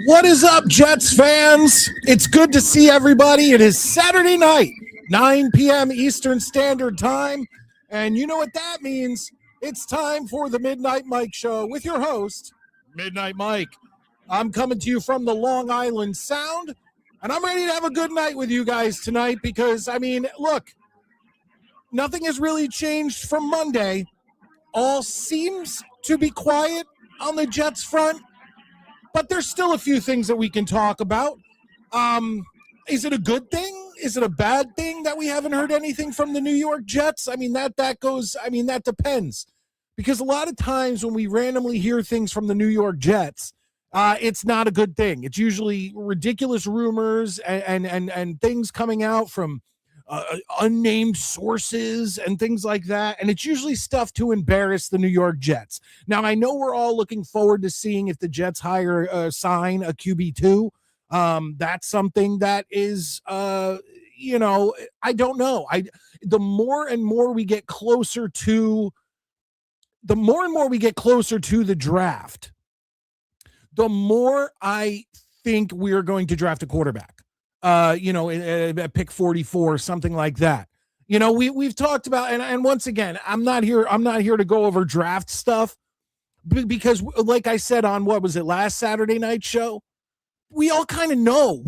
What is up, Jets fans? It's good to see everybody. It is Saturday night, 9 p.m. Eastern Standard Time. And you know what that means. It's time for the Midnight Mike Show with your host, Midnight Mike. I'm coming to you from the Long Island Sound, and I'm ready to have a good night with you guys tonight because, I mean, look, nothing has really changed from Monday. All seems to be quiet on the Jets front. But there's still a few things that we can talk about. Is it a good thing? Is it a bad thing that we haven't heard anything from the New York Jets? I mean, that depends. Because a lot of times when we randomly hear things from the New York Jets, it's not a good thing. It's usually ridiculous rumors and things coming out from unnamed sources and things like that. And it's usually stuff to embarrass the New York Jets. Now, I know we're all looking forward to seeing if the Jets sign a QB2. That's something that is, I don't know. The more and more we get closer to the draft, the more I think we're going to draft a quarterback. At pick 44, something like that. We've talked about, and once again, I'm not here to go over draft stuff because, like I said on what was it, last Saturday night show, we all kind of know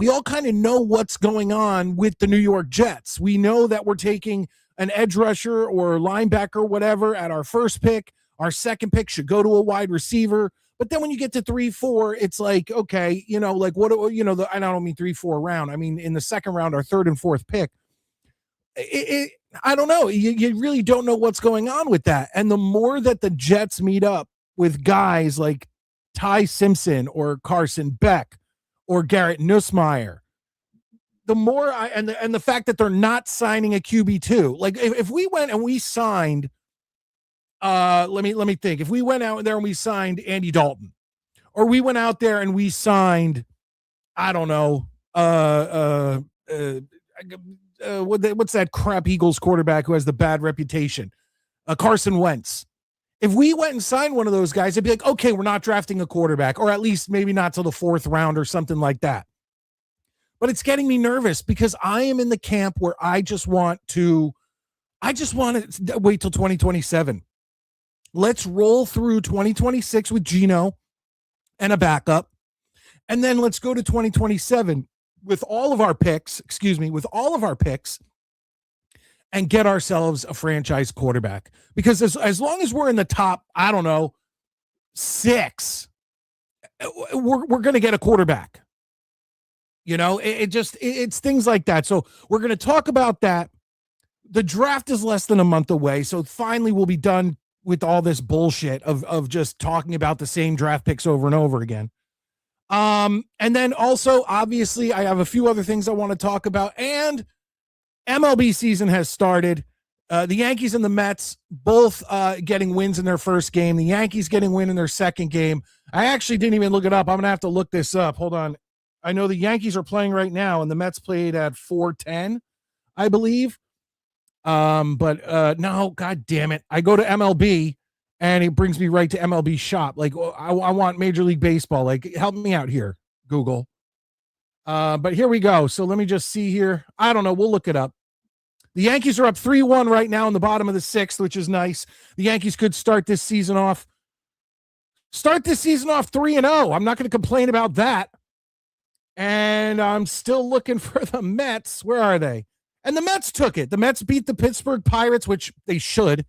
what's going on with the New York Jets. We know that we're taking an edge rusher or linebacker, whatever, at our first pick. Our second pick should go to a wide receiver. But then when you get to 3-4, it's like, okay, I don't mean 3-4 round. I mean, in the second round, our third and fourth pick, I don't know. You really don't know what's going on with that. And the more that the Jets meet up with guys like Ty Simpson or Carson Beck or Garrett Nussmeier, the more and the fact that they're not signing a QB2. Like if we went and we signed, let me think. If we went out there and we signed Andy Dalton, or we went out there and we signed, I don't know, what's that crap Eagles quarterback who has the bad reputation? Carson Wentz. If we went and signed one of those guys, it'd be like, okay, we're not drafting a quarterback, or at least maybe not till the fourth round or something like that. But it's getting me nervous because I am in the camp where I just want to wait till 2027. Let's roll through 2026 with Geno and a backup. And then let's go to 2027 with all of our picks, and get ourselves a franchise quarterback. Because as long as we're in the top, I don't know, 6, we're going to get a quarterback. It's things like that. So we're going to talk about that. The draft is less than a month away. So finally we'll be done with all this bullshit of just talking about the same draft picks over and over again. And then also, obviously, I have a few other things I want to talk about. And MLB season has started. The Yankees and the Mets both getting wins in their first game. The Yankees getting win in their second game. I actually didn't even look it up. I'm going to have to look this up. Hold on. I know the Yankees are playing right now, and the Mets played at 4:10, I believe. But no, God damn it. I go to MLB and it brings me right to MLB shop. Like I want Major League Baseball. Like help me out here, Google. But here we go. So let me just see here. I don't know. We'll look it up. The Yankees are up 3-1 right now in the bottom of the sixth, which is nice. The Yankees could start this season off 3-0. I'm not going to complain about that. And I'm still looking for the Mets. Where are they? And the Mets took it. The Mets beat the Pittsburgh Pirates, which they should.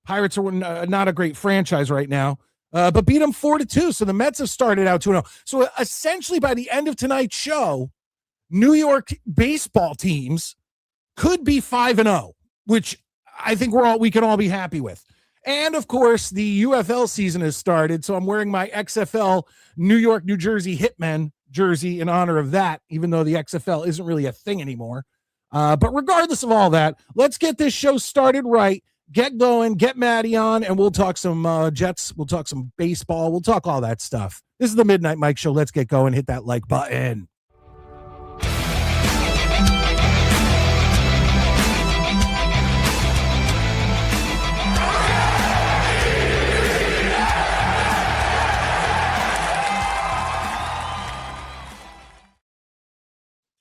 Pirates are not a great franchise right now, but beat them 4-2. So the Mets have started out 2-0. So essentially by the end of tonight's show, New York baseball teams could be 5-0, which I think we can all be happy with. And of course, the UFL season has started. So I'm wearing my XFL New York, New Jersey Hitmen jersey in honor of that, even though the XFL isn't really a thing anymore. But regardless of all that, let's get this show started right. Get going, get Maddie on, and we'll talk some Jets. We'll talk some baseball. We'll talk all that stuff. This is the Midnight Mike Show. Let's get going. Hit that like button.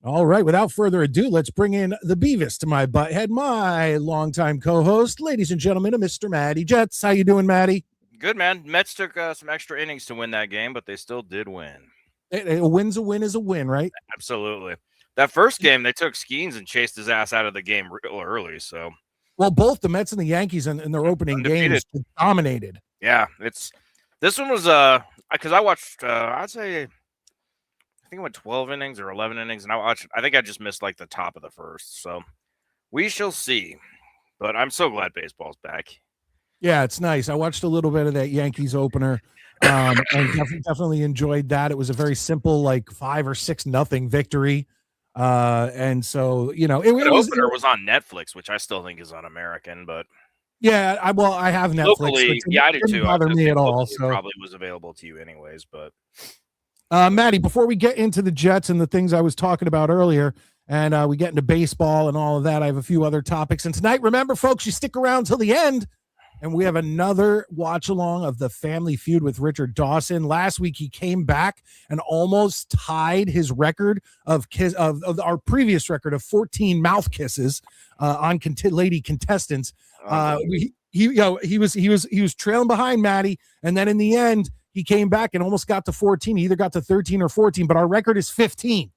All right, without further ado, let's bring in the Beavis to my butthead, my longtime co-host, ladies and gentlemen, Mr. Matty Jets. How you doing, Matty? Good, man. Mets took some extra innings to win that game, but they still did win. A win's a win is a win, right? Absolutely. That first game, they took Skeens and chased his ass out of the game real early. So, well, both the Mets and the Yankees in their opening games dominated. Yeah, this one was because I watched I think it went 12 innings or 11 innings, and I think I just missed like the top of the first. So we shall see. But I'm so glad baseball's back. Yeah, it's nice. I watched a little bit of that Yankees opener, and definitely enjoyed that. It was a very simple, like 5 or 6-0 victory. And so, it was on Netflix, which I still think is un-American, but yeah, I have Netflix. Locally, I do too. Didn't bother me at all. So probably was available to you anyways, but. Maddie, before we get into the Jets and the things I was talking about earlier, and we get into baseball and all of that, I have a few other topics. And tonight, remember, folks, you stick around till the end, and we have another watch along of the Family Feud with Richard Dawson. Last week, he came back and almost tied his record of our previous record of 14 mouth kisses on lady contestants. He was trailing behind Maddie, and then in the end, he came back and almost got to 14. He either got to 13 or 14, but our record is 15.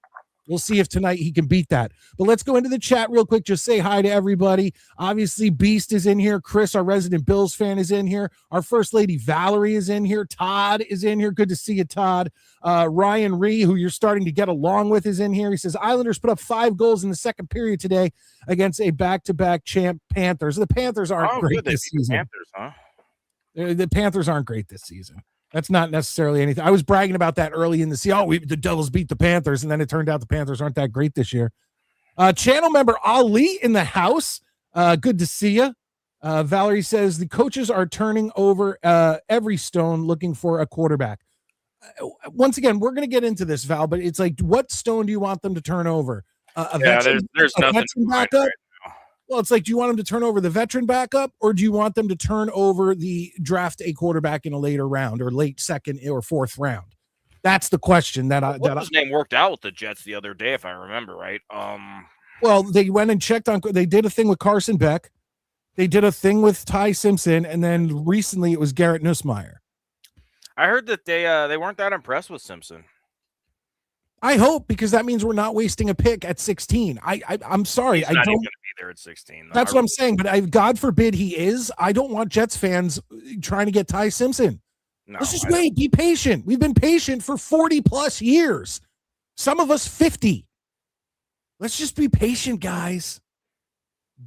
We'll see if tonight he can beat that. But let's go into the chat real quick. Just say hi to everybody. Obviously, Beast is in here. Chris, our resident Bills fan, is in here. Our First Lady Valerie is in here. Todd is in here. Good to see you, Todd. Ryan Ree, who you're starting to get along with, is in here. He says, Islanders put up 5 goals in the second period today against a back-to-back champ Panthers. The Panthers aren't great this season. Panthers, huh? The Panthers aren't great this season. That's not necessarily anything. I was bragging about that early in the season. The Devils beat the Panthers, and then it turned out the Panthers aren't that great this year. Channel member Ali in the house. Good to see you. Valerie says the coaches are turning over every stone looking for a quarterback. Once again, we're going to get into this, Val, but it's like, what stone do you want them to turn over? There's nothing backup? Well, it's like, do you want them to turn over the veteran backup, or do you want them to turn over the draft a quarterback in a later round or late second or fourth round? That's the question his name worked out with the Jets the other day, if I remember right. Well, they went and checked on. They did a thing with Carson Beck. They did a thing with Ty Simpson, and then recently it was Garrett Nussmeier. I heard that they weren't that impressed with Simpson. I hope, because that means we're not wasting a pick at 16. I'm sorry. He's not even going to be there at 16. Though. That's what I'm saying. But God forbid he is. I don't want Jets fans trying to get Ty Simpson. No, let's just wait. Be patient. We've been patient for 40 plus years. Some of us 50. Let's just be patient, guys.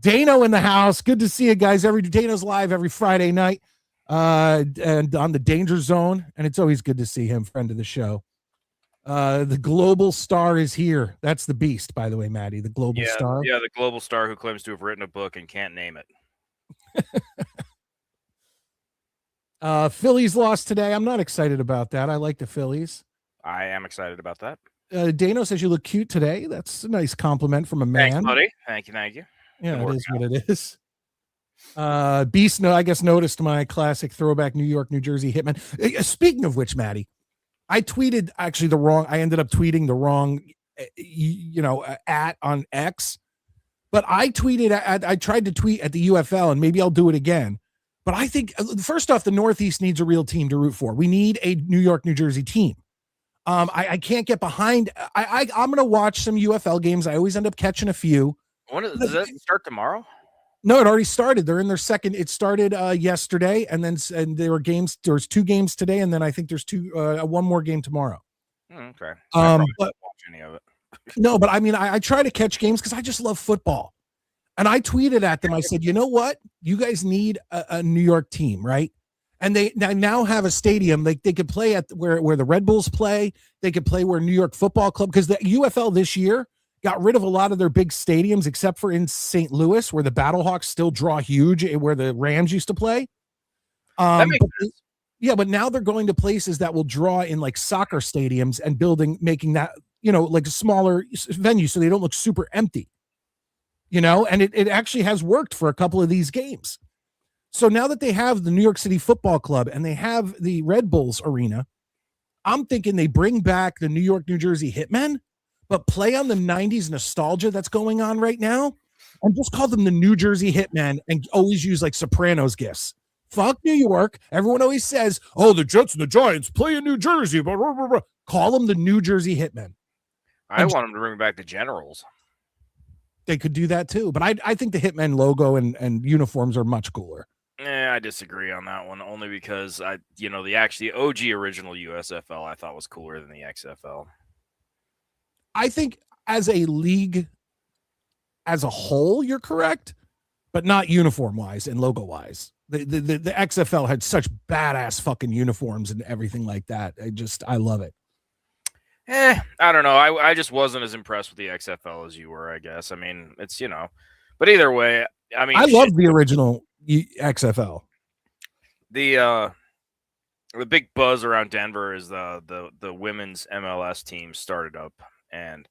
Dano in the house. Good to see you guys. Dano's live every Friday night and on the Danger Zone. And it's always good to see him, friend of the show. The global star is here. That's the Beast, by the way, Maddie. The global star. Yeah, the global star who claims to have written a book and can't name it. Phillies lost today. I'm not excited about that. I like the Phillies. I am excited about that. Dano says you look cute today. That's a nice compliment from a man. Thanks, buddy. Thank you. Yeah, it is what it is. Beast, I guess, noticed my classic throwback New York, New Jersey Hitman. Speaking of which, Maddie, I tweeted I ended up tweeting the wrong, @ on X. But I I tried to tweet at the UFL, and maybe I'll do it again. But I think, first off, the Northeast needs a real team to root for. We need a New York, New Jersey team. I can't get behind. I'm going to watch some UFL games. I always end up catching a few. Does that start tomorrow? No, it already started. They're in their second. It started yesterday, and there were games. There's 2 games today, and then I think there's one more game tomorrow. Okay. But watch any of it. No, but I mean, I try to catch games because I just love football. And I tweeted at them. I said, you know what? You guys need a New York team, right? And they now have a stadium. They could play at where the Red Bulls play. They could play where New York Football Club, because the UFL this year got rid of a lot of their big stadiums, except for in St. Louis, where the Battlehawks still draw huge, where the Rams used to play. That makes sense. Yeah, but now they're going to places that will draw in like soccer stadiums and making that, like a smaller venue so they don't look super empty. And it actually has worked for a couple of these games. So now that they have the New York City Football Club and they have the Red Bulls Arena, I'm thinking they bring back the New York, New Jersey Hitmen, but play on the 90s nostalgia that's going on right now and just call them the New Jersey Hitmen and always use like Sopranos gifts. Fuck New York. Everyone always says, oh, the Jets and the Giants play in New Jersey. Blah, blah, blah, blah. Call them the New Jersey Hitmen. I want them to bring back the Generals. They could do that too. But I think the Hitmen logo and uniforms are much cooler. I disagree on that one, only because the OG original USFL I thought was cooler than the XFL. I think as a league as a whole, you're correct, but not uniform wise and logo wise. The XFL had such badass fucking uniforms and everything like that. I love it. I don't know. I just wasn't as impressed with the XFL as you were, I guess. I mean, it's, but either way, I mean, I love the original XFL. The big buzz around Denver is the women's MLS team started up and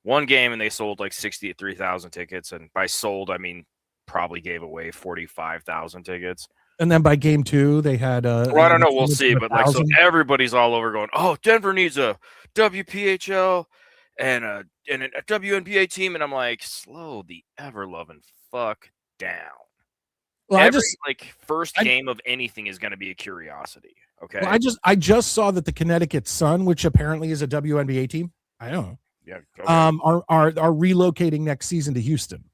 one game and they sold like 63,000 tickets. And by sold, I mean, probably gave away 45,000 tickets. And then by game 2, they had well, I don't know, we'll see, but like, so everybody's all over going, oh, Denver needs a WPHL and a WNBA team, and I'm like, slow the ever-loving fuck down. Well, first game of anything is going to be a curiosity. Okay. Well, I just saw that the Connecticut Sun, which apparently is a WNBA team, I don't know. Yeah. Are relocating next season to Houston.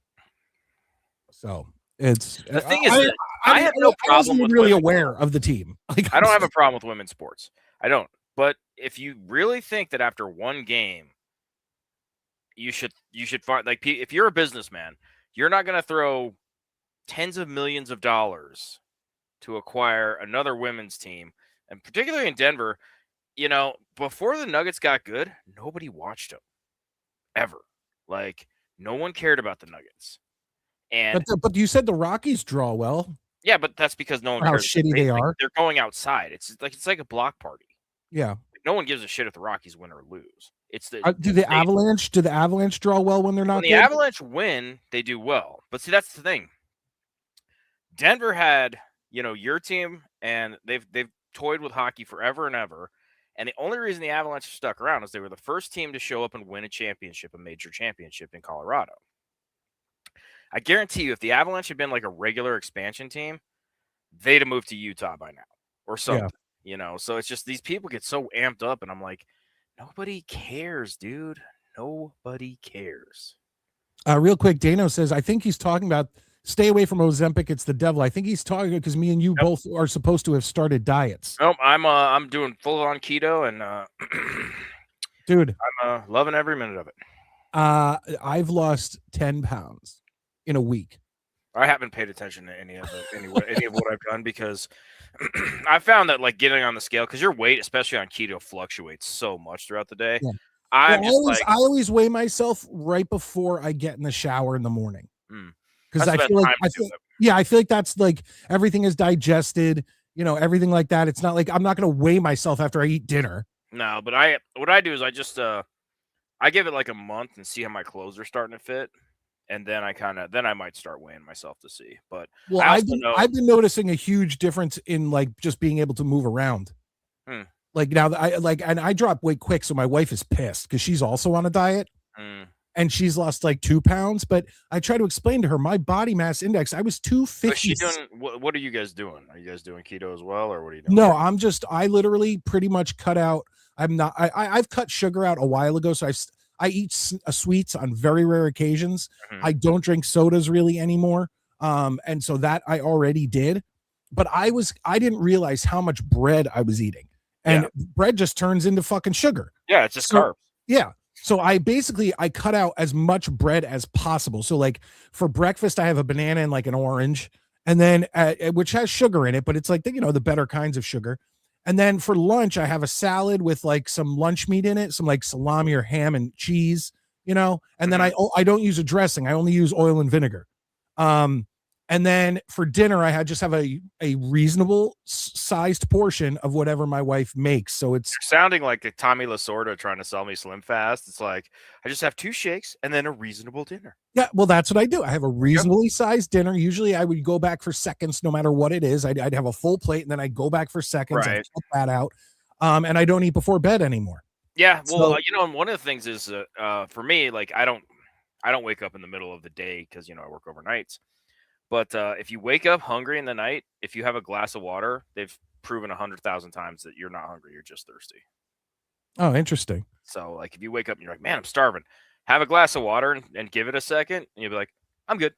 So it's the thing is, I have no problem with really aware of the team. Like, I don't have a problem with women's sports. I don't. But if you really think that after one game, you should find, like, if you're a businessman, you're not going to throw tens of millions of dollars to acquire another women's team, and particularly in Denver. Before the Nuggets got good, nobody watched them ever. Like, no one cared about the Nuggets. And but you said the Rockies draw well. Yeah, but that's because no one how cares. Shitty they are. They're going outside. It's like a block party. Yeah. No one gives a shit if the Rockies win or lose. It's do the Avalanche draw well when they're not? When the Avalanche win, they do well. But see, that's the thing. Denver had, your team, and they've toyed with hockey forever and ever. And the only reason the Avalanche stuck around is they were the first team to show up and win a major championship in Colorado. I guarantee you, if the Avalanche had been like a regular expansion team, they'd have moved to Utah by now or something. Yeah. So it's just these people get so amped up, and I'm like, nobody cares, dude. Nobody cares. Real quick, Dano says, I think he's talking about stay away from Ozempic. It's the devil. I think he's talking because me and you both are supposed to have started diets. Nope, I'm doing full on keto, and dude, I'm loving every minute of it. I've lost 10 pounds in a week. I haven't paid attention to any of what I've done because I found that like getting on the scale, because your weight, especially on keto, fluctuates so much throughout the day. Yeah. I always weigh myself right before I get in the shower in the morning. Because I feel like that's like everything is digested, everything like that. It's not like I'm not going to weigh myself after I eat dinner. No, but what I do is I just I give it like a month and see how my clothes are starting to fit. And then I might start weighing myself to see. But I've been noticing a huge difference in like just being able to move around. Like now I drop weight quick, so my wife is pissed because she's also on a diet. and she's lost like 2 pounds. But I try to explain to her my body mass index. I was So is 250. she doing what are you guys doing? Are you guys doing keto as well, or what are you doing? No, I literally pretty much cut out. I've cut sugar out a while ago. So I eat sweets on very rare occasions. Mhm. I don't drink sodas really anymore. And so that I already did, but I didn't realize how much bread I was eating, and bread just turns into fucking sugar. Yeah, it's just carbs. Yeah. So I cut out as much bread as possible. So like for breakfast, I have a banana and like an orange, and then which has sugar in it, but it's like the better kinds of sugar. And then for lunch, I have a salad with like some lunch meat in it, some like salami or ham and cheese, and then I don't use a dressing. I only use oil and vinegar. And then for dinner, I just have a reasonable sized portion of whatever my wife makes. So it's sounding like a Tommy Lasorda trying to sell me Slim Fast. It's like, I just have 2 shakes and then a reasonable dinner. Yeah, well, that's what I do. I have a reasonably sized dinner. Usually I would go back for seconds, no matter what it is. I'd have a full plate and then I'd go back for seconds and cut that out. And I don't eat before bed anymore. Yeah, well, one of the things is for me, like I don't wake up in the middle of the day because I work overnights. But if you wake up hungry in the night, if you have a glass of water, they've proven 100,000 times that you're not hungry, you're just thirsty. Oh, interesting. So like if you wake up and you're like, man, I'm starving, have a glass of water and give it a second, and you'll be like, I'm good.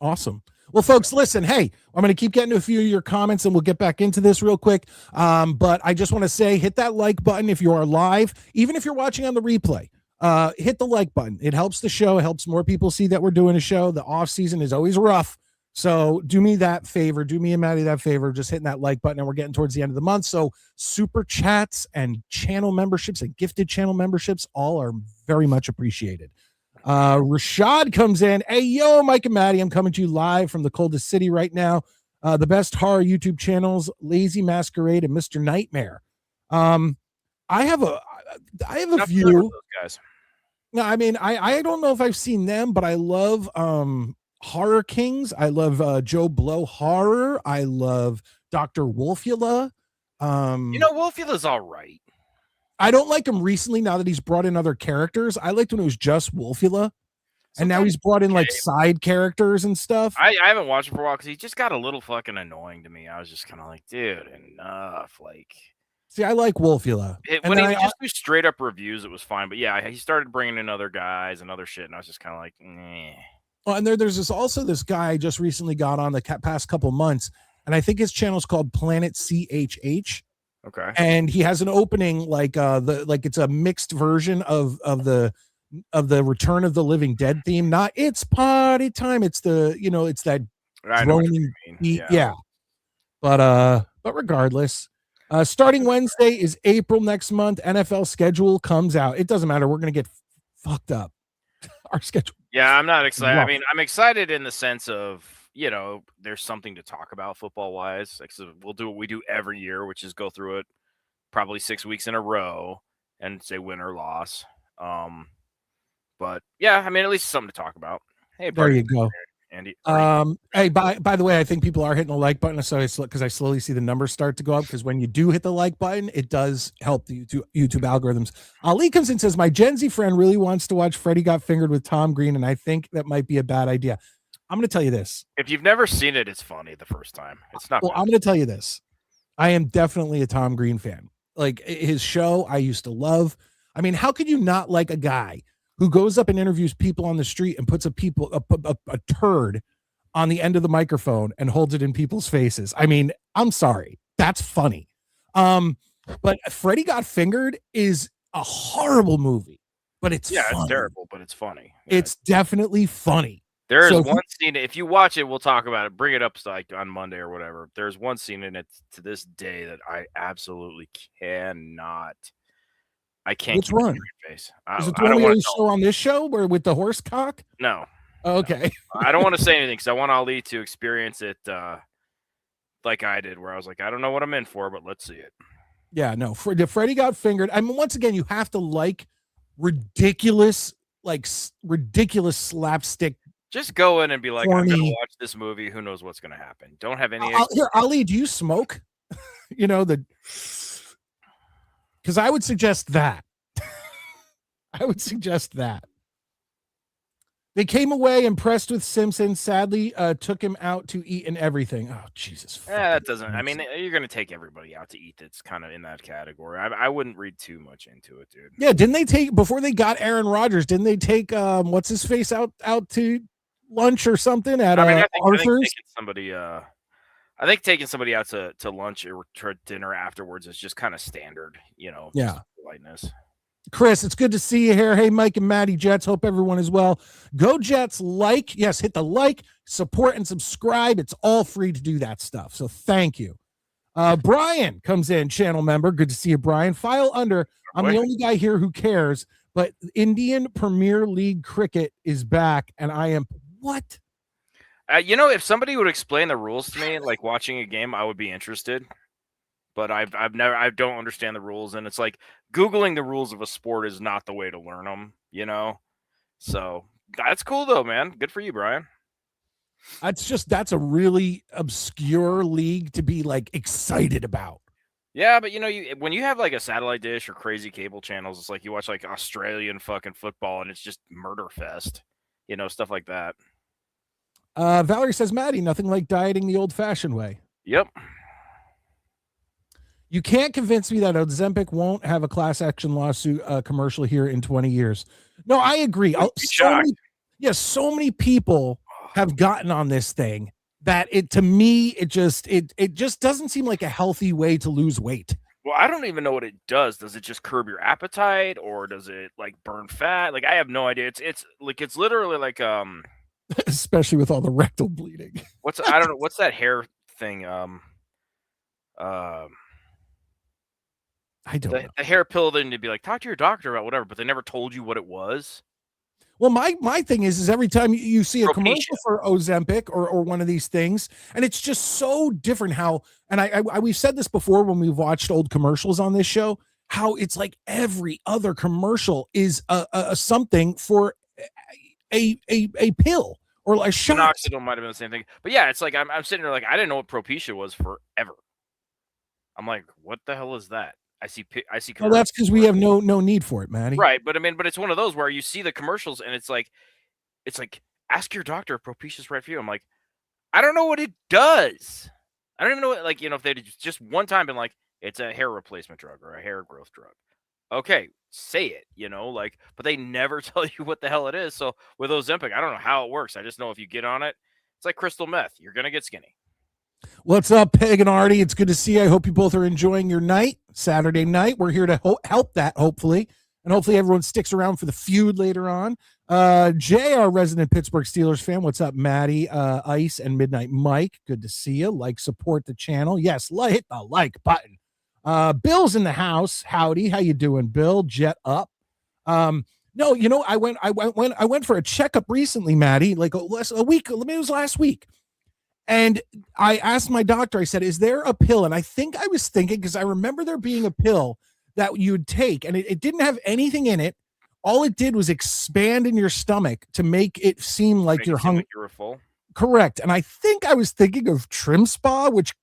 Awesome. Well, folks, listen, hey, I'm going to keep getting to a few of your comments and we'll get back into this real quick. But I just want to say, hit that like button if you are live, even if you're watching on the replay. Hit the like button. It helps the show. It helps more people see that we're doing a show. The off season is always rough. So do me that favor. Do me and Maddie that favor. Just hitting that like button. And we're getting towards the end of the month. So super chats and channel memberships and gifted channel memberships all are very much appreciated. Rashad comes in. Hey, yo, Mike and Maddie. I'm coming to you live from the coldest city right now. The best horror YouTube channels, Lazy Masquerade and Mr. Nightmare. I have a few. Those guys. No, I mean, I don't know if I've seen them, but I love Horror Kings. I love Joe Blow Horror. I love Dr. Wolfula. Wolfula's all right. I don't like him recently now that he's brought in other characters. I liked when it was just Wolfula. And now he's brought in like side characters and stuff. I haven't watched him for a while because he just got a little fucking annoying to me. I was just kind of like, dude, enough. Like, see, I like Wolfula. When he just do straight up reviews, it was fine. But yeah, he started bringing in other guys and other shit, and I was just kind of like, eh. Well, and there's this guy I just recently got on the past couple months, and I think his channel is called Planet CHH. Okay. And he has an opening like it's a mixed version of the Return of the Living Dead theme. Not it's party time. It's it's that droning beat. Yeah. But regardless, starting Wednesday is April next month. NFL schedule comes out. It doesn't matter. We're gonna get fucked up. Our schedule. Yeah, I'm not excited. I mean, I'm excited in the sense of there's something to talk about football wise. Like, so we'll do what we do every year, which is go through it probably 6 weeks in a row and say win or loss. But yeah, I mean, at least something to talk about. Hey, there you go, Andy. Hey, by the way, I think people are hitting the like button, so because I slowly see the numbers start to go up. Because when you do hit the like button, it does help the YouTube algorithms. Ali comes in and says, my Gen Z friend really wants to watch Freddy Got Fingered with Tom Green, and I think that might be a bad idea. I'm going to tell you this. If you've never seen it, it's funny the first time. It's not. Well, I'm going to tell you this. I am definitely a Tom Green fan. Like his show, I used to love. I mean, how could you not like a guy who goes up and interviews people on the street and puts a turd on the end of the microphone and holds it in people's faces? I mean, I'm sorry. That's funny. But Freddy Got Fingered is a horrible movie, but it's funny. It's terrible, but it's funny. It's definitely funny. There is one scene. If you watch it, we'll talk about it. Bring it up like on Monday or whatever. There's one scene in it to this day that I absolutely cannot. I can't. Which one? Face. Is it the one we show on this show where with the horse cock? No. Okay. I don't want to say anything because I want Ali to experience it like I did, where I was like, I don't know what I'm in for, but let's see it. Yeah, no. Freddy Got Fingered. I mean, once again, you have to like ridiculous slapstick. Just go in and be like, I'm going to watch this movie. Who knows what's going to happen? Don't have any. Here, Ali, do you smoke? Because I would suggest that. I would suggest that. They came away impressed with Simpson. Sadly, took him out to eat and everything. Oh, Jesus. That doesn't. I mean, you're gonna take everybody out to eat. That's kind of in that category. I wouldn't read too much into it, dude. Yeah, didn't they take before they got Aaron Rodgers? Didn't they take what's his face out to lunch or something at Arthur's? I think taking somebody out to lunch or to dinner afterwards is just kind of standard, Yeah. Politeness. Chris, it's good to see you here. Hey, Mike and Maddie Jets. Hope everyone is well. Go Jets. Yes, hit the like, support, and subscribe. It's all free to do that stuff. So thank you. Brian comes in, channel member. Good to see you, Brian. File under. I'm the only guy here who cares, but Indian Premier League cricket is back, and I am what? If somebody would explain the rules to me, like watching a game, I would be interested. But I don't understand the rules, and it's like Googling the rules of a sport is not the way to learn them, So that's cool though, man. Good for you, Brian. That's a really obscure league to be like excited about. Yeah, but when you have like a satellite dish or crazy cable channels, it's like you watch like Australian fucking football and it's just murder fest, stuff like that. Valerie says, Maddie, nothing like dieting the old-fashioned way. Yep. You can't convince me that Ozempic won't have a class action lawsuit commercial here in 20 years. No, I agree. So many people have gotten on this thing that it just doesn't seem like a healthy way to lose weight. Well, I don't even know what it does. Does it just curb your appetite or does it like burn fat? Like I have no idea. It's literally like especially with all the rectal bleeding. I don't know. What's that hair thing? I don't know. The hair pill, then to be like, talk to your doctor about whatever, but they never told you what it was. Well, my thing is every time you see a commercial for Ozempic or one of these things, and it's just so different how, and we've said this before when we've watched old commercials on this show, how it's like every other commercial is a something for a pill or a shot. Minoxidil might have been the same thing, but yeah, it's like I'm sitting there like I didn't know what Propecia was forever. I'm like, what the hell is that? I see. Well, that's because we have no need for it, Maddie. Right, but it's one of those where you see the commercials and it's like, ask your doctor if Propecia's right for you. I'm like, I don't know what it does. I don't even know what, if they just one time been like, it's a hair replacement drug or a hair growth drug. Okay, say it, but they never tell you what the hell it is. So with Ozempic, I don't know how it works. I just know if you get on it, it's like crystal meth. You're gonna get skinny. What's up, Peg and Artie? It's good to see you. I hope you both are enjoying your night, Saturday night. We're here to help that, hopefully. And hopefully everyone sticks around for the feud later on. Jay, our resident Pittsburgh Steelers fan. What's up, Maddie, Ice, and Midnight Mike? Good to see you. Support the channel. Yes, hit the like button. Bill's in the house. Howdy. How you doing, Bill? Jet up. No, I went for a checkup recently, Maddie, like a week. Maybe it was last week. And I asked my doctor, I said, is there a pill? And I think I was thinking, because I remember there being a pill that you'd take, and it didn't have anything in it. All it did was expand in your stomach to make it seem like you're hungry. You were full. Correct. And I think I was thinking of Trim Spa, which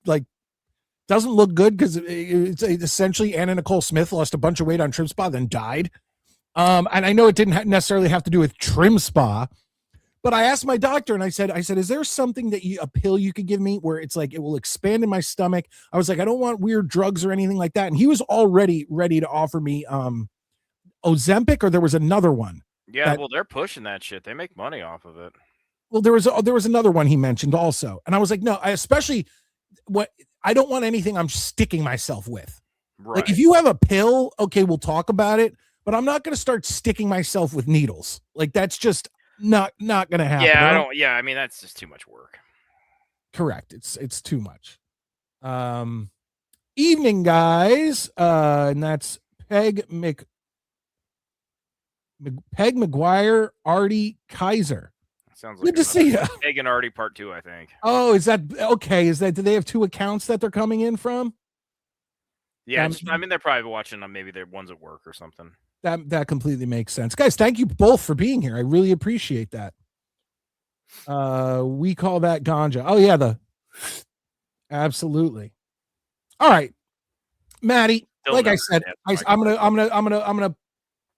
doesn't look good because it's essentially Anna Nicole Smith lost a bunch of weight on Trim Spa, then died. And I know it didn't necessarily have to do with Trim Spa. But I asked my doctor and I said, is there something a pill you could give me where it's like, it will expand in my stomach? I was like, I don't want weird drugs or anything like that. And he was already ready to offer me Ozempic, or there was another one. Yeah. Well, they're pushing that shit. They make money off of it. Well, there was another one he mentioned also. And I was like, no, I don't want anything I'm sticking myself with. Right. Like if you have a pill, okay, we'll talk about it, but I'm not going to start sticking myself with needles. Like that's just not gonna happen. Yeah, that's just too much work. Correct. It's too much. Evening, guys. And that's Peg McGuire, Artie Kaiser. Sounds like good to see you. Peg and Artie part 2, I think. Oh, is that okay? Do they have 2 accounts that they're coming in from? Yeah, they're probably watching them. Maybe they're ones at work or something. That completely makes sense. Guys, thank you both for being here. I really appreciate that. We call that ganja. Oh yeah, absolutely. All right. Maddie, like I said, I'm gonna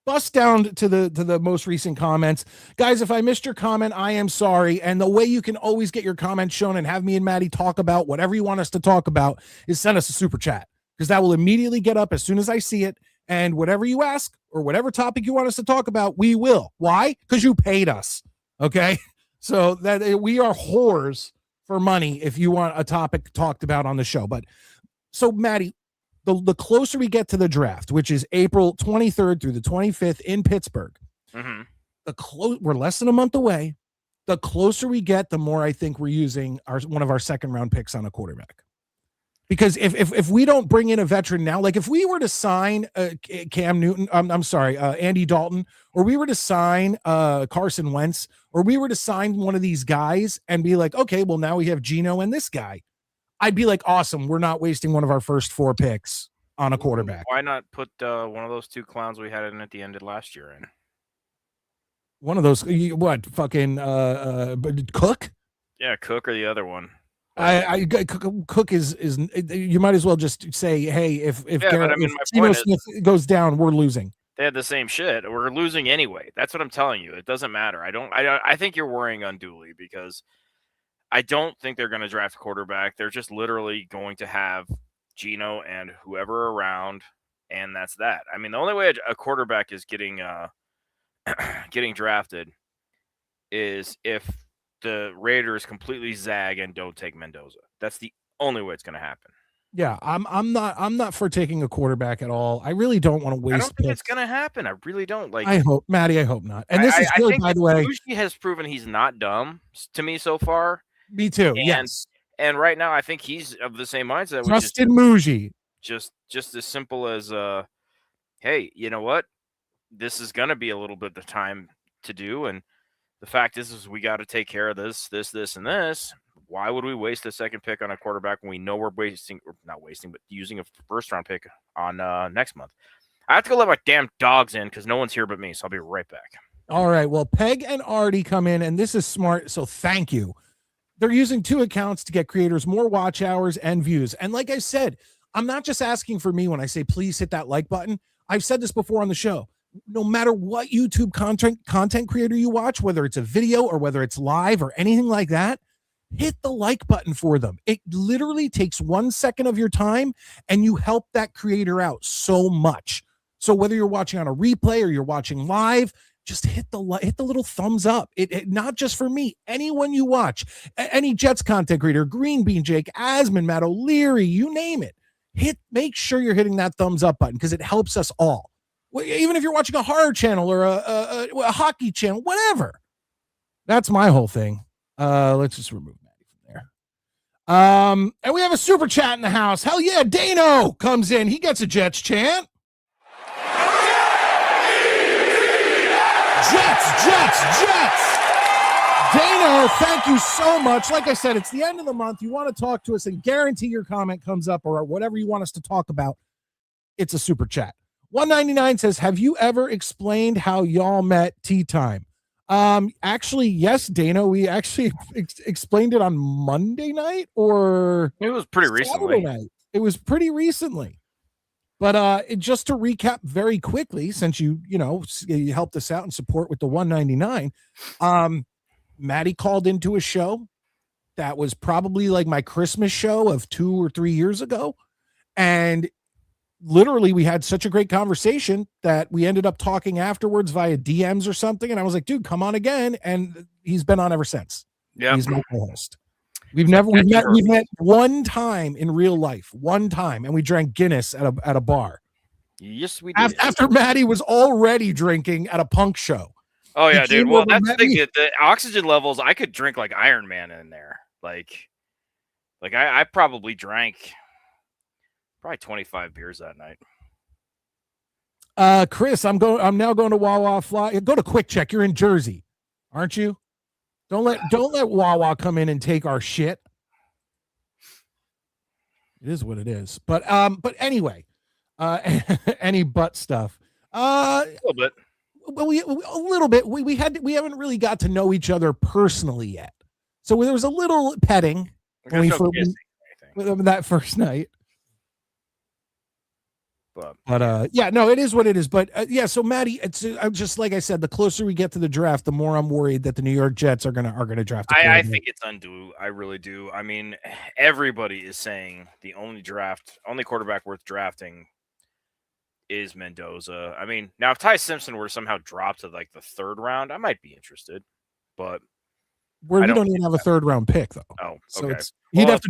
bust down to the most recent comments. Guys, if I missed your comment, I am sorry. And the way you can always get your comments shown and have me and Maddie talk about whatever you want us to talk about is send us a super chat, because that will immediately get up as soon as I see it. And whatever you ask or whatever topic you want us to talk about, we will. Why? Because you paid us. Okay. So that we are whores for money if you want a topic talked about on the show. But so Maddie, the closer we get to the draft, which is April 23rd through the 25th in Pittsburgh, we're less than a month away. The closer we get, the more I think we're using one of our second round picks on a quarterback. Because if we don't bring in a veteran now, like if we were to sign Cam Newton, Andy Dalton, or we were to sign Carson Wentz, or we were to sign one of these guys and be like, okay, well now we have Geno and this guy, I'd be like, awesome. We're not wasting one of our first 4 picks on a quarterback. Why not put one of those 2 clowns we had in at the end of last year in? One of those, what, fucking Cook? Yeah, Cook or the other one. Cook is you might as well just say, hey, if Geno Smith goes down, we're losing. They had the same shit. We're losing anyway. That's what I'm telling you. It doesn't matter. I think you're worrying unduly, because I don't think they're going to draft a quarterback. They're just literally going to have Geno and whoever around, and that's that. I mean, the only way a quarterback is getting drafted is if the Raiders completely zag and don't take Mendoza. That's the only way it's going to happen. Yeah, I'm not for taking a quarterback at all. I really don't want to waste. I don't think it's going to happen. I really don't. Like, I hope, Maddie, I hope not. And this is really, by the way, Muji has proven he's not dumb to me so far. Me too. Yes. And right now, I think he's of the same mindset. Trusted Muji. Just as simple as, hey, you know what? This is going to be a little bit the time to do. And the fact is we got to take care of this, and this. Why would we waste a second pick on a quarterback when we know we're using a first-round pick on next month? I have to go let my damn dogs in because no one's here but me, so I'll be right back. All right. Well, Peg and Artie come in, and this is smart, so thank you. They're using 2 accounts to get creators more watch hours and views. And like I said, I'm not just asking for me when I say please hit that like button. I've said this before on the show. No matter what YouTube content creator you watch, whether it's a video or whether it's live or anything like that, hit the like button for them. It literally takes 1 second of your time and you help that creator out so much. So whether you're watching on a replay or you're watching live, just hit the little thumbs up. It not just for me, anyone you watch, any Jets content creator, Green Bean Jake, Asman, Matt O'Leary, you name it. Make sure you're hitting that thumbs up button because it helps us all. Even if you're watching a horror channel or a hockey channel, whatever. That's my whole thing. Let's just remove Maddie from there. And we have a super chat in the house. Hell yeah, Dano comes in. He gets a Jets chant. Jets. Dano, thank you so much. Like I said, it's the end of the month. You want to talk to us and guarantee your comment comes up or whatever you want us to talk about. It's a super chat. 199 says, have you ever explained how y'all met tea time? Actually, yes, Dana, we actually explained it on Monday night or it was pretty recently. Night. It was pretty recently. But just to recap very quickly, since you helped us out and support with the 199, Maddie called into a show that was probably like my Christmas show of 2 or 3 years ago. And literally we had such a great conversation that we ended up talking afterwards via DMs or something. And I was like, dude, come on again. And he's been on ever since. Yeah, he's my co-host. We've met one time in real life, and we drank Guinness at a bar. Yes, we did. After Maddie was already drinking at a punk show. Oh yeah, dude. Well, that's the thing. The oxygen levels, I could drink like Iron Man in there. Like I probably drank 25 beers that night. Chris, I'm now going to Wawa Fly. Go to Quick Check. You're in Jersey, aren't you? Don't let Wawa come in and take our shit. It is what it is. But anyway, any butt stuff. A little bit. Well, a little bit. We haven't really got to know each other personally yet. So there was a little petting when that first night. But yeah, no, it is what it is. But yeah, so Maddie, it's just like I said, the closer we get to the draft, the more I'm worried that the New York Jets are gonna draft a quarterback. I think it's undue. I really do. I mean, everybody is saying the only quarterback worth drafting is Mendoza. I mean, now if Ty Simpson were to somehow drop to like the 3rd round, I might be interested. But we don't even have a 3rd round pick though. Oh, so okay. He'd have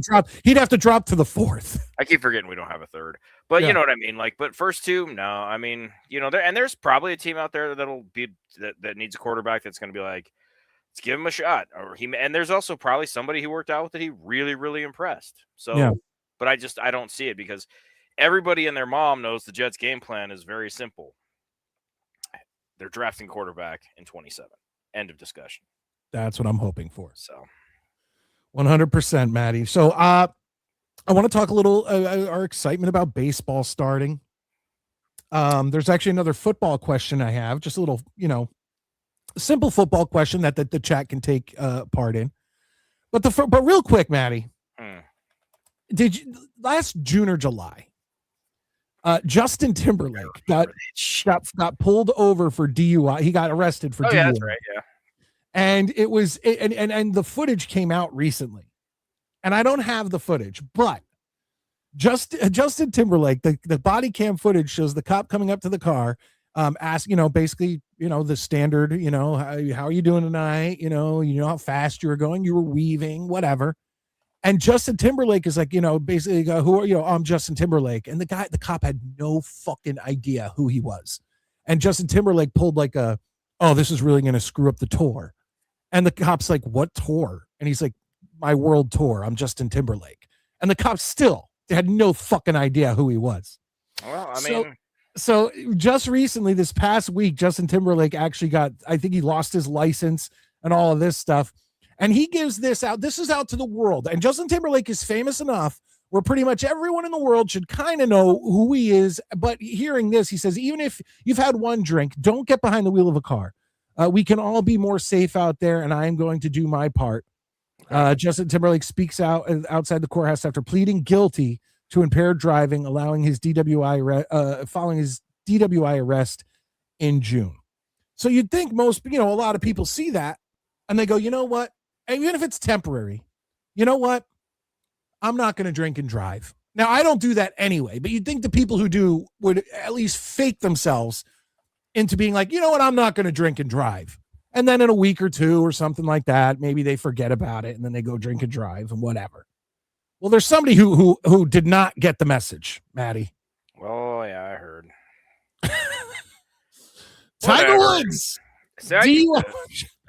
to drop to the 4th. I keep forgetting we don't have a 3rd, but you know what I mean. Like, but first 2, no. I mean, there's probably a team out there that needs a quarterback that's going to be like, let's give him a shot. And there's also probably somebody he worked out with that he really, really impressed. So, but I don't see it because everybody and their mom knows the Jets' game plan is very simple. They're drafting quarterback in 27. End of discussion. That's what I'm hoping for. So 100%, Maddie. So I want to talk a little our excitement about baseball starting. There's actually another football question I have, just a little, simple football question that the chat can take part in. But real quick, Maddie, did you last June or July? Justin Timberlake got pulled over for DUI. He got arrested for DUI. Yeah, that's right. Yeah. And it was and the footage came out recently. And I don't have the footage, but Justin Timberlake, the body cam footage shows the cop coming up to the car, basically, the standard, how are you doing tonight? You know how fast you were going, you were weaving, whatever. And Justin Timberlake is like, basically, who are you? I'm Justin Timberlake. And the cop had no fucking idea who he was. And Justin Timberlake pulled like this is really going to screw up the tour. And the cop's like, what tour? And he's like, my world tour. I'm Justin Timberlake. And the cop still had no fucking idea who he was. Well, I mean, so just recently, this past week, Justin Timberlake actually I think he lost his license and all of this stuff. And he gives this out. This is out to the world. And Justin Timberlake is famous enough where pretty much everyone in the world should kind of know who he is. But hearing this, he says, even if you've had one drink, don't get behind the wheel of a car. We can all be more safe out there, and I am going to do my part. Justin Timberlake speaks out outside the courthouse after pleading guilty to impaired driving, following his DWI arrest in June. So you'd think a lot of people see that and they go, you know what? Even if it's temporary, you know what? I'm not going to drink and drive. Now, I don't do that anyway, but you'd think the people who do would at least fake themselves into being like, you know what? I'm not going to drink and drive. And then in a week or two or something like that, maybe they forget about it and then they go drink and drive and whatever. Well, there's somebody who did not get the message, Maddie. Oh, yeah, I heard. Tiger Woods. So I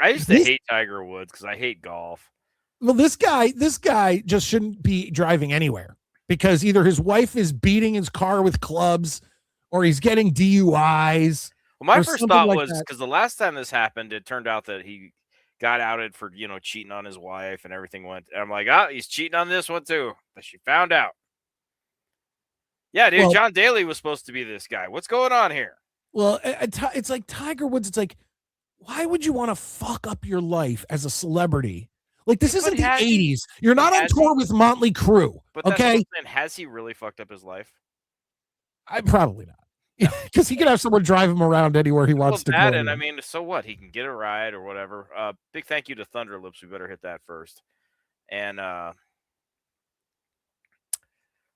used to hate Tiger Woods because I hate golf. Well, this guy just shouldn't be driving anywhere because either his wife is beating his car with clubs or he's getting DUIs. Well, my first thought was because the last time this happened, it turned out that he got outed for, cheating on his wife and everything went. And I'm like, he's cheating on this one too. But she found out. Yeah, dude, John Daly was supposed to be this guy. What's going on here? Well, it's like Tiger Woods. It's like, why would you want to fuck up your life as a celebrity? Like, this isn't the 80s. You're not on tour with Motley Crue. But okay? Has he really fucked up his life? Probably not. Because he can have someone drive him around anywhere he wants to go. And I mean, so what? He can get a ride or whatever. Big thank you to Thunder Lips. We better hit that first. And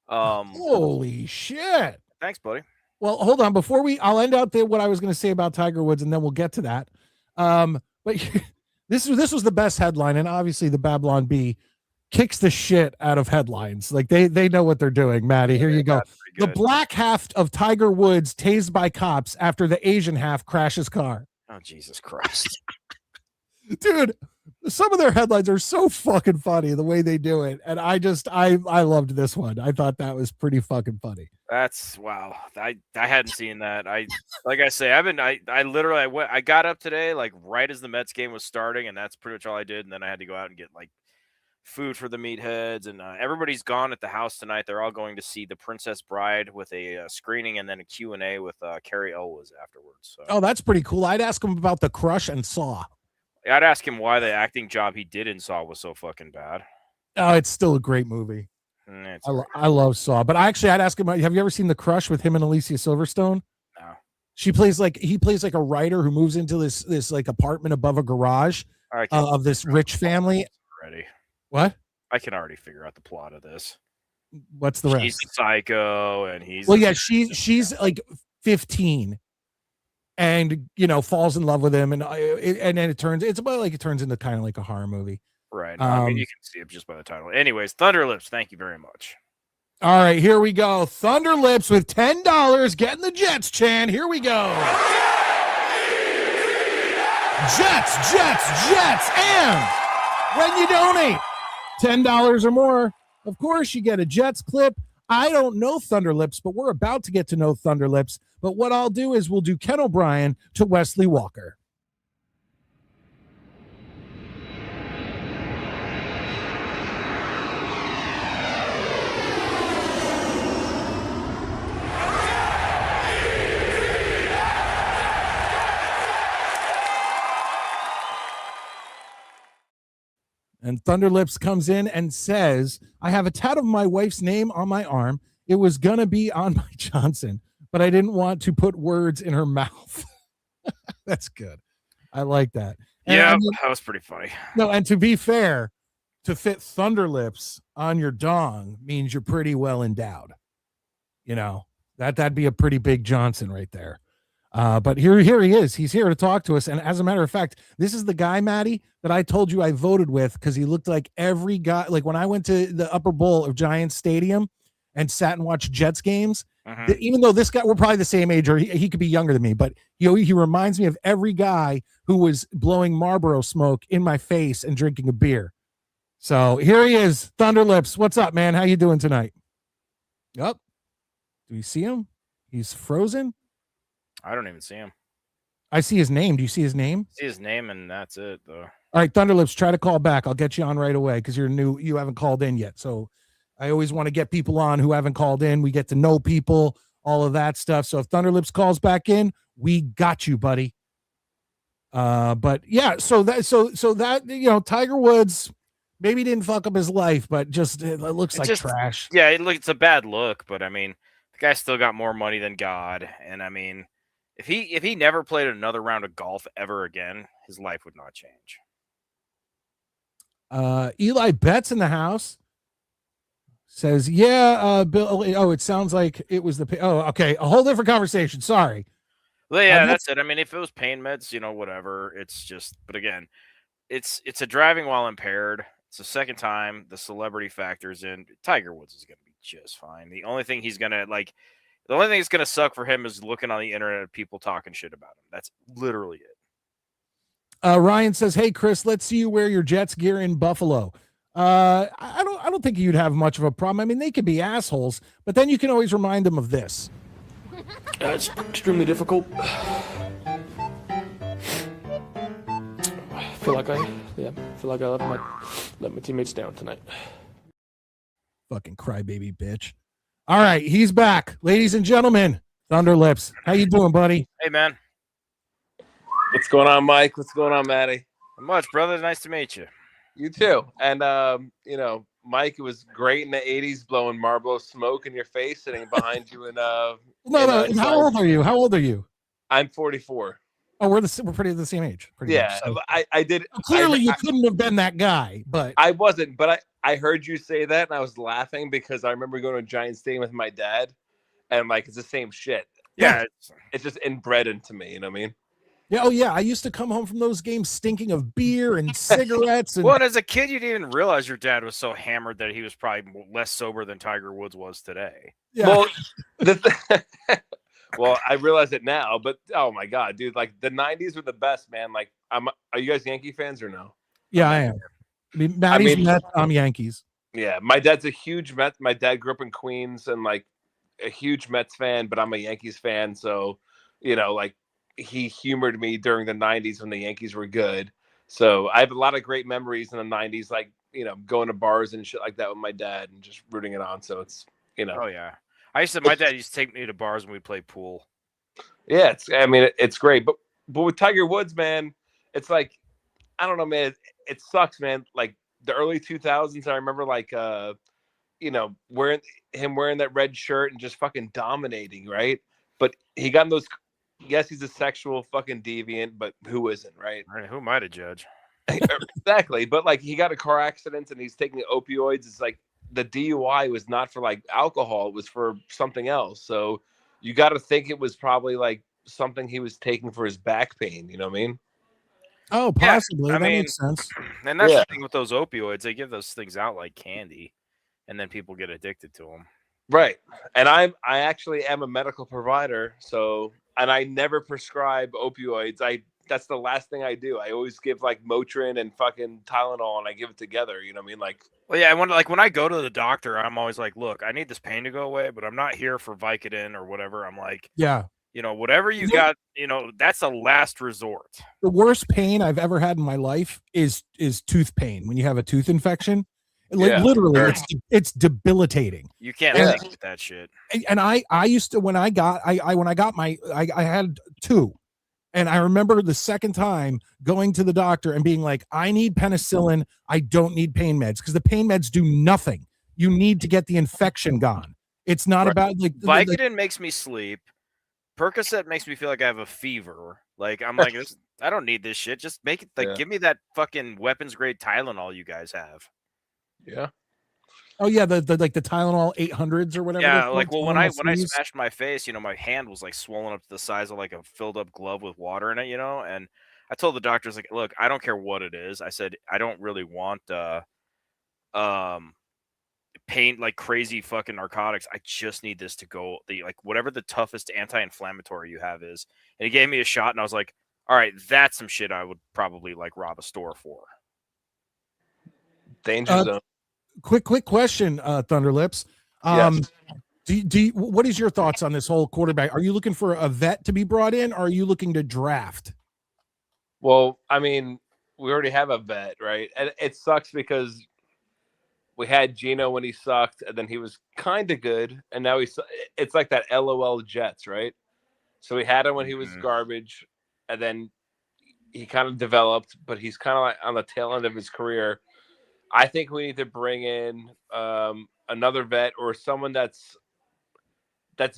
holy shit! Thanks, buddy. Well, hold on. I'll end out what I was going to say about Tiger Woods, and then we'll get to that. But this was the best headline, and obviously the Babylon Bee kicks the shit out of headlines. Like they know what they're doing, Maddie. Here you go. The black half of Tiger Woods tased by cops after the Asian half crashes car. Oh, Jesus Christ. Dude, some of their headlines are so fucking funny the way they do it. And I loved this one. I thought that was pretty fucking funny. That's wow. I hadn't seen that. I got up today, like right as the Mets game was starting, and that's pretty much all I did. And then I had to go out and get like food for the meatheads, and everybody's gone at the house tonight. They're all going to see The Princess Bride with a screening and then a Q&A with Carrie Elwes afterwards. So. Oh, that's pretty cool. I'd ask him about The Crush and Saw. I'd ask him why the acting job he did in Saw was so fucking bad. Oh, it's still a great movie. It's I love Saw, but I'd ask him. Have you ever seen The Crush with him and Alicia Silverstone? No. He plays like a writer who moves into this like apartment above a garage of this rich family. Already. What? I can already figure out the plot of this. What's the rest? She's a psycho, and he's she's like 15, and falls in love with him, and then it turns into kind of like a horror movie. Right. No, I mean, you can see it just by the title. Anyways, Thunderlips, thank you very much. All right, here we go. Thunderlips with $10 getting the Jets, Chan. Here we go. Jets. And when you donate $10 or more, of course, you get a Jets clip. I don't know Thunderlips, but we're about to get to know Thunderlips. But what I'll do is we'll do Ken O'Brien to Wesley Walker. And Thunderlips comes in and says, I have a tat of my wife's name on my arm. It was going to be on my Johnson, but I didn't want to put words in her mouth. That's good. I like that. Yeah, that was pretty funny. No, and to be fair, to fit Thunderlips on your dong means you're pretty well endowed. That'd be a pretty big Johnson right there. But here he is. He's here to talk to us. And as a matter of fact, this is the guy, Maddie, that I told you I voted with because he looked like every guy. Like when I went to the upper bowl of Giants Stadium and sat and watched Jets games, even though this guy, we're probably the same age, or he could be younger than me, but he reminds me of every guy who was blowing Marlboro smoke in my face and drinking a beer. So here he is, Thunderlips. What's up, man? How you doing tonight? Yep. Do you see him? He's frozen. I don't even see him. I see his name. Do you see his name? See his name, and that's it, though. All right, Thunderlips, try to call back. I'll get you on right away because you're new. You haven't called in yet. So I always want to get people on who haven't called in. We get to know people, all of that stuff. So if Thunderlips calls back in, we got you, buddy. But yeah, so that Tiger Woods maybe didn't fuck up his life, but just it looks like trash. Yeah, it's a bad look, but I mean, the guy's still got more money than God, and I mean, if he never played another round of golf ever again, his life would not change. Eli Betts in the house says, yeah, Bill. Oh, it sounds like it was okay. A whole different conversation. Sorry. Well, yeah, that's it. I mean, if it was pain meds, whatever. It's just, but again, it's a driving while impaired. It's the second time the celebrity factors in. Tiger Woods is going to be just fine. The only thing that's going to suck for him is looking on the internet of people talking shit about him. That's literally it. Ryan says, hey, Chris, let's see you wear your Jets gear in Buffalo. I don't think you'd have much of a problem. I mean, they could be assholes, but then you can always remind them of this. It's extremely difficult. I feel like I let my teammates down tonight. Fucking crybaby bitch. All right, he's back. Ladies and gentlemen, Thunderlips. How you doing, buddy? Hey, man. What's going on, Mike? What's going on, Maddie? Not much, brother. Nice to meet you. You too. And, Mike, it was great in the 80s blowing Marlboro smoke in your face, sitting behind you. No. How old are you? I'm 44. Oh, we're pretty the same age. Yeah, much, so. I did. Clearly, you couldn't have been that guy, but I wasn't. But I heard you say that, and I was laughing because I remember going to a Giants stadium with my dad, and it's the same shit. Yeah, it's just inbred into me. You know what I mean? Yeah. Oh, yeah. I used to come home from those games stinking of beer and cigarettes. And well, as a kid, you didn't even realize your dad was so hammered that he was probably less sober than Tiger Woods was today. Yeah. Well, well, I realize it now, but oh my god, dude! The '90s were the best, man. Are you guys Yankee fans or no? Yeah, I am. Maddie's Mets, I'm Yankees. Yeah, my dad's a huge Mets. My dad grew up in Queens and a huge Mets fan, but I'm a Yankees fan. So, he humored me during the '90s when the Yankees were good. So I have a lot of great memories in the '90s, going to bars and shit like that with my dad and just rooting it on. So it's Oh yeah. My dad used to take me to bars when we played pool. Yeah, it's great. But with Tiger Woods, man, it's I don't know, man. It sucks, man. The early 2000s, I remember wearing that red shirt and just fucking dominating, right? But he got in those. Yes, he's a sexual fucking deviant, but who isn't, right? Right, who am I to judge? Exactly. But like he got a car accident and he's taking opioids. It's like the DUI was not for like alcohol, it was for something else. So you got to think it was probably like something he was taking for his back pain. You know what I mean? Oh, Yeah, possibly. I That mean, makes sense. and that's Yeah. the thing with those opioids. They give those things out like candy, and then people get addicted to them. Right. And I actually am a medical provider, so and I never prescribe opioids. That's the last thing I do. I always give like Motrin and fucking Tylenol and I give it together, you know what I mean? Like Well, yeah, when I go to the doctor, I'm always like, look, I need this pain to go away, but I'm not here for Vicodin or whatever. I'm like, Yeah. whatever you got, that's a last resort. The worst pain I've ever had in my life is tooth pain when you have a tooth infection. Like Yeah. literally, it's debilitating. You can't Yeah. think with that shit. And I used to when I got my I had two. And I remember the second time going to the doctor and being like, I need penicillin. I don't need pain meds because the pain meds do nothing. You need to get the infection gone. It's not Right. about Vicodin makes me sleep. Percocet makes me feel like I have a fever. Like I'm like, I don't need this shit. Just make it Yeah. give me that fucking weapons grade Tylenol you guys have. yeah. Oh yeah, the Tylenol 800s or whatever. Yeah, they're like called, when I Tylenol C's. smashed my face, my hand was like swollen up to the size of like a filled up glove with water in it, and I told the doctors like, look, I don't care what it is. I said I don't really want pain like crazy fucking narcotics. I just need this to go like whatever the toughest anti-inflammatory you have is. And he gave me a shot and I was like, all right, that's some shit I would probably like rob a store for. Danger zone. Quick question, Thunderlips. Yes. What is your thoughts on this whole quarterback? Are you looking for a vet to be brought in, or are you looking to draft? Well, I mean, we already have a vet, right? And it sucks because we had Gino when he sucked, and then he was kind of good, and now it's like that LOL Jets, right? So we had him when he was garbage, and then he kind of developed, but he's kind of like on the tail end of his career. I think we need to bring in another vet or someone that's. I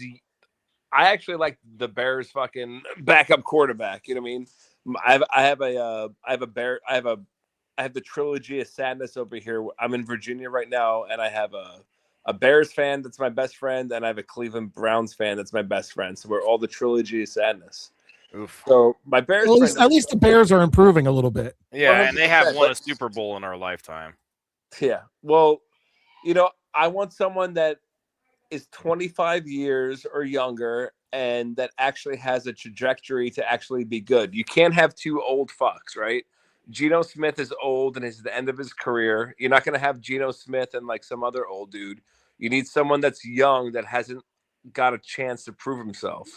actually like the Bears' fucking backup quarterback. You know what I mean? I have the trilogy of sadness over here. I'm in Virginia right now, and I have a Bears fan that's my best friend, and I have a Cleveland Browns fan that's my best friend. So we're all the trilogy of sadness. Oof. So my Bears friend, at least the Bears are improving a little bit. Yeah, and they have 100%, won a Super Bowl in our lifetime. Yeah. Well, I want someone that is 25 years or younger and that actually has a trajectory to actually be good. You can't have two old fucks, right? Geno Smith is old and is at the end of his career. You're not going to have Geno Smith and like some other old dude. You need someone that's young that hasn't got a chance to prove himself.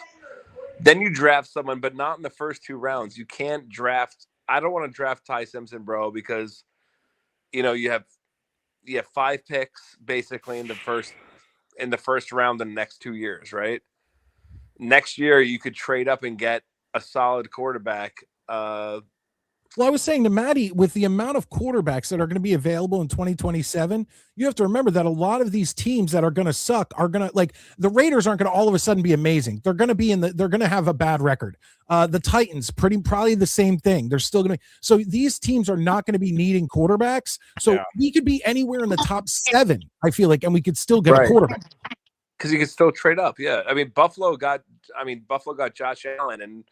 Then you draft someone, but not in the first two rounds. You can't draft. I don't want to draft Ty Simpson, bro, because you have 5 picks basically in the first round in the next 2 years, right? Next year you could trade up and get a solid quarterback. Well, I was saying to Maddie, with the amount of quarterbacks that are going to be available in 2027, you have to remember that a lot of these teams that are going to suck are going to, like, the Raiders aren't going to all of a sudden be amazing. They're going to be they're going to have a bad record. The Titans, probably the same thing. They're still going to, so these teams are not going to be needing quarterbacks. So we could be anywhere in the top 7, I feel like, and we could still get a quarterback. Because you can still trade up. Yeah. I mean, Buffalo got Josh Allen, and,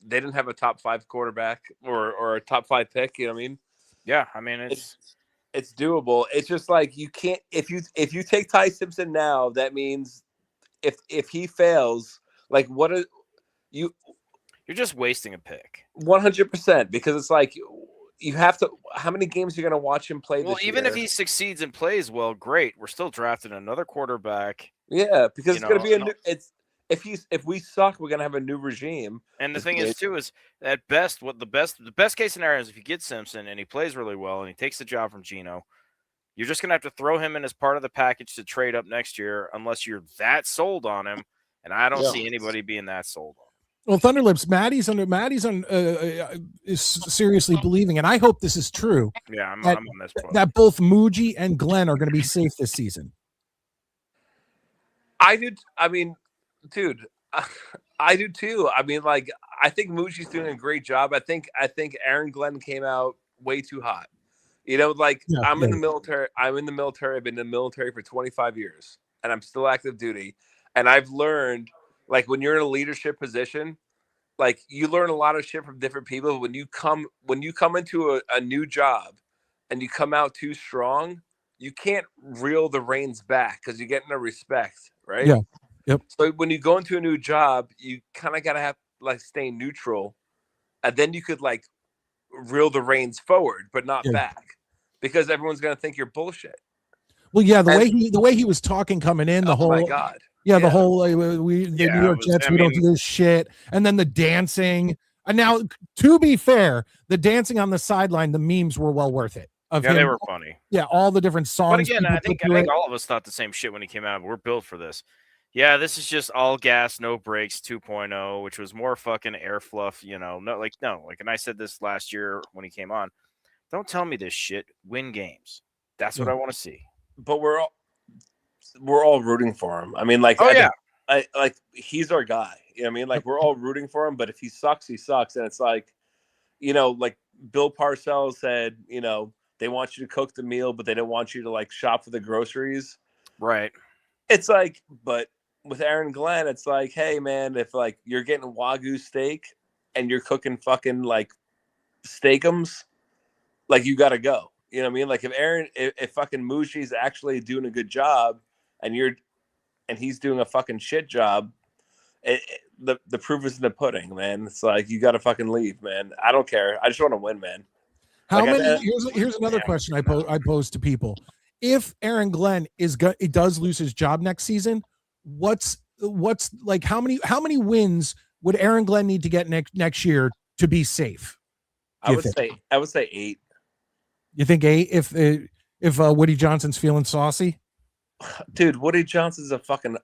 they didn't have a top 5 quarterback or a top 5 pick. You know what I mean? Yeah. I mean, it's doable. It's just like you can't, if you take Ty Simpson now, that means if he fails, like you're just wasting a pick. 100%, because it's like you have to. How many games are you going to watch him play? Well, this even year? if he succeeds and plays well, great. We're still drafting another quarterback. Yeah, because it's going to be a new. If we suck, we're going to have a new regime. And the thing is, too, is at best, the best case scenario is if you get Simpson and he plays really well and he takes the job from Geno, you're just going to have to throw him in as part of the package to trade up next year, unless you're that sold on him. And I don't see anybody being that sold on him. Well, Thunderlips, Maddie's is seriously believing, and I hope this is true. Yeah, I'm that, on this book. that both Muji and Glenn are going to be safe this season. I mean, dude, I do too. I mean, like, I think Muji's doing a great job. I think Aaron Glenn came out way too hot. You know, like I'm in the military. I'm in the military. I've been in the military for 25 years, and I'm still active duty. And I've learned, like, when you're in a leadership position, like, you learn a lot of shit from different people. When you come into a new job, and you come out too strong, you can't reel the reins back because you get no respect, right? Yeah. Yep. So when you go into a new job, you kind of gotta have like stay neutral, and then you could like reel the reins forward, but not back, because everyone's gonna think you're bullshit. Well, yeah, the way he was talking coming in, the whole my God. Yeah, the whole New York Jets, we don't do this shit, and then the dancing. And now, to be fair, the dancing on the sideline, the memes were well worth it. They were funny. Yeah, all the different songs. But again, I think all of us thought the same shit when he came out. We're built for this. Yeah, this is just all gas, no brakes 2.0, which was more fucking air fluff, you know. No, and I said this last year when he came on. Don't tell me this shit. Win games. That's what I want to see. But we're all rooting for him. I mean, like, like he's our guy. You know what I mean? Like, we're all rooting for him, but if he sucks, he sucks. And it's like, you know, like Bill Parcells said, you know, they want you to cook the meal, but they don't want you to like shop for the groceries. Right. It's like, but with Aaron Glenn, it's like, hey man, if like you're getting Wagyu steak and you're cooking fucking like steakums, like you gotta go. You know what I mean? Like if fucking Mushi's actually doing a good job and he's doing a fucking shit job, the proof is in the pudding, man. It's like, you gotta fucking leave, man. I don't care. I just want to win, man. How many? Here's another question I pose to people. If Aaron Glenn does lose his job next season, what's like how many wins would Aaron Glenn need to get next year to be safe? I would say 8. You think 8 if Woody Johnson's feeling saucy? Dude, Woody Johnson's a fucking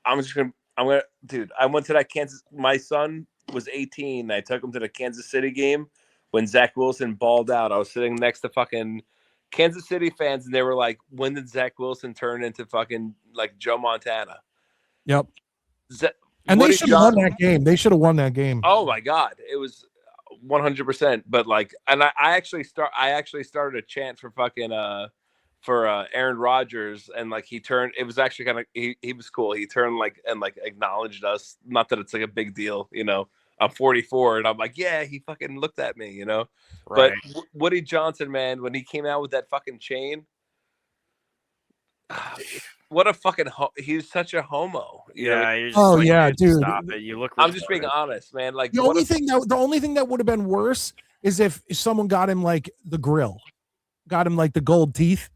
I went to that Kansas. My son was 18. I took him to the Kansas City game when Zach Wilson balled out. I was sitting next to fucking Kansas City fans, and they were like, when did Zach Wilson turn into fucking like Joe Montana? Yep. And they should have won that game. They should have won that game. Oh my God. It was 100%. But like, and I actually started a chant for fucking Aaron Rodgers, and like he turned. It was actually kind of he was cool. He turned and acknowledged us. Not that it's like a big deal, you know. I'm 44, and I'm like, yeah, he fucking looked at me, you know. Right. But Woody Johnson, man, when he came out with that fucking chain, what a fucking he's such a homo. Yeah. Dude. Stop it. You look. I'm just being honest, man. Like the only thing that would have been worse is if someone got him like the grill, got him like the gold teeth.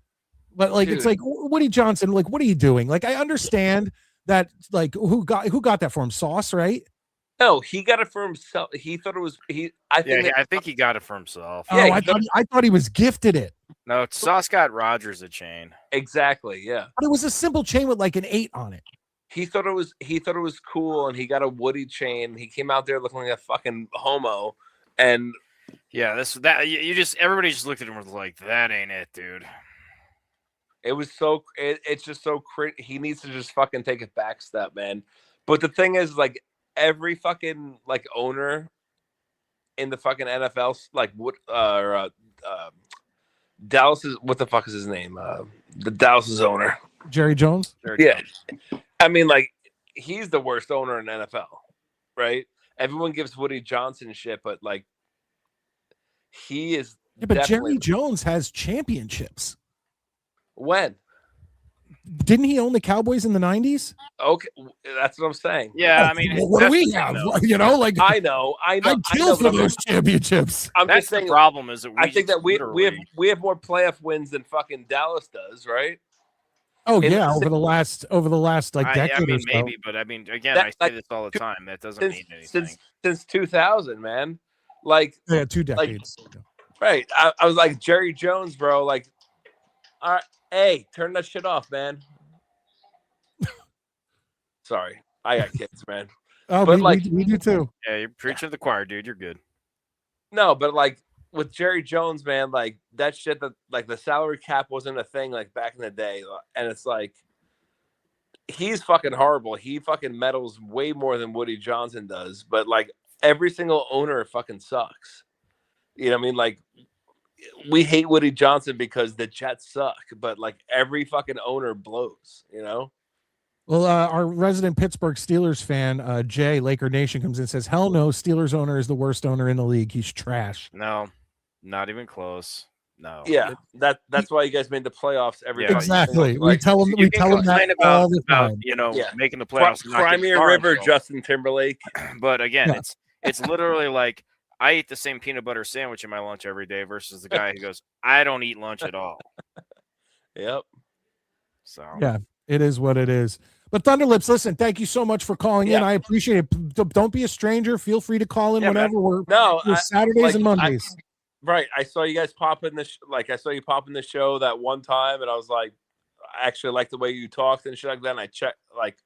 But like, dude, it's like Woody Johnson. Like, what are you doing? Like, I understand that. Like, who got that for him? Sauce, right? No, he got it for himself. He thought it was he. I think he got it for himself. Oh, yeah, I thought he was gifted it. No, Sauce got Rodgers a chain. Exactly. Yeah, but it was a simple chain with like an 8 on it. He thought it was cool, and he got a Woody chain. He came out there looking like a fucking homo, and everybody just looked at him and was like, that ain't it, dude. It was it's just so cringe. He needs to just fucking take a back step, man. But the thing is, like, every fucking like owner in the fucking NFL, like Dallas is, what the fuck is his name? The Dallas's owner, Jerry Jones. Yeah, I mean, like, he's the worst owner in NFL, right? Everyone gives Woody Johnson shit, but like, he is. Yeah, but Jerry Jones has championships. When? Didn't he own the Cowboys in the 90s? Okay, that's what I'm saying. Yeah, I mean, what do we have? You know, like I know. I kill for those championships. I'm that's just saying, the problem is that I think that we have more playoff wins than fucking Dallas does, right? Oh yeah, over the last like decade. I mean, or so. maybe, but I mean, again, I say this all the time. That doesn't mean anything. Since 2000, man. Like, yeah, 2 decades. Like, right. I was like, Jerry Jones, bro. Like, all right, hey, turn that shit off, man. Sorry, I got kids, man. Oh, But, we do too. Yeah, you're preaching to the choir, dude. You're good. No, but like with Jerry Jones, man, like that shit that like the salary cap wasn't a thing like back in the day, and it's like he's fucking horrible. He fucking meddles way more than Woody Johnson does, but like every single owner fucking sucks. You know what I mean? Like we hate Woody Johnson because the Jets suck, but like every fucking owner blows, you know? Well, our resident Pittsburgh Steelers fan, Jay, Laker Nation, comes in and says, hell no, Steelers owner is the worst owner in the league. He's trash. No, not even close. No. Yeah, that's why you guys made the playoffs every Yeah, time. Exactly. Like, we tell them You can that complain all the about time. Yeah. making the playoffs. and not getting Crimea far River, themselves. Justin Timberlake. But again, Yeah. it's literally like I eat the same peanut butter sandwich in my lunch every day versus the guy who goes, I don't eat lunch at all. Yep. So Yeah, it is what it is. But Thunderlips, listen, thank you so much for calling in. Yeah. I appreciate it. Don't be a stranger. Feel free to call in Yeah, whenever. We're No, Saturdays like, and Mondays. Right. I saw you guys pop in this. Like I saw you pop in the show that one time, and I was like, I actually like the way you talked and shit like that. And I checked. Like,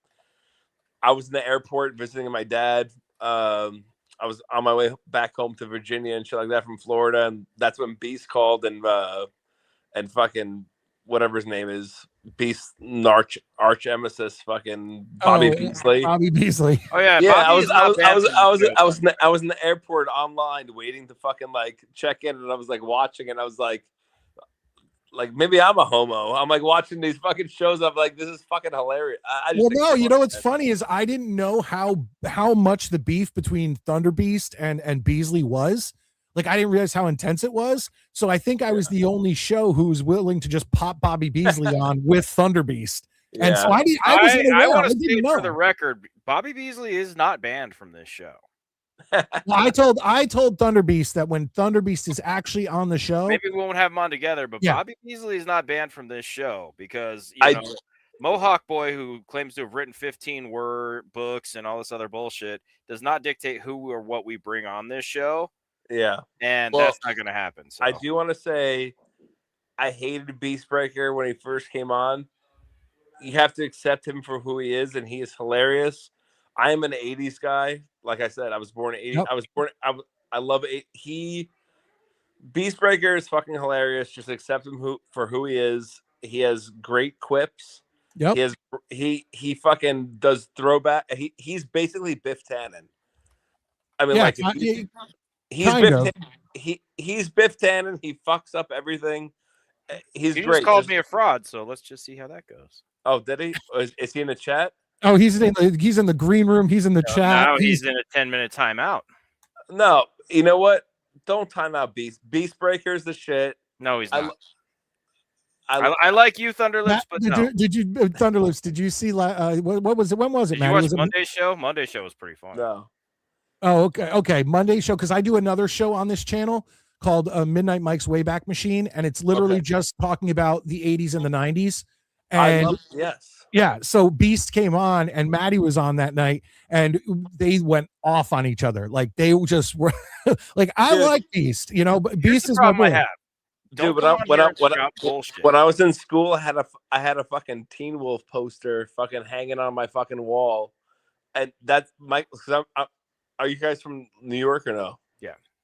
I was in the airport visiting my dad. I was on my way back home to Virginia and shit like that from Florida, and that's when Beast called and fucking whatever his name is, Beast arch emesis, fucking Bobby Beasley. Bobby Beasley. Oh yeah, Yeah, Bobby is not bad for the show. I was in the airport online waiting to fucking like check in, and I was like watching, and I was like maybe I'm a homo. I'm like watching these fucking shows. I'm like, this is fucking hilarious. I just Well, think no, it's you know funny, what's man. funny is I didn't know how much the beef between Thunder Beast and Beasley was. Like I didn't realize how intense it was. So I think I was the only show who was willing to just pop Bobby Beasley on with Thunder Beast. Yeah. And so I want to didn't state know. for the record, Bobby Beasley is not banned from this show. Well, I told Thunder Beast that when Thunder Beast is actually on the show, Maybe we won't have them on together, but Yeah. Bobby Beasley is not banned from this show because I- know, Mohawk Boy, who claims to have written 15 word books and all this other bullshit, does not dictate who or what we bring on this show, Yeah. and Well, that's not going to happen. So I do want to say I hated Beastbreaker when he first came on. You have to accept him for who he is, and he is hilarious. I am an 80s guy. Like I said, I was born in 80s. Yep. I love it. Beastbreaker is fucking hilarious. Just accept him for who he is. He has great quips. Yep. He fucking does throwback. He's basically Biff Tannen. I mean, yeah, like he's kind Biff. of. He's Biff Tannen. He fucks up everything. He's he great. just called me a fraud, so let's just see how that goes. Oh, did he? Is he in the chat? Oh, he's in the green room. He's in the chat. Now he's in a 10-minute timeout. No. You know what? Don't time out Beast. Beastbreaker's the shit. No, he's I not. I, I like you, Thunderlips, Matt, but did no. you Thunderlips? Did you see? What was it? When was it, Did Matt? you watch Was it Monday's show? Monday's show was pretty fun. no. Oh, okay. Monday show, because I do another show on this channel called Midnight Mike's Wayback Machine, and it's literally just talking about the 80s and the 90s. And Yes. yeah, so Beast came on, and Maddie was on that night, and they went off on each other. Like they just were like, I Dude. like Beast, but Here's Beast the is my problem I boy. have. Dude, Don't when I was in school, I had a fucking Teen Wolf poster fucking hanging on my fucking wall, and that's Mike. Are you guys from New York or no?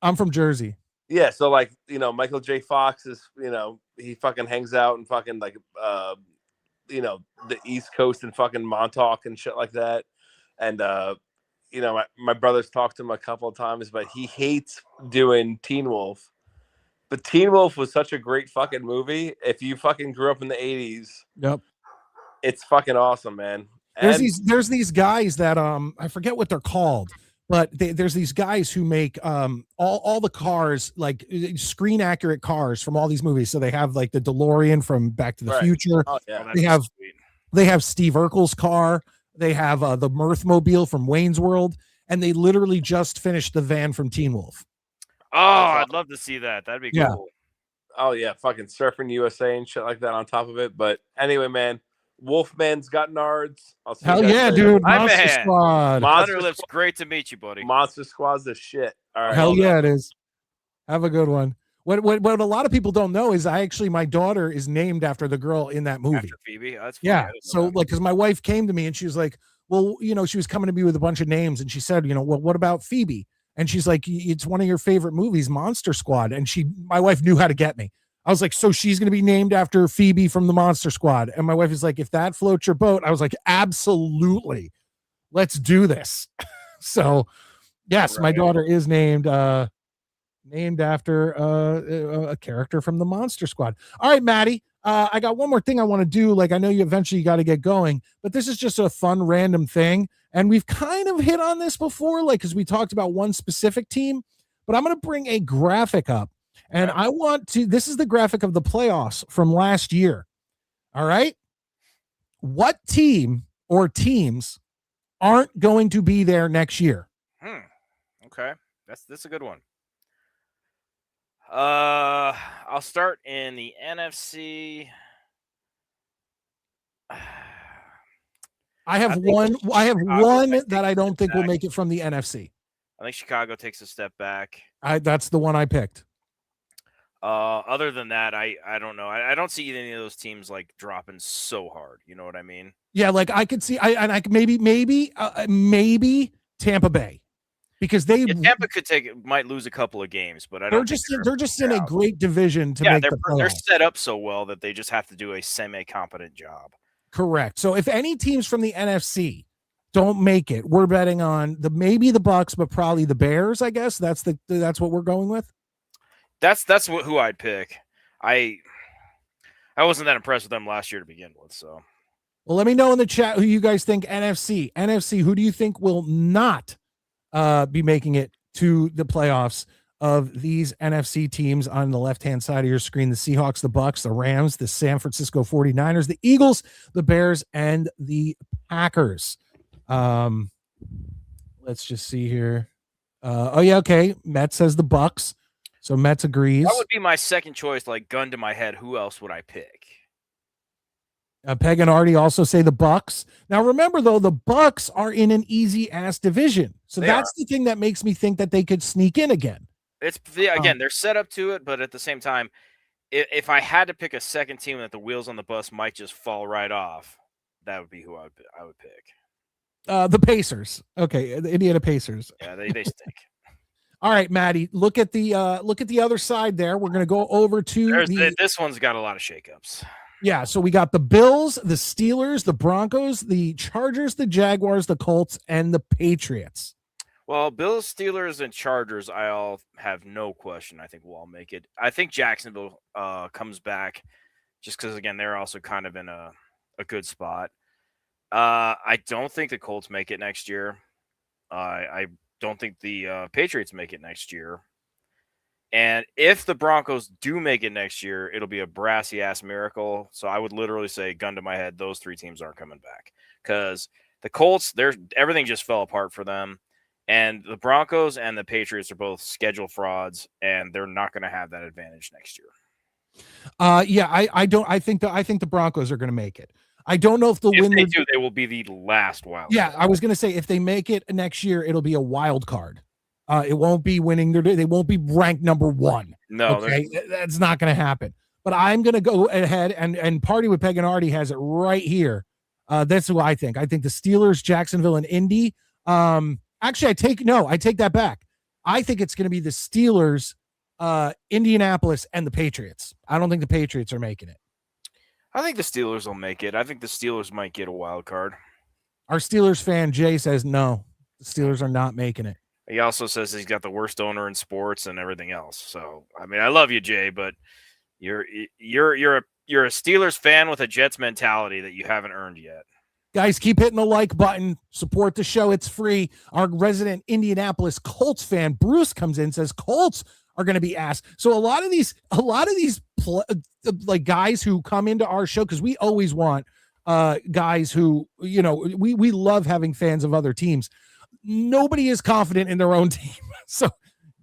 I'm from Jersey. Yeah, so like Michael J. Fox is he fucking hangs out and fucking like the East Coast and fucking Montauk and shit like that, and my brother's talked to him a couple of times, but he hates doing Teen Wolf. But Teen Wolf was such a great fucking movie. If you fucking grew up in the 80s, Yep. it's fucking awesome, man. There's these guys that I forget what they're called, but there's these guys who make all the cars, like screen accurate cars from all these movies. So they have like the DeLorean from Back to the Future. Oh, yeah. They have Steve Urkel's car. They have the Mirthmobile from Wayne's World, and they literally just finished the van from Teen Wolf. Oh, I'd love to see that. That'd be Yeah. cool. Oh yeah, fucking Surfing USA and shit like that on top of it. But anyway, man, Wolfman's got nards. I'll see Hell you guys yeah, later. dude! Hi, Monster man. Squad. Thunderlips, great to meet you, buddy. Monster Squad's the shit. All right. Hell yeah, it is. Have a good one. What a lot of people don't know is my daughter is named after the girl in that movie. After Phoebe, that's funny. Yeah. I didn't know So that. like, because my wife came to me and she was like, well, she was coming to me with a bunch of names, and she said, well, what about Phoebe? And she's like, it's one of your favorite movies, Monster Squad. And my wife knew how to get me. I was like, so she's going to be named after Phoebe from the Monster Squad. And my wife is like, if that floats your boat, I was like, absolutely. Let's do this. So yes, right. My daughter is named after a character from the Monster Squad. All right, Maddie, I got one more thing I want to do. Like, I know you eventually got to get going, but this is just a fun, random thing. And we've kind of hit on this before, like, because we talked about one specific team, but I'm going to bring a graphic up. And I want to, this is the graphic of the playoffs from last year. All right. What team or teams aren't going to be there next year? Okay. That's a good one. I'll start in the NFC. I have one that I don't think will make it from the NFC. I think Chicago takes a step back. That's the one I picked. Other than that, I don't know. I don't see any of those teams like dropping so hard. You know what I mean? Yeah, like I could see. I maybe Tampa Bay, because Tampa might lose a couple of games, but they're just in a great division to make the playoffs. They're set up so well that they just have to do a semi-competent job. Correct. So if any teams from the NFC don't make it, we're betting on maybe the Bucks, but probably the Bears. I guess that's what we're going with. That's who I'd pick. I wasn't that impressed with them last year to begin with. So, well, let me know in the chat who you guys think. NFC. Who do you think will not be making it to the playoffs of these NFC teams on the left-hand side of your screen? The Seahawks, the Bucks, the Rams, the San Francisco 49ers, the Eagles, the Bears, and the Packers. Let's just see here. Okay. Matt says the Bucks. So Mets agrees. That would be my second choice, like gun to my head. Who else would I pick? Peg and Artie also say the Bucks. Now remember though, the Bucks are in an easy ass division. So that's the thing that makes me think that they could sneak in again. They're set up to it, but at the same time, if I had to pick a second team that the wheels on the bus might just fall right off, that would be who I would pick. The Pacers. Okay, the Indiana Pacers. Yeah, they stink. All right, Maddie, look at the other side there. We're going to go over to this one's got a lot of shakeups. Yeah, so we got the Bills, the Steelers, the Broncos, the Chargers, the Jaguars, the Colts, and the Patriots. Well, Bills, Steelers, and Chargers, I all have no question. I think we'll all make it. I think Jacksonville comes back just because, again, they're also kind of in a good spot. I don't think the Colts make it next year. I don't think the Patriots make it next year. And if the Broncos do make it next year, it'll be a brassy-ass miracle. So I would literally say, gun to my head, those three teams aren't coming back. Because the Colts, everything just fell apart for them. And the Broncos and the Patriots are both schedule frauds, and they're not going to have that advantage next year. I think the Broncos are going to make it. I don't know if they'll win. If they do, they will be the last wild card. Yeah, I was going to say, if they make it next year, it'll be a wild card. It won't be winning. They won't be ranked number one. No, okay? That's not going to happen. But I'm going to go ahead and Party with Peg and Artie has it right here. That's who I think. I think the Steelers, Jacksonville, and Indy. Actually, I take that back. I think it's going to be the Steelers, Indianapolis, and the Patriots. I don't think the Patriots are making it. I think the Steelers will make it. I think the Steelers might get a wild card. Our Steelers fan, Jay, says no. The Steelers are not making it. He also says he's got the worst owner in sports and everything else. So, I mean, I love you, Jay, but you're a Steelers fan with a Jets mentality that you haven't earned yet. Guys, keep hitting the like button. Support the show. It's free. Our resident Indianapolis Colts fan, Bruce, comes in and says Colts are going to be asked. So a lot of these like guys who come into our show, because we always want guys who, we love having fans of other teams. Nobody is confident in their own team. So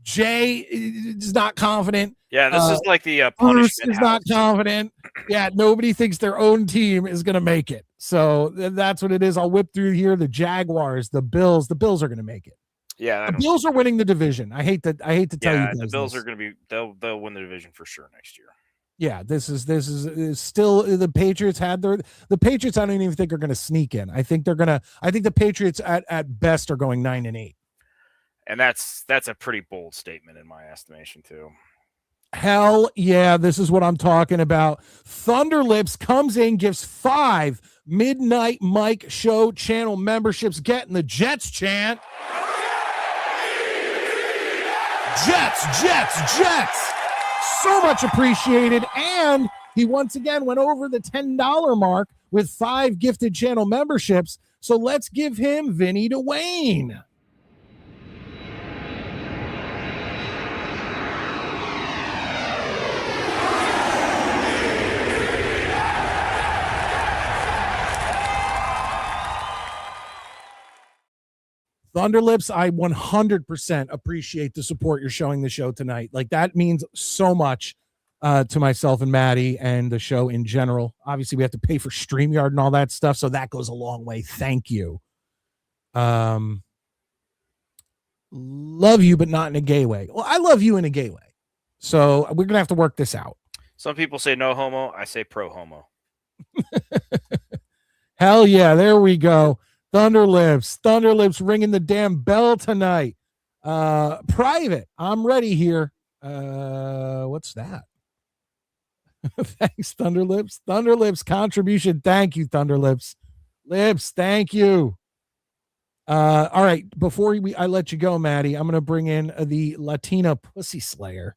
Jay is not confident. Yeah, this is like the Bruce punishment is not confident. Yeah, nobody thinks their own team is going to make it. So that's what it is. I'll whip through here. The Jaguars, the Bills. The Bills are going to make it. Yeah, the Bills are winning the division. I hate to tell you guys the Bills this. are going to be. They'll win the division for sure next year. Yeah, this is still the Patriots had the Patriots. I don't even think are going to sneak in. I think the Patriots at best are going 9-8. And that's a pretty bold statement in my estimation too. Hell yeah, this is what I'm talking about. Thunderlips comes in, gives 5 Midnight Mike Show channel memberships, getting the Jets chant. Jets, Jets, Jets. So much appreciated. And he once again went over the $10 mark with 5 gifted channel memberships. So let's give him Vinny to Wayne. Thunderlips, I 100% appreciate the support you're showing the show tonight. Like, that means so much to myself and Maddie and the show in general. Obviously, we have to pay for StreamYard and all that stuff, so that goes a long way. Thank you. Love you, but not in a gay way. Well, I love you in a gay way. So we're going to have to work this out. Some people say no homo. I say pro homo. Hell yeah. There we go. Thunderlips ringing the damn bell tonight. Private, I'm ready here. What's that? Thanks, Thunderlips contribution. Thank you, Thunderlips. Thank you. All right, before I let you go, Maddie, I'm gonna bring in the Latina Pussy Slayer,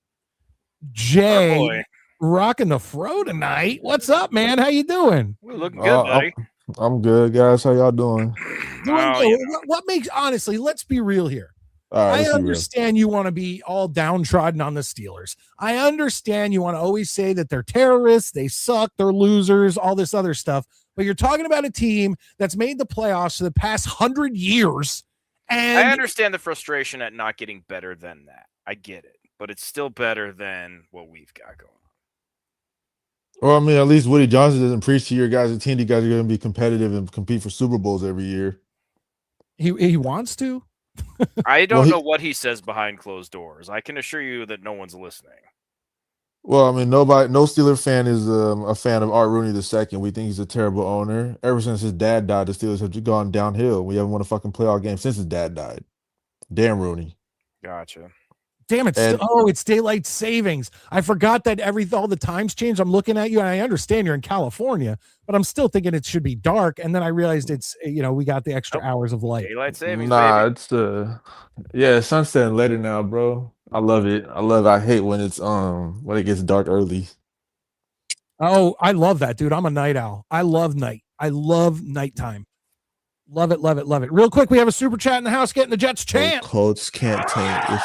Jay, rocking the fro tonight. What's up, man? How you doing? We're looking good, buddy. I'm good, guys. How y'all doing? Doing good. What makes, honestly, let's be real here. I understand you want to be all downtrodden on the Steelers. I understand you want to always say that they're terrorists, they suck, they're losers, all this other stuff. But you're talking about a team that's made the playoffs for the past 100 years. And I understand the frustration at not getting better than that. I get it. But it's still better than what we've got going on. Well, I mean, at least Woody Johnson doesn't preach to your guys' team. You guys are going to be competitive and compete for Super Bowls every year. He wants to. I don't know what he says behind closed doors. I can assure you that no one's listening. Well, I mean, no Steeler fan is a fan of Art Rooney II. We think he's a terrible owner. Ever since his dad died, the Steelers have gone downhill. We haven't won a fucking playoff game since his dad died. Damn Rooney. Gotcha. Damn it. It's daylight savings. I forgot that all the times changed. I'm looking at you and I understand you're in California, but I'm still thinking it should be dark. And then I realized it's, we got the extra hours of light. Daylight savings. Nah, baby. It's sunset later now, bro. I love it. I hate when it's when it gets dark early. Oh, I love that, dude. I'm a night owl. I love night. I love nighttime. Love it, love it, love it. Real quick, we have a super chat in the house getting the Jets chant. Colts can't tank.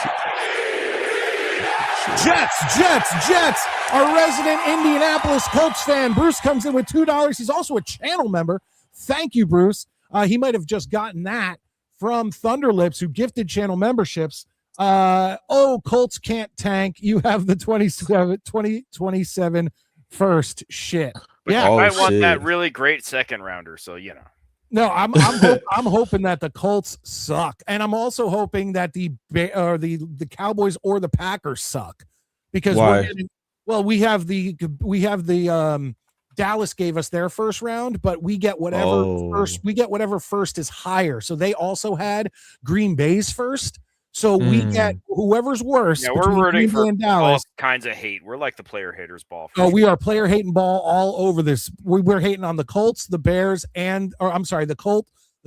Jets. Our resident Indianapolis Colts fan, Bruce, comes in with $2. He's also a channel member. Thank you, Bruce. He might have just gotten that from Thunderlips, who gifted channel memberships. Colts can't tank. You have the 2027 first shit. But yeah, I want that really great second rounder. So No, I'm hoping that the Colts suck, and I'm also hoping that the Cowboys or the Packers suck, because we have the Dallas gave us their first round, but we get whatever first is higher. So they also had Green Bay's first. So we get whoever's worse. Yeah, we're rooting for all kinds of hate. We're like the player haters ball. We are player hating ball all over this. We're hating on the Colts, the Bears, the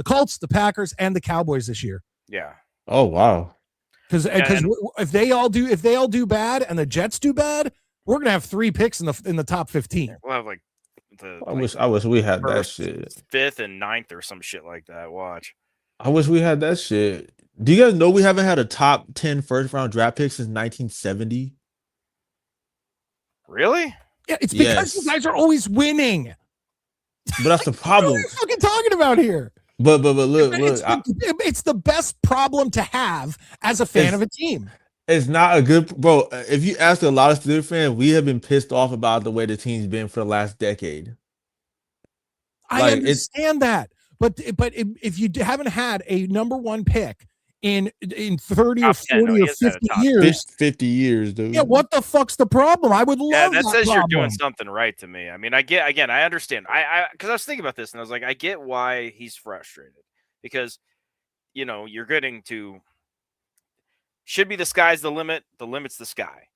Colts, the Packers, and the Cowboys this year. Yeah. Oh wow. Because if they all do bad and the Jets do bad, we're gonna have 3 picks in the top 15. We'll have like I wish we had that shit. 5th and 9th or some shit like that. Watch. I wish we had that shit. Do you guys know we haven't had a top 10 first round draft pick since 1970? Really? Yeah, it's because you guys are always winning. But that's the problem. What are you fucking talking about here? But look, it's the best problem to have as a fan of a team. It's not a good, bro. If you ask a lot of Steelers fans, we have been pissed off about the way the team's been for the last decade. I understand that, but if you haven't had a number 1 pick in 30 or Top 10. 40 No, he or has had a 50 top 10. years. 50 years, dude. Yeah, what the fuck's the problem? I would love that says problem. you're doing something right to me. I mean, I understand. Because I was thinking about this and I was like, I get why he's frustrated because, you're getting to should be the sky's the limit. The limit's the sky.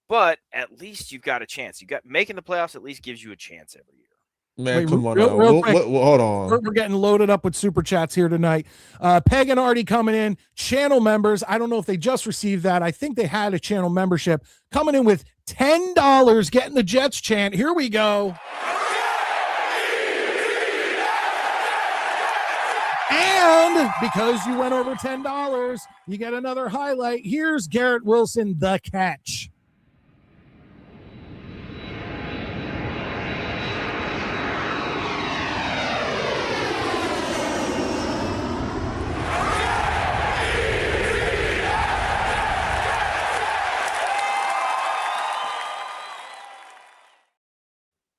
But at least you've got a chance. Making the playoffs at least gives you a chance every year. Man, Wait, come on real now. quick. Hold on. We're getting loaded up with super chats here tonight. Peg and Artie coming in, channel members. I don't know if they just received that. I think they had a channel membership coming in with $10, getting the Jets chant. Here we go. And because you went over $10, you get another highlight. Here's Garrett Wilson, the catch.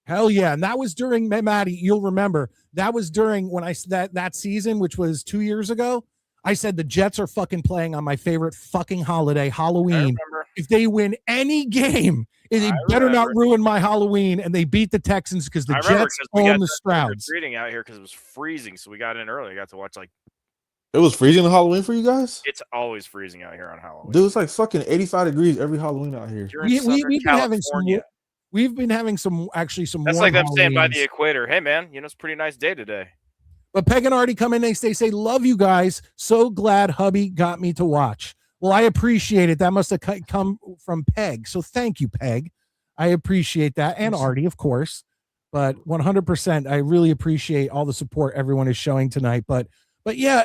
Hell yeah. And that was during, Maddie, you'll remember, that was during when that season, which was 2 years ago. I said the Jets are fucking playing on my favorite fucking holiday, Halloween. If they win any game, they better not ruin my Halloween. And they beat the Texans because the Jets own the Strouds. Reading out here because it was freezing, so we got in early. I got to watch It was freezing on Halloween for you guys? It's always freezing out here on Halloween. Dude, it's like fucking 85 degrees every Halloween out here. We've been having some That's like them staying by the equator. Hey man, it's a pretty nice day today. But Peg and Artie come in, they say, love you guys. So glad hubby got me to watch. Well, I appreciate it. That must have come from Peg. So thank you, Peg. I appreciate that. And Artie, of course. But 100%, I really appreciate all the support everyone is showing tonight. But yeah,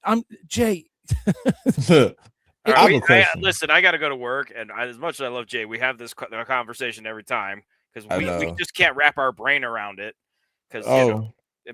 I'm Jay. Listen, I got to go to work. And as much as I love Jay, we have this conversation every time because we just can't wrap our brain around it. Because,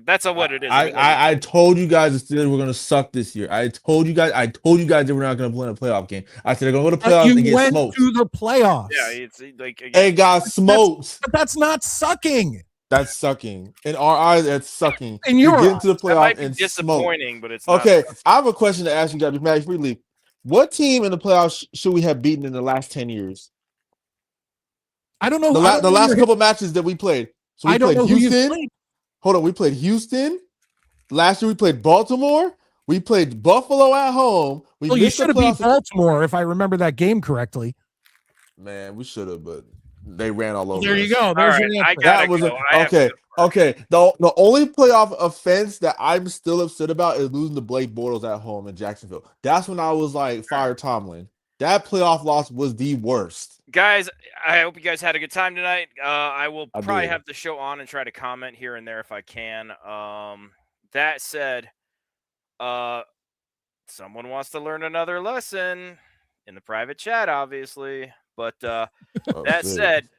that's what it is. I told you guys the Steelers were going to suck this year. I told you guys they were not going to play in a playoff game. I said they're going to go to playoffs and get smoked. To the playoffs. Yeah, it's like they got smoked. But that's not sucking. That's sucking. In our eyes, that's sucking. And you're getting to the playoffs and disappointing, but it's okay. Not. I have a question to ask you guys. Matt, freely, what team in the playoffs should we have beaten in the last 10 years? I don't know. The last couple matches that we played. So we played Houston. Hold on, we played Houston. Last year we played Baltimore. We played Buffalo at home. You should have beat Baltimore if I remember that game correctly. Man, we should have, but they ran all over. There you go. There's your answer. Okay. The only playoff offense that I'm still upset about is losing to Blake Bortles at home in Jacksonville. That's when I was like, fire Tomlin. That playoff loss was the worst. Guys, I hope you guys had a good time tonight. I will probably have the show on and try to comment here and there if I can. That said, someone wants to learn another lesson in the private chat, obviously. But that said,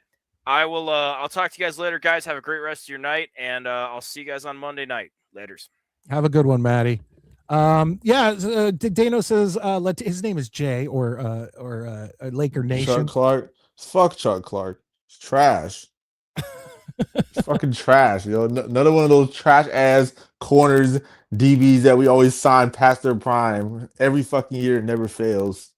I'll talk to you guys later, guys. Have a great rest of your night, and I'll see you guys on Monday night. Laters. Have a good one, Maddie. Dano says his name is Jay or Laker Nation. Chuck Clark. Fuck Chuck Clark. It's trash. It's fucking trash, Another one of those trash ass corners DBs that we always sign past their prime every fucking year. It never fails.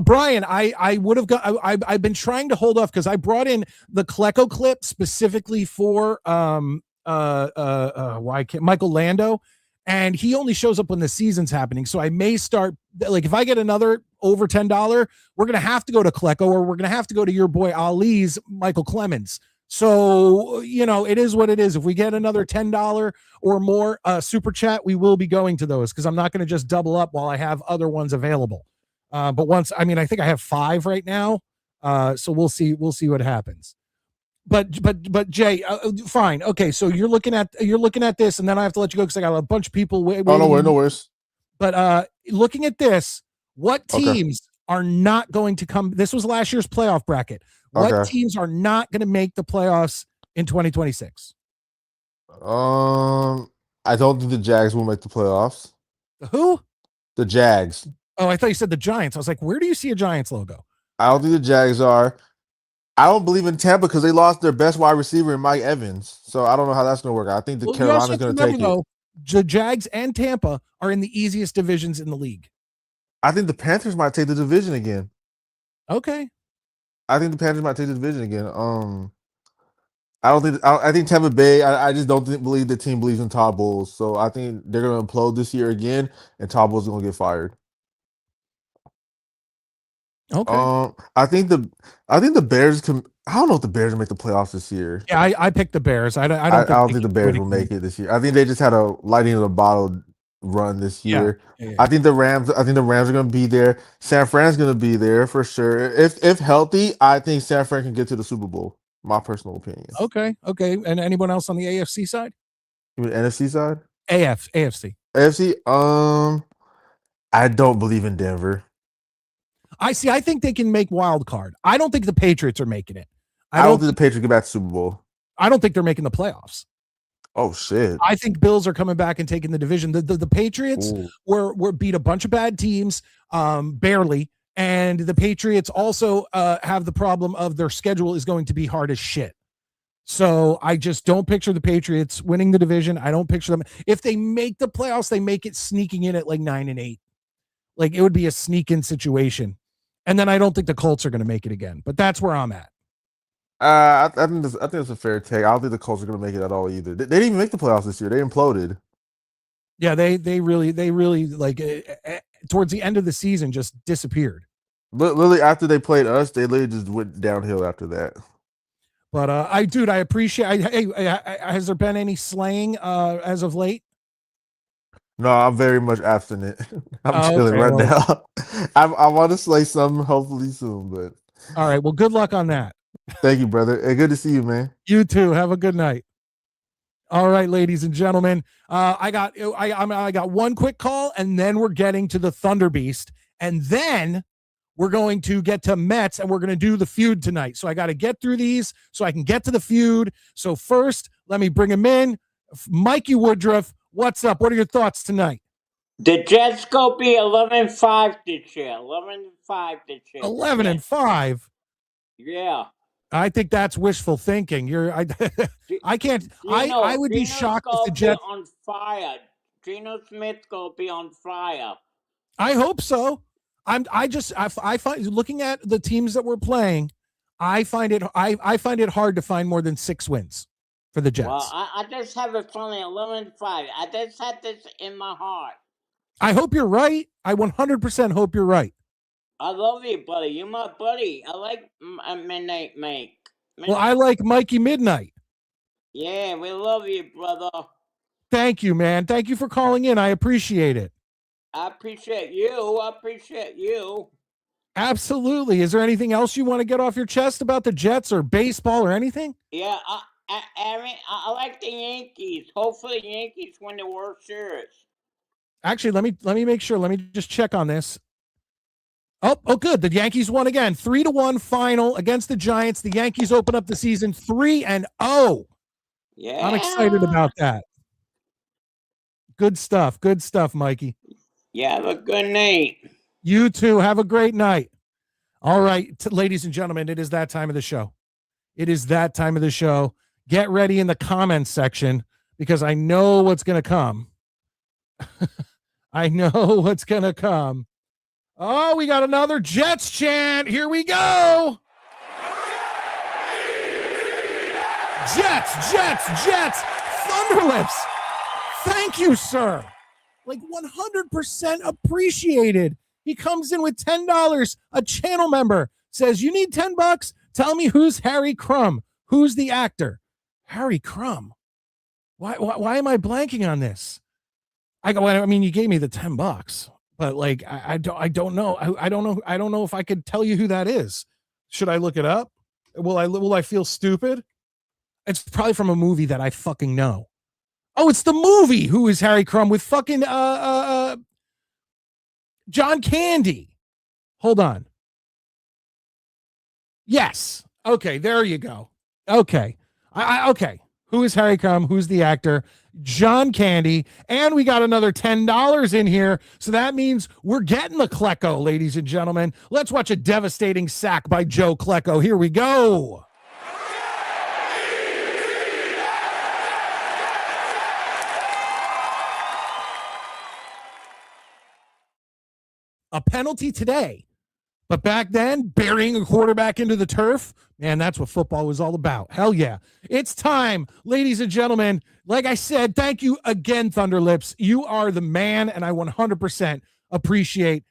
Brian, I would have got. I've been trying to hold off because I brought in the Klecko clip specifically for Michael Lando. And he only shows up when the season's happening. So I may start, like, if I get another over $10, we're going to have to go to Klecko or we're going to have to go to your boy Ali's Michael Clemens. So, it is what it is. If we get another $10 or more super chat, we will be going to those because I'm not going to just double up while I have other ones available. I think I have 5 right now. So we'll see what happens. But Jay, fine. Okay, so you're looking at this, and then I have to let you go because I got a bunch of people waiting. Oh, no worries. But looking at this, what teams are not going to come? This was last year's playoff bracket. What teams are not going to make the playoffs in 2026? I don't think the Jags will make the playoffs. Who? The Jags. Oh, I thought you said the Giants. I was like, where do you see a Giants logo? I don't think the Jags are. I don't believe in Tampa because they lost their best wide receiver in Mike Evans. So I don't know how that's going to work out. I think Carolina's going to take it. The Jags and Tampa are in the easiest divisions in the league. I think the Panthers might take the division again. Okay. I think the Panthers might take the division again. I think Tampa Bay. I just don't believe the team believes in Todd Bowles. So I think they're gonna implode this year again, and Todd Bowles is gonna get fired. Okay. I think the Bears can. I don't know if the Bears will make the playoffs this year. Yeah, I picked the Bears. I I don't think don't they think the can do Bears will anything. make it this year. I think they just had a lightning in the bottle run this Yeah. year. Yeah. I think the Rams. I think the Rams are going to be there. San Fran's going to be there for sure. If healthy, I think San Fran can get to the Super Bowl. My personal opinion. Okay. Okay. And anyone else on the AFC side? You mean NFC side? AFC. AFC. I don't believe in Denver. I think they can make wild card. I don't think the Patriots are making it. I don't think the Patriots get back to Super Bowl. I don't think they're making the playoffs. Oh shit! I think Bills are coming back and taking the division. The Patriots were beat a bunch of bad teams, barely, and the Patriots also have the problem of their schedule is going to be hard as shit. So I just don't picture the Patriots winning the division. I don't picture them. If they make the playoffs, they make it sneaking in at like 9-8. Like it would be a sneak in situation. And then I don't think the Colts are going to make it again. But that's where I'm at. I think it's a fair take. I don't think the Colts are going to make it at all either. They didn't even make the playoffs this year. They imploded. Yeah, they really like towards the end of the season just disappeared. But literally after they played us, they literally just went downhill after that. But I appreciate. Hey, has there been any slaying as of late? No, I'm very much abstinent. I'm chilling now. I want to slay some hopefully soon, but all right. Well, good luck on that. Thank you, brother. Hey, good to see you, man. You too. Have a good night. All right, ladies and gentlemen. I got one quick call, and then we're getting to the Thunder Beast, and then we're going to get to Mets, and we're going to do the feud tonight. So I got to get through these so I can get to the feud. So first, let me bring him in. Mikey Woodruff, what's up? What are your thoughts tonight? The Jets go be 11-5 this year. 11-5 this year. 11-5. Yeah. I think that's wishful thinking. I can't. I would be shocked if the Jets on fire. Geno Smith go be on fire. I hope so. I find looking at the teams that we're playing, I find it hard to find more than 6 wins for the Jets. Well, I just have a feeling 11-5. I just had this in my heart. I hope you're right. I 100% hope you're right. I love you, buddy. You're my buddy. I like Midnite Mike. Well, I like Mikey Midnite. Yeah, we love you, brother. Thank you, man. Thank you for calling in. I appreciate it. I appreciate you. Absolutely. Is there anything else you want to get off your chest about the Jets or baseball or anything? Yeah, I like the Yankees. Hopefully the Yankees win the World Series. Actually, let me make sure. Let me just check on this. Oh, good. The Yankees won again. 3-1 final against the Giants. The Yankees open up the season 3-0. Yeah. I'm excited about that. Good stuff, Mikey. Yeah, have a good night. You too. Have a great night. All right, ladies and gentlemen, it is that time of the show. Get ready in the comments section because I know what's going to come. Oh, we got another Jets chant. Here we go. Jets. Thunderlips. Thank you, sir. Like 100% appreciated. He comes in with $10. A channel member says, you need $10? Tell me who's Harry Crumb. Who's the actor? Harry Crumb. Why am I blanking on this? I mean, you gave me the $10, but like, I don't know. I don't know if I could tell you who that is. Should I look it up? Will I feel stupid? It's probably from a movie that I fucking know. Oh, it's the movie Who is Harry Crumb with fucking John Candy. Hold on. Yes. Okay, there you go. Okay. Okay. Who is Harry Crumb? Who's the actor? John Candy. And we got another $10 in here. So that means we're getting the Klecko, ladies and gentlemen. Let's watch a devastating sack by Joe Klecko. Here we go. a penalty today. But back then, burying a quarterback into the turf, man, that's what football was all about. Hell yeah. It's time, ladies and gentlemen. Like I said, thank you again, Thunderlips. You are the man, and I 100% appreciate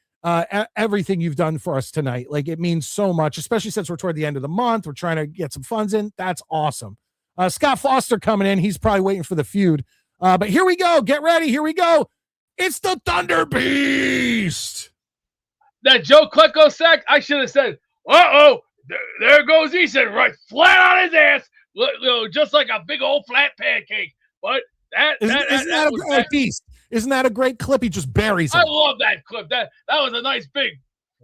everything you've done for us tonight. Like, it means so much, especially since we're toward the end of the month. We're trying to get some funds in. That's awesome. Scott Foster coming in. He's probably waiting for the feud. But here we go. Get ready. Here we go. It's the Thunder Beast. That Joe Klecko sack, I should have said, uh-oh, there goes Easton, right flat on his ass, just like a big old flat pancake. But Isn't that a great Beast? Isn't that a great clip? He just buries him. I love that clip. That was a nice big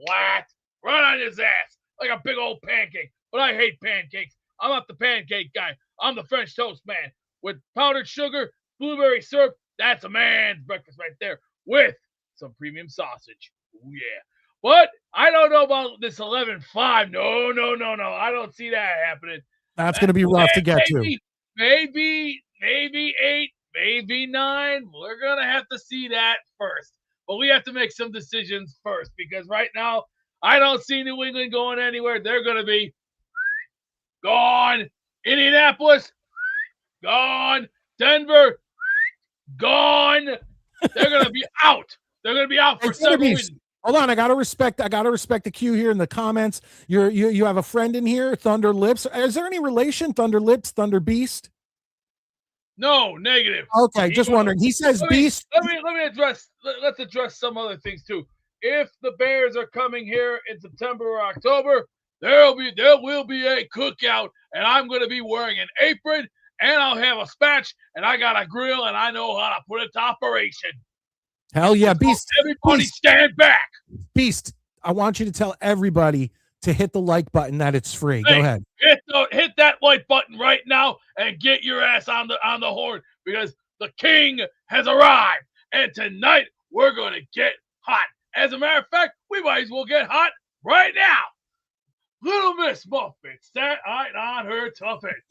flat right on his ass, like a big old pancake. But I hate pancakes. I'm not the pancake guy. I'm the French toast man. With powdered sugar, blueberry syrup, that's a man's breakfast right there with some premium sausage. Oh, yeah. But I don't know about this 11-5. No. I don't see that happening. That's going to be rough to get to. Maybe 8, maybe 9. We're going to have to see that first. But we have to make some decisions first because right now, I don't see New England going anywhere. They're going to be gone. Indianapolis, gone. Denver, gone. They're going to be out. They're going to be out for several reasons. Hold on, I gotta respect the queue here in the comments. You have a friend in here, Thunder Lips. Is there any relation, Thunder Lips, Thunder Beast? No, negative. Okay, just wondering. He says Beast. Let's address some other things too. If the Bears are coming here in September or October, there will be a cookout, and I'm gonna be wearing an apron, and I'll have a spatch, and I got a grill, and I know how to put it to operation. Hell yeah, Beast. Everybody stand back. Beast, I want you to tell everybody to hit the like button that it's free. Go ahead. Hit that like button right now and get your ass on the horn because the king has arrived. And tonight we're going to get hot. As a matter of fact, we might as well get hot right now. Little Miss Muffet sat on her tuffet.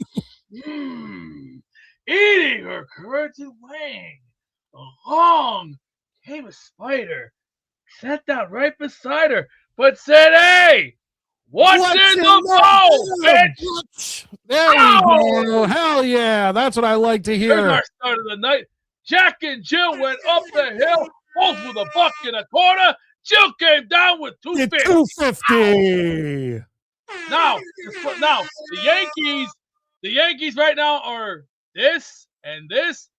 Eating her curds and wing. Along came a spider, sat down right beside her, but said, "Hey, what's in the bowl, bitch?" There we go. Hell yeah, that's what I like to hear. Here's our start of the night. Jack and Jill went up the hill, both with a buck and a quarter. Jill came down with $2.50. Now, the Yankees right now are this and this.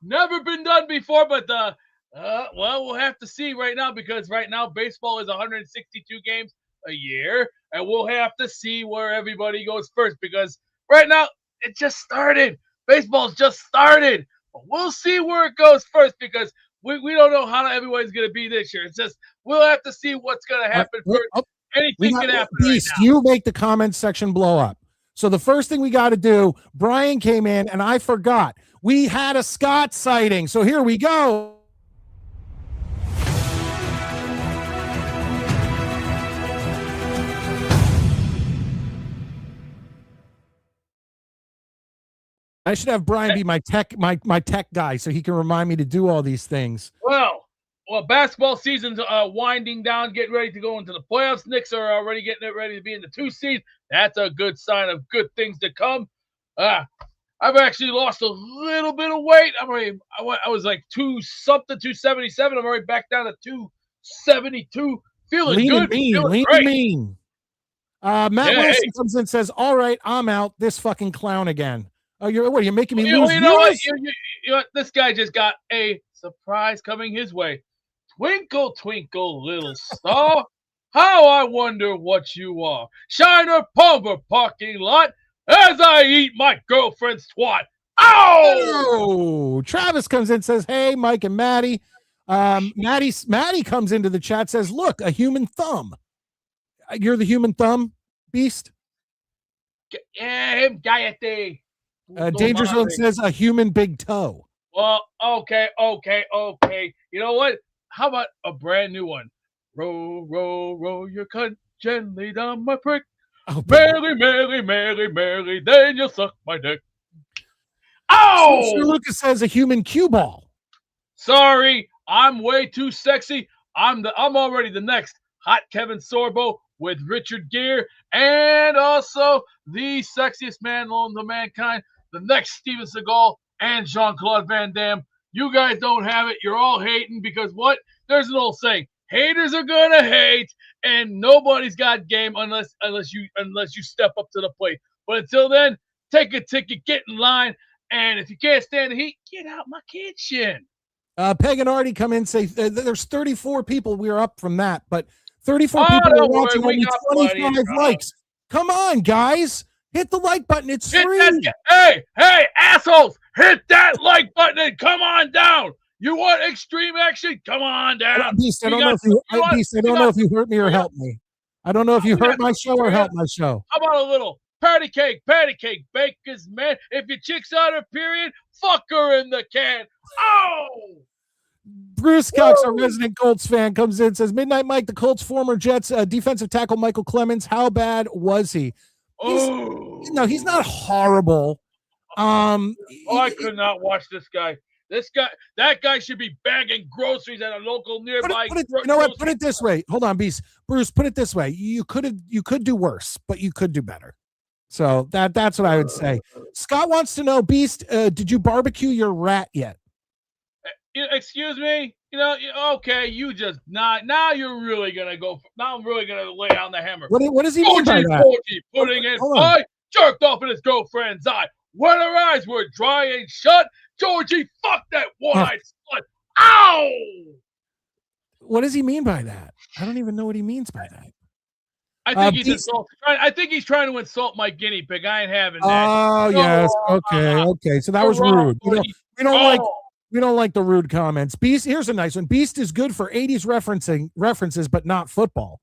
Never been done before, but well, we'll have to see right now because right now baseball is 162 games a year, and we'll have to see where everybody goes first because right now it just started. Baseball's just started. But we'll see where it goes first because we don't know how everybody's going to be this year. It's just we'll have to see what's going to happen first. Anything can happen Beast, right now. You make the comments section blow up. So the first thing we got to do, Brian came in, and I forgot. We had a Scott sighting. So here we go. I should have Brian be my tech guy so he can remind me to do all these things. Well, basketball season's winding down, getting ready to go into the playoffs. Knicks are already getting it ready to be in the 2 seed. That's a good sign of good things to come. I've actually lost a little bit of weight. I was like 277. I'm already back down to 272. Feeling lean good. Lean mean. Matt Wilson comes in and says, "All right, I'm out. This fucking clown again." Oh, you're making me lose. You know what? You know what? This guy just got a surprise coming his way. Twinkle, twinkle, little star, how I wonder what you are. Shiner Palmer parking lot as I eat my girlfriend's twat. Oh! Travis comes in and says, "Hey, Mike and Maddie." Maddie comes into the chat, says, "Look, a human thumb." You're the human thumb, Beast? Cállate. Danger Zone says a human big toe. Well, okay. You know what? How about a brand new one? Roll, roll, roll your cunt gently down my prick. Oh, merrily, merrily, merrily, merrily, then you'll suck my dick. Oh! Sir Lucas says a human cue ball. Sorry, I'm way too sexy. I'm already the next hot Kevin Sorbo with Richard Gere, and also the sexiest man known to mankind, the next Steven Seagal and Jean-Claude Van Damme. You guys don't have it. You're all hating because what? There's an old saying: haters are gonna hate, and nobody's got game unless you step up to the plate. But until then, take a ticket, get in line, and if you can't stand the heat, get out my kitchen. Peg and Artie come in and say there's 34 people. We're up from that, but 34 people don't are worry, watching, we only got 25 plenty. likes. Come on, guys. Hit the like button. It's free. Hey, assholes! Hit that like button and come on down. You want extreme action? Come on down. Beast, I don't know if you hurt me or helped me. I don't know if you hurt my show or helped my show. How about a little patty cake, baker's man? If your chick's on her period, fuck her in the can. Oh! Bruce Cox, our resident Colts fan, comes in and says, Midnight Mike, the Colts' former Jets defensive tackle Michael Clemens, how bad was he? He's not horrible. I could not watch this guy. That guy should be bagging groceries at a local nearby. You know what? Put it this way. Hold on, Beast. Bruce, put it this way. You could do worse, but you could do better. So that's what I would say. Scott wants to know, Beast, did you barbecue your rat yet? Excuse me? Okay, you just not. Now you're really gonna go. Now I'm really gonna lay on the hammer. What does he mean by that? Putting in eye, jerked off in his girlfriend's eye. When her eyes were dry and shut, Georgie fucked that one-eyed slut. Ow! What does he mean by that? I don't even know what he means by that. I think he's trying to insult my guinea pig. I ain't having that. Oh yes. Okay. So that was rude. We don't like the rude comments. Beast, here's a nice one. Beast is good for 80s references, but not football.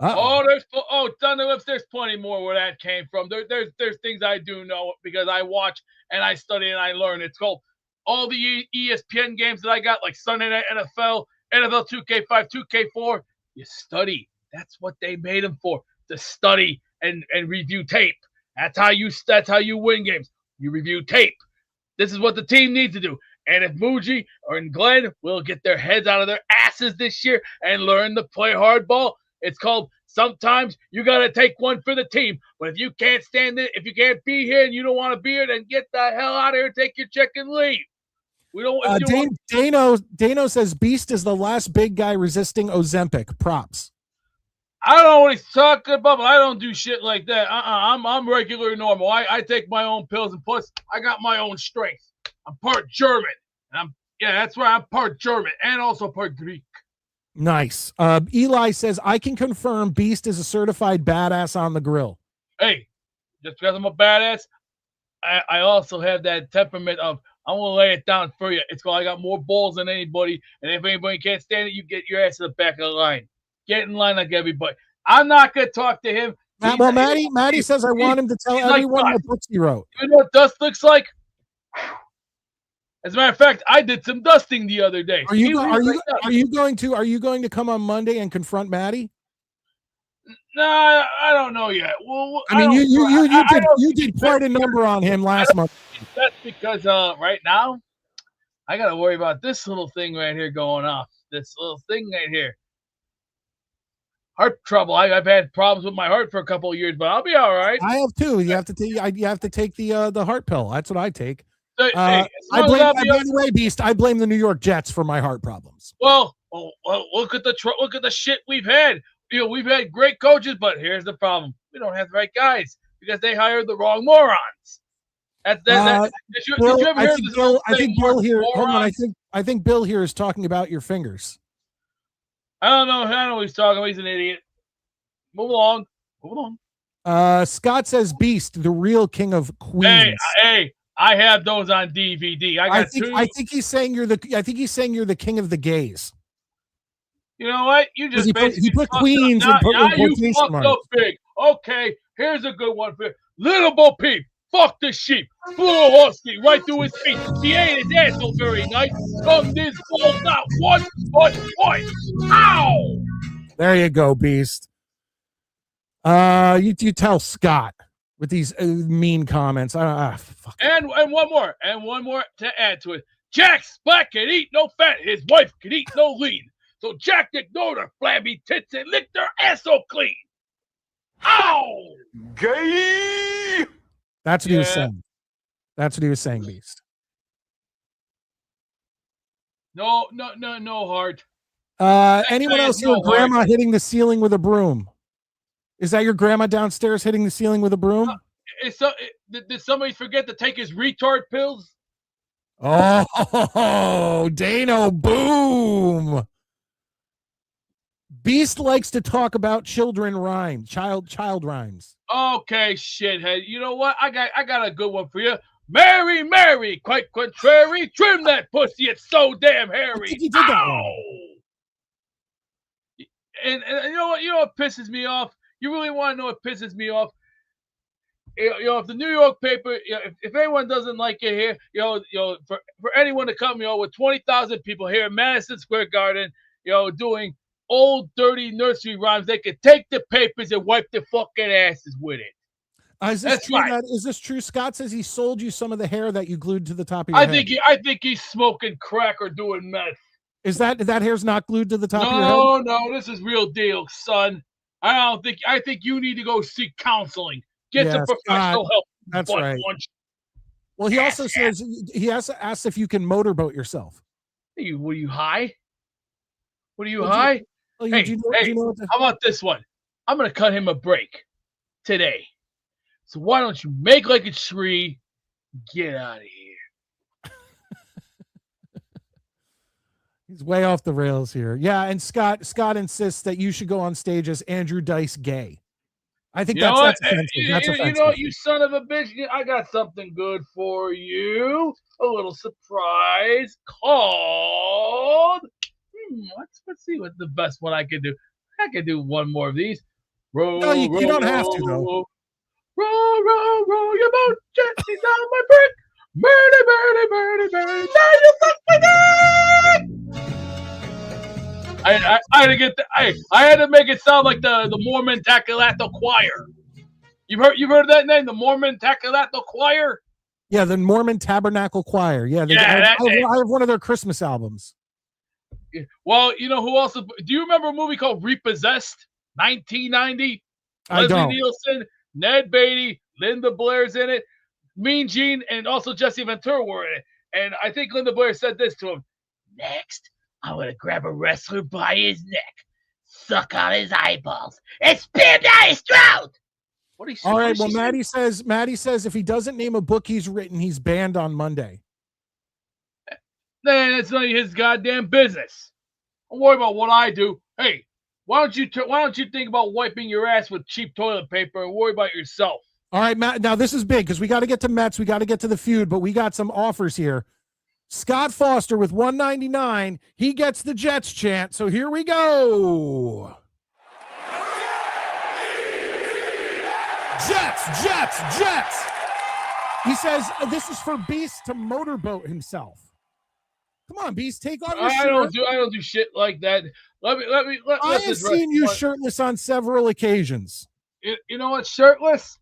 Thunder Lips, there's plenty more where that came from. There's things I do know because I watch and I study and I learn. It's called all the ESPN games that I got, like Sunday Night NFL, NFL 2K5, 2K4. You study. That's what they made them for, to study and review tape. That's how you win games. You review tape. This is what the team needs to do. And if Muji or Glenn will get their heads out of their asses this year and learn to play hardball, it's called sometimes you got to take one for the team. But if you can't stand it, if you can't be here and you don't want to be here, then get the hell out of here, take your check and leave. We don't. Dano says Beast is the last big guy resisting Ozempic. Props. I don't know what he's talking about, but I don't do shit like that. I'm regular normal. I take my own pills, and plus I got my own strength. I'm part German. And that's right. I'm part German and also part Greek. Nice. Eli says, I can confirm Beast is a certified badass on the grill. Hey, just because I'm a badass, I also have that temperament of I'm going to lay it down for you. It's called I got more balls than anybody. And if anybody can't stand it, you get your ass to the back of the line. Get in line like everybody. I'm not going to talk to him. Maddie says I want him to tell everyone what books he wrote. You know what dust looks like? As a matter of fact, I did some dusting the other day. Are you going to come on Monday and confront Maddie? Nah, I don't know yet. Well, I mean, you did quite a number on him last month. That's because right now I got to worry about this little thing right here going off. This little thing right here. Heart trouble. I've had problems with my heart for a couple of years, but I'll be all right. I have too. You have to take the heart pill. That's what I take. By the way, Beast, I blame the New York Jets for my heart problems. Well, look at the shit we've had. We've had great coaches, but here's the problem: we don't have the right guys because they hired the wrong morons. Did you ever hear this? I think Bill here. Hold on, I think Bill here is talking about your fingers. I don't know what he's talking about. He's an idiot. Move along. Scott says Beast, the real king of Queens. Hey, I have those on DVD. I think he's saying you're the king of the gays. You know what? You just he put Queens and put quotation marks. Up big. Okay, here's a good one for you. Little Bo Peep. Fuck the sheep. Flew a husky right through his feet. He ate his asshole very nice. Thumbed his balls not once, but twice. Ow! There you go, Beast. You tell Scott with these mean comments. Fuck. And one more to add to it. Jack Black can eat no fat. His wife can eat no lean. So Jack ignored her flabby tits and licked her ass so clean. Ow! Gay. That's what he was Yeah. saying. That's what he was saying, Beast. No, Hart. Anyone guy else is hear no grandma hitting the ceiling with a broom? Is that your grandma downstairs hitting the ceiling with a broom? Did somebody forget to take his retard pills? Oh, Dano, boom. Beast likes to talk about children rhymes, child rhymes. Okay, shithead. You know what? I got a good one for you. Mary, Mary, quite contrary, trim that pussy. It's so damn hairy. I think he did that one. And you know what? You know what pisses me off? You really want to know what pisses me off? If the New York paper, if anyone doesn't like it here, for anyone to come, with 20,000 people here in Madison Square Garden, doing old dirty nursery rhymes, they could take the papers and wipe their fucking asses with it. Is this true? right. Is this true? Scott says he sold you some of the hair that you glued to the top of your head. I think he's smoking crack or doing meth. Is that hair's not glued to the top of your head? No, this is real deal, son. I think you need to go seek counseling. Get some professional help. That's right. Well, he also says he has asked if you can motorboat yourself. What are you high? What are you high? Hey, how about this one? I'm gonna cut him a break today. So why don't you make like a tree? Get out of here. He's way off the rails here. Yeah, and Scott insists that you should go on stage as Andrew Dice Gay. I think that's offensive. That's offensive. You know what, you son of a bitch? I got something good for you. A little surprise called. Let's see what the best one I can do. I can do one more of these. No, you don't have to though. Row your boat gently down my brick. Birdie, now you fuck my dick. I had to get I had to make it sound like the Mormon Tacolato Choir. You've heard that name, the Mormon Tacolato Choir? Yeah, the Mormon Tabernacle Choir. Yeah, I have one of their Christmas albums. Well, you know who else? Do you remember a movie called Repossessed, 1990? I don't. Leslie Nielsen, Ned Beatty, Linda Blair's in it, Mean Gene, and also Jesse Ventura were in it. And I think Linda Blair said this to him: "Next, I'm gonna grab a wrestler by his neck, suck out his eyeballs, and spit down his throat." All right. Well, Maddie says if he doesn't name a book he's written, he's banned on Monday. Then it's none of his goddamn business. Don't worry about what I do. Hey, why don't you think about wiping your ass with cheap toilet paper and worry about yourself? All right, Matt. Now this is big because we got to get to Mets. We got to get to the feud, but we got some offers here. Scott Foster with $199. He gets the Jets chant. So here we go. Jets. He says this is for Beast to motorboat himself. Come on, Beast, take off your shirt. I don't do shit like that. I have seen you shirtless on several occasions. You know what? Shirtless?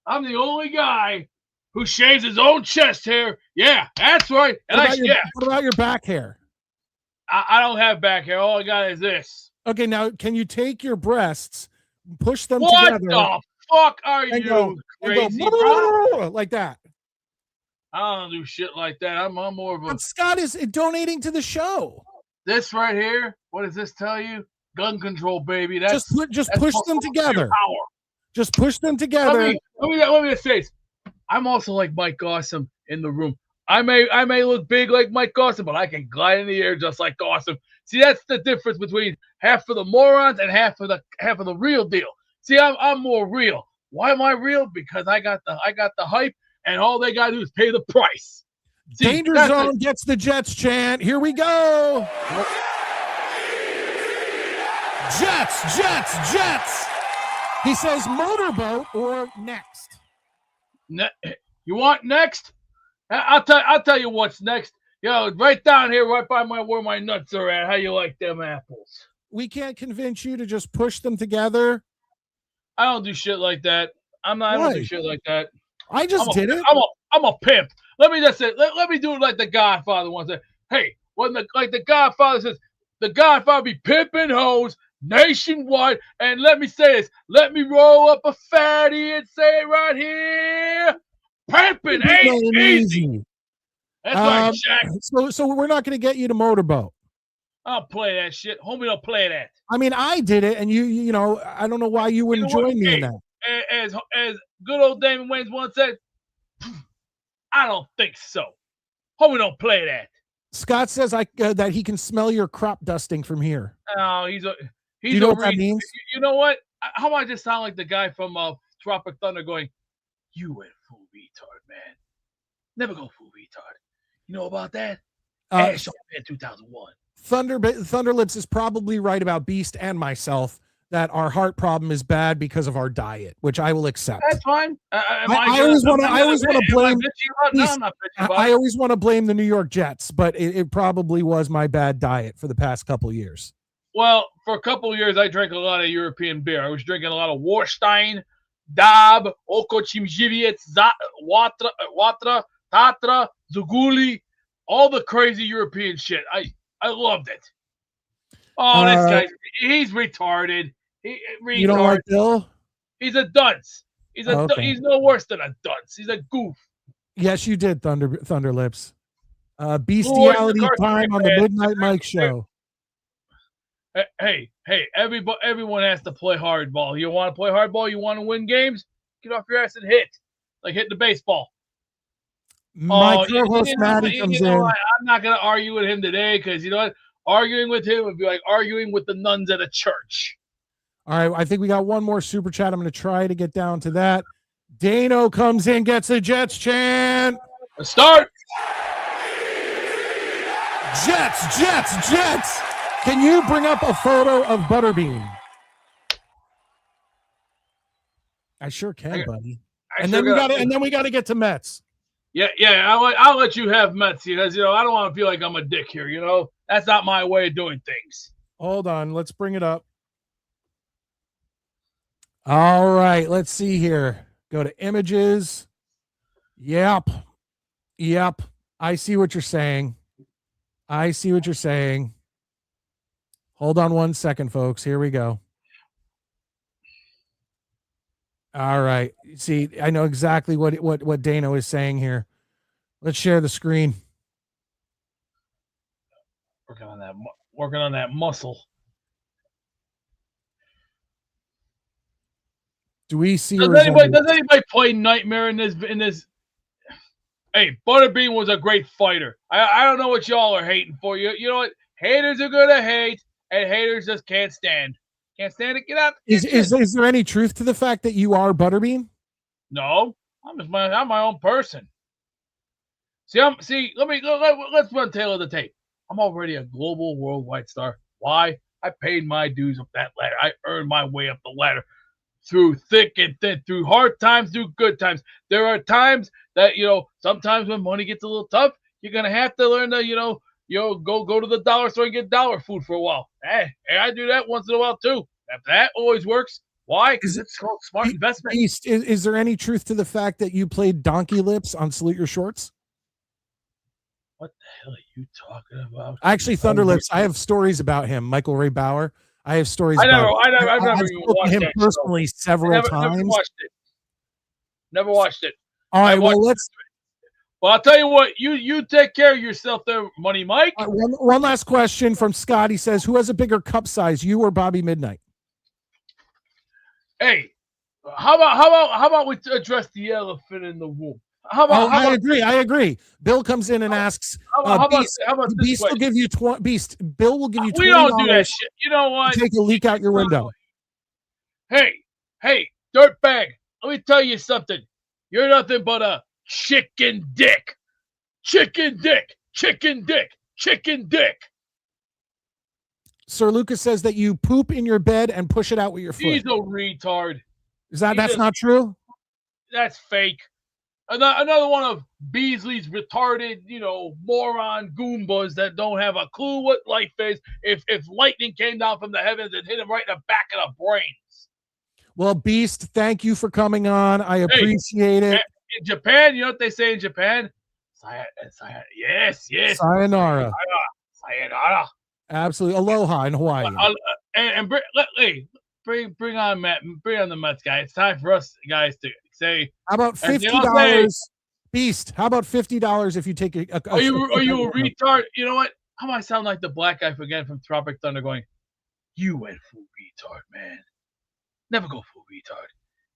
I'm the only guy who shaves his own chest hair. Yeah, that's right. What about your back hair? I don't have back hair. All I got is this. Okay, now can you take your breasts, push them together? What the fuck are you crazy, bro? Like that. I don't do shit like that. I'm more of a. But Scott is donating to the show. This right here. What does this tell you? Gun control, baby. That's just push them together. Just push them together. Let me just say this. I'm also like Mike Awesome in the room. I may look big like Mike Awesome, but I can glide in the air just like Awesome. See, that's the difference between half of the morons and half of the real deal. See, I'm more real. Why am I real? Because I got the hype. And all they got to do is pay the price. See, Danger Zone gets the Jets chant. Here we go. Jets. He says motorboat or next. You want next? I'll tell you what's next. Right down here, right by where my nuts are at. How you like them apples? We can't convince you to just push them together. I don't do shit like that. I don't do shit like that. I just did it. I'm a pimp. Let me just say, let me do it like the Godfather once said. Hey, when the Godfather says, The Godfather be pimping hoes nationwide. And let me say this. Let me roll up a fatty and say it right here. Pimping ain't easy. That's right, Shaq. So we're not going to get you to motorboat. I'll play that shit. Homie, don't play that. I mean, I did it, and you know, I don't know why you wouldn't join me in that. As good old Damon Wayans once said, I don't think so. Homie, don't play that. Scott says that he can smell your crop dusting from here. Oh, he's Do you know what that means? You know what? How about I just sound like the guy from Tropic Thunder going, "You went full retard, man. Never go full retard. You know about that? Ash in 2001." Thunderlips is probably right about Beast and myself that our heart problem is bad because of our diet, which I will accept. That's fine. I always want to blame. I always want to blame the New York Jets, but it probably was my bad diet for the past couple years. Well, for a couple of years, I drank a lot of European beer. I was drinking a lot of Warstein, Dab, Okochimzhiviec, Watra, Tatra, Zuguli, all the crazy European shit. I loved it. Oh, this guy, he's retarded. You don't like Bill? He's a dunce. He's no worse than a dunce. He's a goof. Yes, you did, Thunderlips. Bestiality time on the Midnight Mike show. Hey, everyone has to play hardball. You want to play hardball? You want to win games? Get off your ass and hit. Like hitting the baseball. My co-host Maddie comes in. I'm not going to argue with him today because you know what? Arguing with him would be like arguing with the nuns at a church. All right, I think we got one more super chat. I'm going to try to get down to that. Dano comes in, gets a Jets chant. Let's start. Jets. Can you bring up a photo of Butterbean? I sure can, buddy. And then we got to get to Mets. Yeah. I'll let you have Mets because you know I don't want to feel like I'm a dick here. You know that's not my way of doing things. Hold on, let's bring it up. All right, let's see here. Go to images. Yep. I see what you're saying. Hold on one second, folks. Here we go. All right. See, I know exactly what Dano is saying here. Let's share the screen. Working on that muscle. Do we see? Does anybody play Nightmare in this? Hey, Butterbean was a great fighter. I don't know what y'all are hating for. You know what? Haters are gonna hate, and haters just can't stand. Can't stand it. Get out. Is there any truth to the fact that you are Butterbean? No, I'm my own person. Let's run tail of the tape. I'm already a global worldwide star. Why? I paid my dues up that ladder. I earned my way up the ladder through thick and thin, through hard times, through good times. There are times that, sometimes when money gets a little tough, you're going to have to learn to, go to the dollar store and get dollar food for a while. Hey, I do that once in a while too. That always works. Why? Because it's called smart investment. Is there any truth to the fact that you played Donkey Lips on Salute Your Shorts? What the hell are you talking about? Actually, Thunderlips, I have stories about him. Michael Ray Bauer. I have stories. I've never even watched him personally several times. Never watched it. All right, well, I'll tell you what. You take care of yourself there, Money Mike. One last question from Scott. He says, "Who has a bigger cup size, you or Bobby Midnite?" Hey, how about we address the elephant in the room? I agree. Bill comes in and asks, how about Beast will give you Bill will give you $20. We don't do that shit. You know what? Take a leak out your window. Hey, dirtbag. Let me tell you something. You're nothing but a chicken dick. Chicken dick. Sir Lucas says that you poop in your bed and push it out with your foot. He's a retard. That's not true? That's fake. Another one of Beasley's retarded, moron Goombas that don't have a clue what life is. If lightning came down from the heavens and hit him right in the back of the brains. Well, Beast, thank you for coming on. I appreciate it. In Japan, you know what they say in Japan? Yes. Sayonara. Sayonara. Absolutely. Aloha in Hawaii. And bring on Matt. Bring on the Mets guy. It's time for us guys to say. How about $50? Beast. How about $50 if you take a are you a retard? You know what? How do I sound like the black guy again from Tropic Thunder going, you went full retard, man. Never go full retard.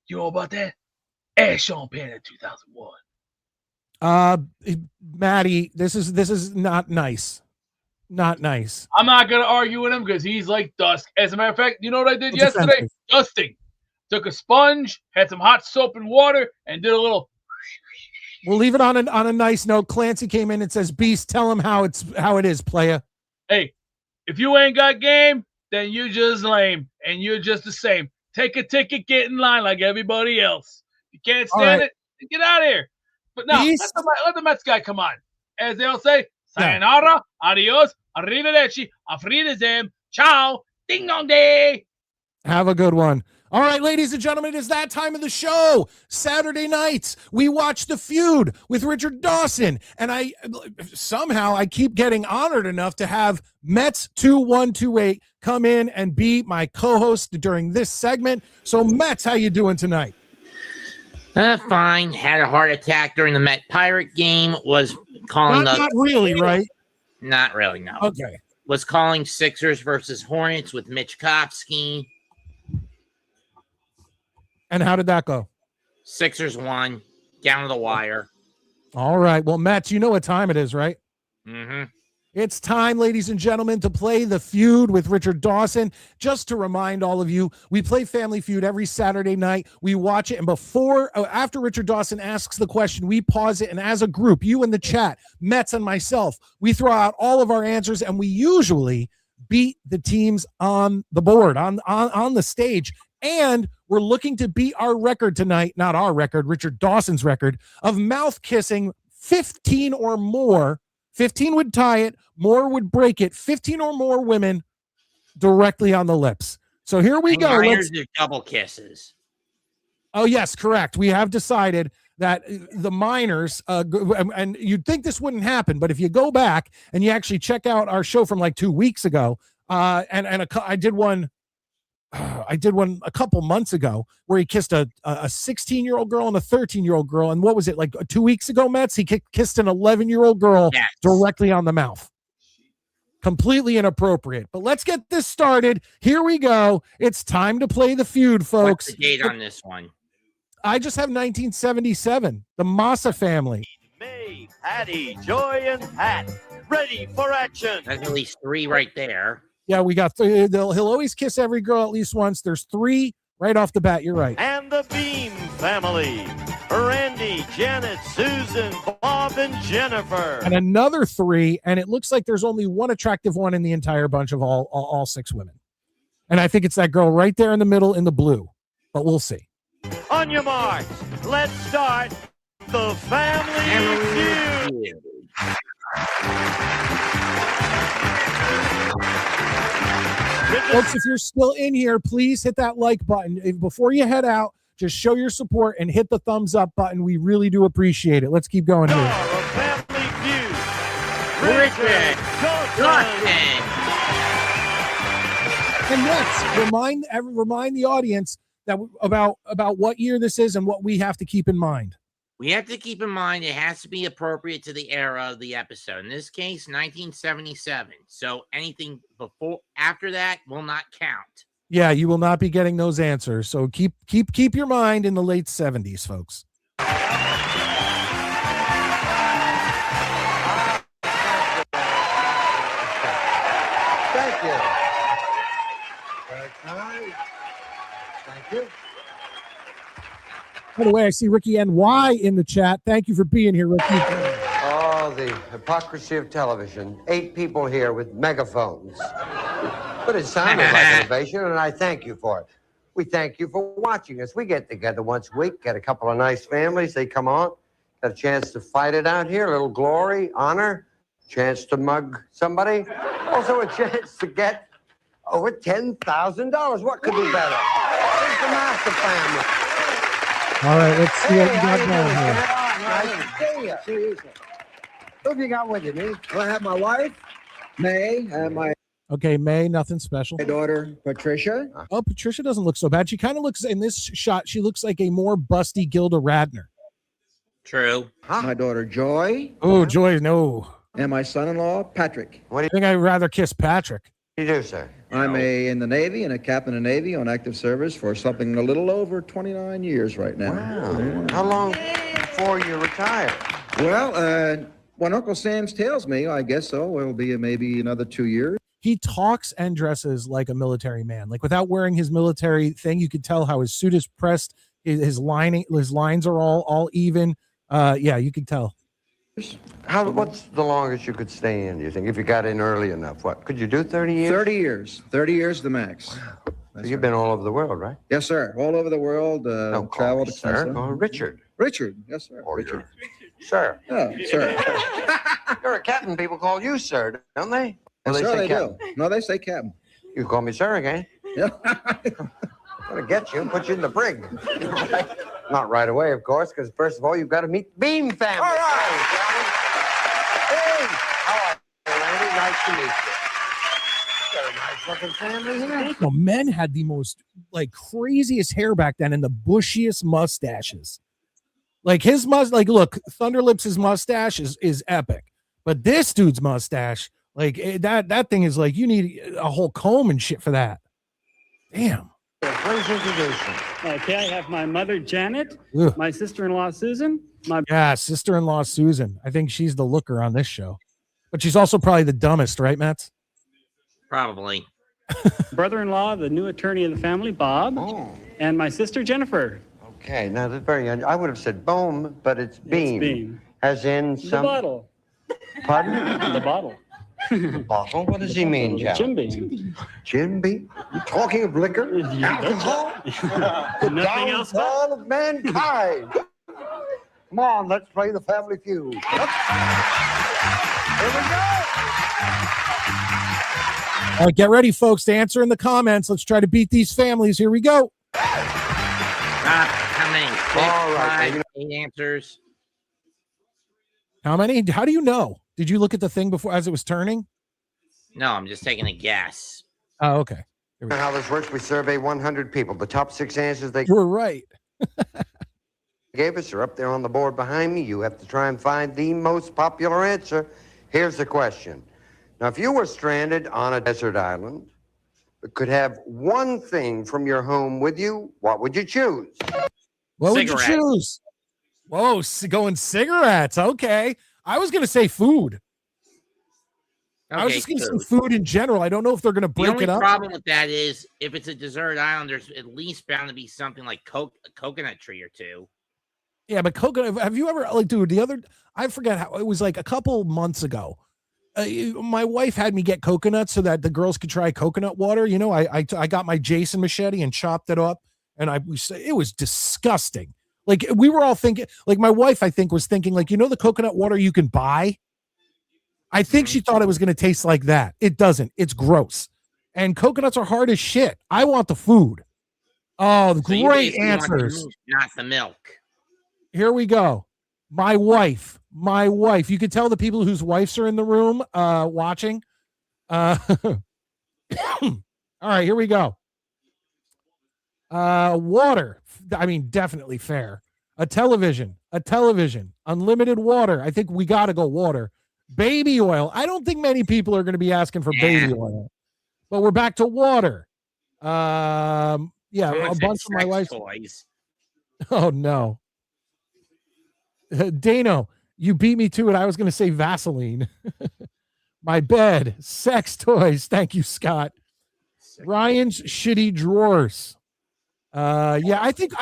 You know about that? Ask Sean Penn in 2001. Maddie, this is not nice. Not nice. I'm not gonna argue with him because he's like Dusk. As a matter of fact, you know what I did yesterday? Offensive. Dusting. Took a sponge, had some hot soap and water, and did a little. We'll leave it on a nice note. Clancy came in and says, Beast, tell him how it is, playa. Hey, if you ain't got game, then you're just lame and you're just the same. Take a ticket, get in line like everybody else. You can't stand it, get out of here. But now let the Mets guy come on. As they'll say, sayonara, adios, arrivederci, auf Wiedersehen, ciao, ding dong day. Have a good one. All right, ladies and gentlemen, it is that time of the show. Saturday nights, we watch The Feud with Richard Dawson. And I keep getting honored enough to have Mets 2128 come in and be my co-host during this segment. So, Mets, how you doing tonight? Fine. Had a heart attack during the Met Pirate game. Was calling not really, right? Not really, no. Okay. Was calling Sixers versus Hornets with Mitch Kopsky. And how did that go? Sixers won. Down to the wire. All right. Well, Mets, you know what time it is, right? Mm-hmm. It's time, ladies and gentlemen, to play The Feud with Richard Dawson. Just to remind all of you, we play Family Feud every Saturday night. We watch it, and after Richard Dawson asks the question, we pause it, and as a group, you in the chat, Mets and myself, we throw out all of our answers, and we usually beat the teams on the board, on the stage. And we're looking to beat our record tonight, not our record, Richard Dawson's record, of mouth kissing 15 or more. 15 would tie it, more would break it. 15 or more women directly on the lips. So here we go. Let's do double kisses. Oh, yes, correct. We have decided that the minors, and you'd think this wouldn't happen, but if you go back and you actually check out our show from like 2 weeks ago, I did one a couple months ago where he kissed a 16-year-old girl and a 13-year-old girl. And what was it, like 2 weeks ago, Mets? He kissed an 11-year-old girl directly on the mouth. Completely inappropriate. But let's get this started. Here we go. It's time to play The Feud, folks. What's the date on this one? I just have 1977. The Massa family. May, Patty, Joy, and Pat. Ready for action. There's at least 3 right there. Yeah, we got 3. He'll always kiss every girl at least once. There's 3 right off the bat. You're right. And the Beam family. Randy, Janet, Susan, Bob, and Jennifer. And another 3, and it looks like there's only one attractive one in the entire bunch of all 6 women. And I think it's that girl right there in the middle in the blue. But we'll see. On your marks, let's start the Family Feud. Folks, if you're still in here, please hit that like button. Before you head out, just show your support and hit the thumbs up button. We really do appreciate it. Let's keep going here. Family Feud. Richard Dawson. And next, remind the audience that about what year this is and what we have to keep in mind. We have to keep in mind it has to be appropriate to the era of the episode. In this case, 1977. So anything after that will not count. Yeah, you will not be getting those answers. So keep your mind in the late 70s, folks. Thank you. Very kind. Thank you. By the way, I see Ricky NY in the chat. Thank you for being here, Ricky. Oh, the hypocrisy of television. 8 people here with megaphones. But it sounded like innovation, and I thank you for it. We thank you for watching us. We get together once a week, get a couple of nice families. They come on, got a chance to fight it out here, a little glory, honor, chance to mug somebody. Also a chance to get over $10,000. What could be better? It's the Master family. All right, let's see what we got going here. Nice to see you. Who have you got with you, me? Well, I have my wife, May, and my... Okay, May, nothing special. My daughter, Patricia. Oh, Patricia doesn't look so bad. She kind of looks, in this shot, she looks like a more busty Gilda Radner. True. My daughter, Joy. Oh, Joy, no. And my son-in-law, Patrick. I think I'd rather kiss Patrick. What do you do, sir? I'm in the Navy and a captain in the Navy on active service for something a little over 29 years right now. Wow. How long before you retire? Well, when Uncle Sam's tells me, I guess so. It'll be maybe another 2 years. He talks and dresses like a military man. Like without wearing his military thing, you could tell how his suit is pressed. His lines are all even. Yeah, you could tell. What's the longest you could stay in, do you think, if you got in early enough? What, could you do 30 years? 30 years. 30 years the max. So you've been all over the world, right? Yes, sir. All over the world. Don't call Traveled me sir. extensively. Call Richard. Richard. Yes, sir. Or Richard. Sir. Oh, sir. You're a captain. People call you sir, don't they? Or Yes, sir, say they captain? do. No, they say captain. You call me sir again. Yeah. I'm going to get you and put you in the brig. Not right away, of course, because first of all, you've got to meet the Beam family. All right. Hey, how are you, Randy? Nice to meet you. Got a nice looking family here. No, men had the most craziest hair back then and the bushiest mustaches. Like his look, Thunderlips' mustache is epic, but this dude's mustache, that thing is like you need a whole comb and shit for that. Damn. Please introduce him. Okay, I have my mother, Janet, Ugh. my sister-in-law, Susan, sister-in-law Susan. I think she's the looker on this show, but she's also probably the dumbest, right, Matt? Probably. brother-in-law, the new attorney of the family, Bob, and my sister, Jennifer. Okay, now that's very I would have said boom, but it's beam. Beam. As in The some... bottle. Pardon? The bottle. The bottle? What does he mean, Joe? Jim Beam. Jim Beam? You talking of liquor? Alcohol? The Nothing else but- downfall of mankind. Come on, let's play the Family Feud. Here we go. All right, get ready, folks, to answer in the comments. Let's try to beat these families. Here we go. How many? Six, All right, 5, 8 answers. How many? How do you know? Did you look at the thing before as it was turning? No, I'm just taking a guess. Oh, okay. How this works, we survey 100 people. The top 6 answers they You were right. gave us are up there on the board behind me. You have to try and find the most popular answer. Here's the question. Now, if you were stranded on a desert island, but could have one thing from your home with you, what would you choose? What would you Cigarettes. choose? Whoa, going cigarettes. Okay. I was going to say food. I was just going to say food in general. I don't know if they're going to The break only it up. problem with that is if it's a desert island, there's at least bound to be something like a coconut tree or two. Yeah, but coconut, have you ever, dude, I forget how, it was like a couple months ago. My wife had me get coconuts so that the girls could try coconut water. You know, I got my Jason machete and chopped it up, and it was disgusting. Like we were all thinking, like my wife, I think, was thinking, like, the coconut water you can buy. I think she thought it was going to taste like that. It doesn't. It's gross. And coconuts are hard as shit. I want the food. Oh, So you great basically want the answers. meat, not the milk. Here we go. My wife. You can tell the people whose wives are in the room watching. All right, here we go. Water. I mean, definitely fair. A television. Unlimited water. I think we got to go water. Baby oil. I don't think many people are going to be asking for baby oil. But we're back to water. Yeah, Someone a said bunch of my sex wife's. toys. Oh, no. Dano, you beat me to it. I was going to say Vaseline. My bed, sex toys. Thank you, Scott. Ryan's shitty drawers. Yeah, I think.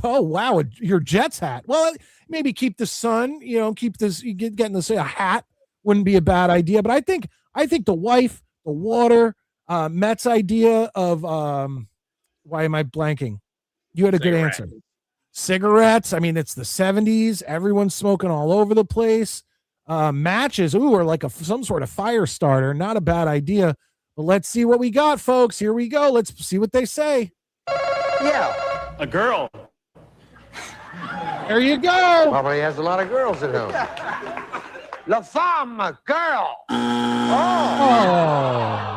Oh wow, your Jets hat. Well, maybe keep the sun. Keep this. Getting this a hat wouldn't be a bad idea. But I think the wife, the water, Mets idea of why am I blanking? You had a good answer. Cigarettes. I mean, it's the 70s. Everyone's smoking all over the place. Matches. Ooh, or like some sort of fire starter. Not a bad idea. But let's see what we got, folks. Here we go. Let's see what they say. Yeah. A girl. There you go. Probably has a lot of girls at home. La femme, girl. Oh.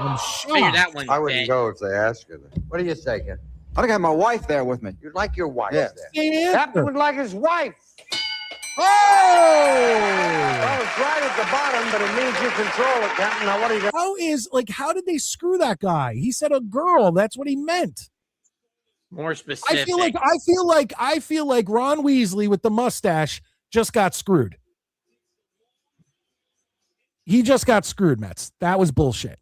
I'm Figure shocked. that one. I wouldn't go if they asked you. What do you say, Ken? I think I have my wife there with me. You'd like your wife Yes. there. Captain would like his wife. Oh! Well, it's right at the bottom, but it means you control it, Captain. Now, what are you going How did they screw that guy? He said a girl. That's what he meant. More specific. I feel like Ron Weasley with the mustache just got screwed. He just got screwed, Mets. That was bullshit.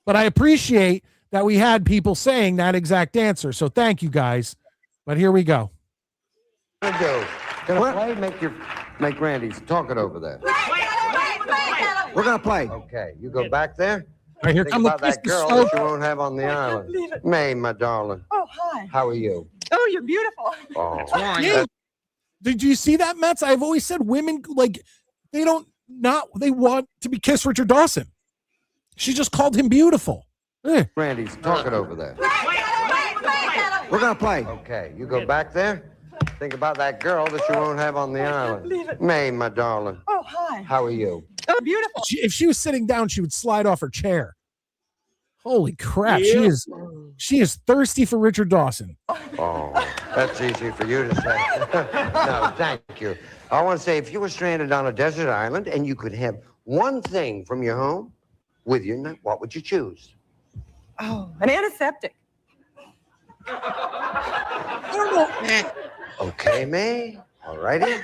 But I appreciate that we had people saying that exact answer. So thank you guys. But here we go. to do? Gonna play? Make Randy talk it over there. We're gonna play. Okay, you go back there. Right, here Think come the about that girl that you won't have on the island. May, my darling. Oh, hi. How are you? Oh, you're beautiful. Oh, Yeah. Did you see that, Mets? I've always said women they want to be kissed Richard Dawson. She just called him beautiful. Randy's talk it over there. We're gonna play. Okay, you go back there. Think about that girl that you won't have on the island. May, my darling. Oh, hi. How are you? Oh, beautiful. If she was sitting down, she would slide off her chair. Holy crap! Yeah. She is thirsty for Richard Dawson. Oh, that's easy for you to say. No, thank you. I want to say, if you were stranded on a desert island and you could have one thing from your home with you, what would you choose? Oh, an antiseptic. I don't know. Okay, May. All righty.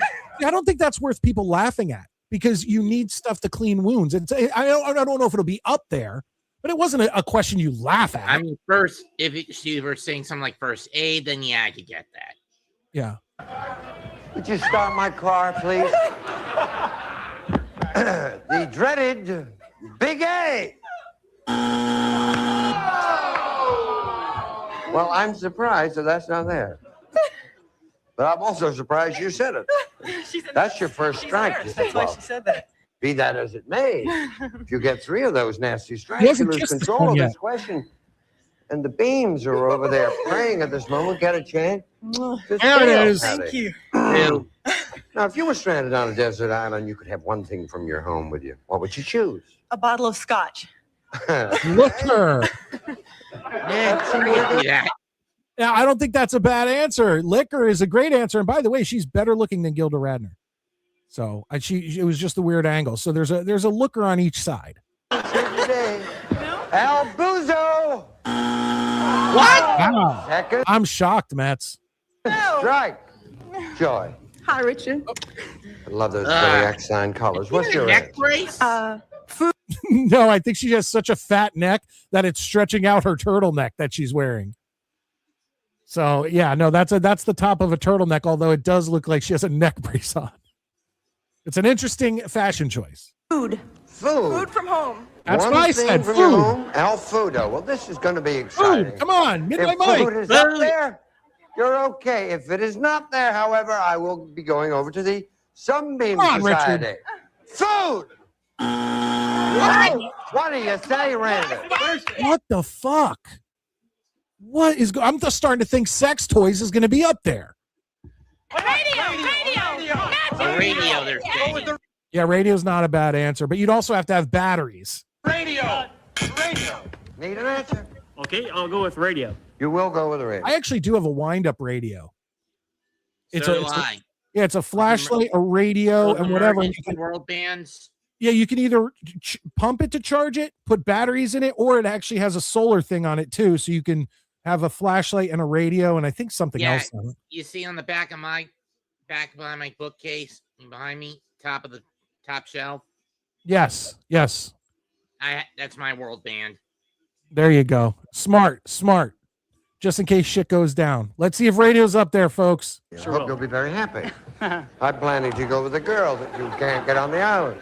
I don't think that's worth people laughing at because you need stuff to clean wounds. I don't know if it'll be up there, but it wasn't a question you laugh at. I mean, first, if she were saying something like first aid, then yeah, I could get that. Yeah. Would you start my car, please? The dreaded Big A. Well, I'm surprised that that's not there. But I'm also surprised you said it. That's your first strike. That's why she said that. Be that as it may, if you get 3 of those nasty He strikes, you hasn't lose kissed the control phone of yet. this question. And the beams are over there praying at this moment. Get a chance. There it is. Thank you. Now, if you were stranded on a desert island, you could have one thing from your home with you. What would you choose? A bottle of scotch. Liquor. Yeah. Now, I don't think that's a bad answer. Liquor is a great answer. And by the way, she's better looking than Gilda Radner. So it was just a weird angle. So there's a looker on each side. Al Buzo. What? Wow. Second I'm shocked, Mets. strike. Joy. Hi, Richard. I love those zodiac sign colors. What's your neck answer? brace? No, I think she has such a fat neck that it's stretching out her turtleneck that she's wearing. So yeah, no, that's the top of a turtleneck, although it does look like she has a neck brace on. It's an interesting fashion choice. Food. Food. From home. That's One what I thing said. from your Food. home, Al Fudo. Well, this is going to be exciting. Food. Come on, Midnight If food Mike. is up there, you're okay. If it is not there, however, I will be going over to the Sunbeam Come on, Society. Richard. Food. What do you say, Randy? What the fuck? What is? I'm just starting to think sex toys is going to be up there. A radio, they're saying. Yeah, radio's not a bad answer, but you'd also have to have batteries. Radio. Need an answer? Okay, I'll go with radio. You will go with the radio. I actually do have a wind-up radio. So do I. It's a flashlight, a radio, Both and whatever. emergency world bands. Yeah, you can either pump it to charge it, put batteries in it, or it actually has a solar thing on it too, so you can have a flashlight and a radio, and I think something else on it. You see on the back behind my bookcase, behind me, top of the top shelf. Yes. That's my world band. There you go. Smart. Just in case shit goes down. Let's see if radio's up there, folks. I hope you'll be very happy. I'm planning to go with a girl that you can't get on the island.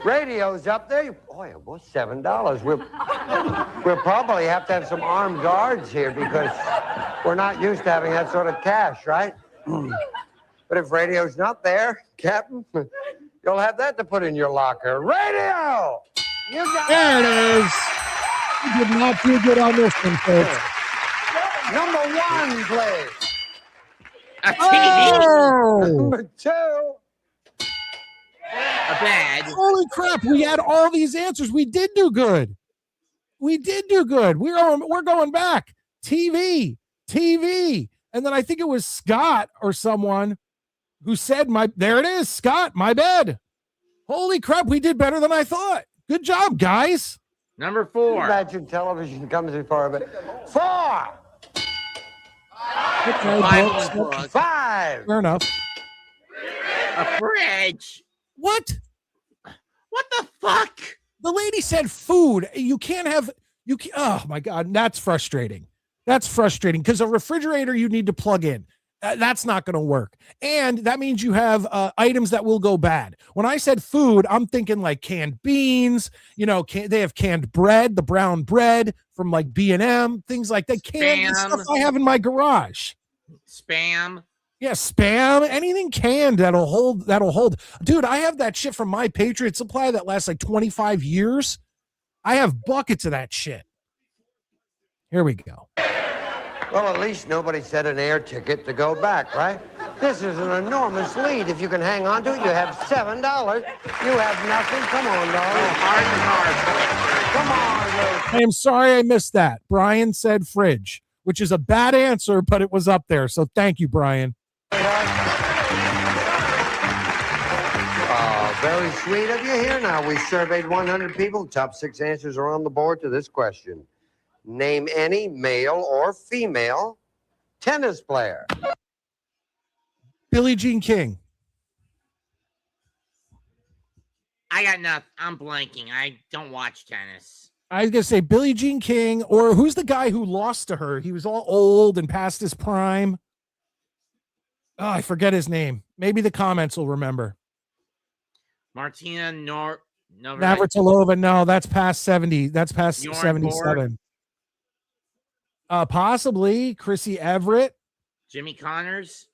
Radio's up there. Boy, it was $7. We'll probably have to have some armed guards here because we're not used to having that sort of cash, right? But if radio's not there, Captain, you'll have that to put in your locker. Radio! You got There it is. You did not do good on this one, folks. Number 1, please. A TV. Oh! Number 2. A bed. Holy crap! We had all these answers. We did do good. We did do good. We're going back. TV, and then I think it was Scott or someone who said there it is, Scott, my bed. Holy crap, we did better than I thought. Good job, guys. Number 4. Imagine television comes before, but 4. Okay, 5. Fair enough. A fridge. What? What the fuck? The lady said food. You can't have oh my God, that's frustrating. That's frustrating because a refrigerator you need to plug in. That's not going to work. And that means you have items that will go bad. When I said food, I'm thinking like canned beans, they have canned bread, the brown bread from like B&M, things like that. Canned stuff I have in my garage. Spam. Yeah, spam, anything canned that'll hold. Dude, I have that shit from my Patriot Supply that lasts like 25 years. I have buckets of that shit. Here we go. Well, at least nobody said an air ticket to go back, right? This is an enormous lead. If you can hang on to it, you have $7. You have nothing. Come on, darling. Come on, I am sorry I missed that. Brian said fridge, which is a bad answer, but it was up there. So thank you, Brian. Very sweet of you here. Now, we surveyed 100 people. Top 6 answers are on the board to this question. Name any male or female tennis player. Billie Jean King. I got nothing. I'm blanking. I don't watch tennis. I was going to say Billie Jean King, or who's the guy who lost to her? He was all old and past his prime. Oh, I forget his name. Maybe the comments will remember. Martina Navratilova. No, that's past 70. That's past Bjorn 77. Possibly Chrissy Everett. Jimmy Connors.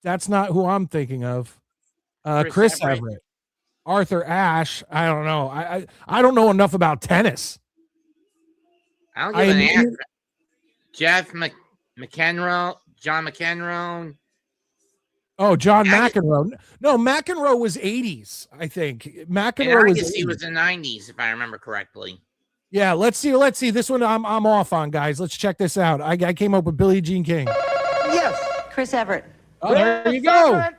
That's not who I'm thinking of. Chris Everett. Arthur Ashe. I don't know. I don't know enough about tennis. I'll give an answer. Jeff McEnroe. John McEnroe. Oh, John McEnroe. No, McEnroe was 80s, I think. McEnroe was 80s. He was the 90s, if I remember correctly. Yeah, let's see. This one I'm off on, guys. Let's check this out. I came up with Billie Jean King. Yes. Chris Everett. Oh, there you go.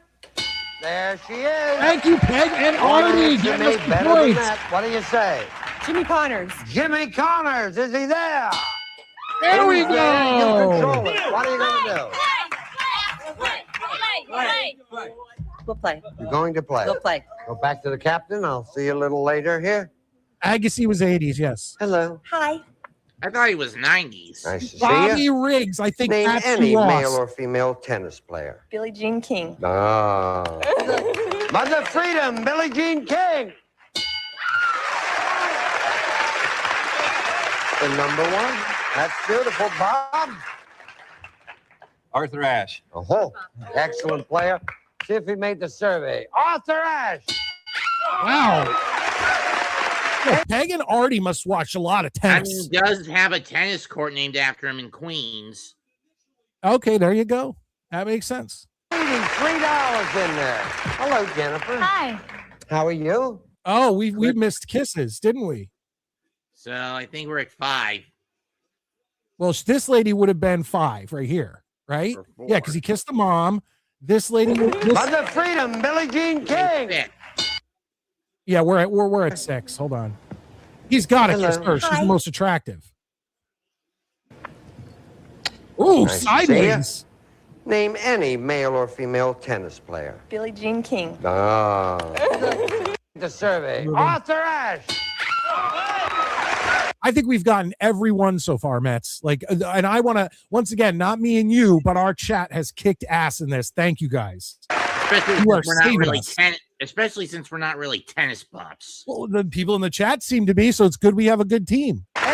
There she is. Thank you, Peg and Artie. Getting us the points. What do you say? Jimmy Connors. Jimmy Connors. Is he there? There we go. You control it. What are you going to do? We'll play. You're going to play. We'll play. Go back to the captain. I'll see you a little later here. Agassi was 80s, yes. Hello. Hi. I thought he was 90s. Nice to see Bobby you. Riggs, I think Name that's any who lost. male or female tennis player. Billie Jean King. Ah. Mother Freedom, Billie Jean King. The number 1. That's beautiful, Bob. Arthur Ashe. Oh, excellent player. See if he made the survey. Arthur Ashe. Wow. Yeah, Peg and Artie must watch a lot of I tennis. mean, he does have a tennis court named after him in Queens. Okay, there you go. That makes sense. $83 in there. Hello, Jennifer. Hi. How are you? Oh, we missed kisses, didn't we? So I think we're at 5. Well, this lady would have been 5 right here, right? Or 4. Yeah, because he kissed the mom. This lady. Mother Freedom, Billie Jean King. Yeah, we're at 6. Hold on. He's got to kiss her. She's Hi. the most attractive. Ooh, Nice to see sideways. Name any male or female tennis player. Billie Jean King. Ah. The survey. Arthur Ashe. I think we've gotten everyone so far, Mets. Like, and I want to, once again, not me and you, but our chat has kicked ass in this. Thank you guys. Especially since we're not really tennis buffs. Well, the people in the chat seem to be, so it's good we have a good team. $83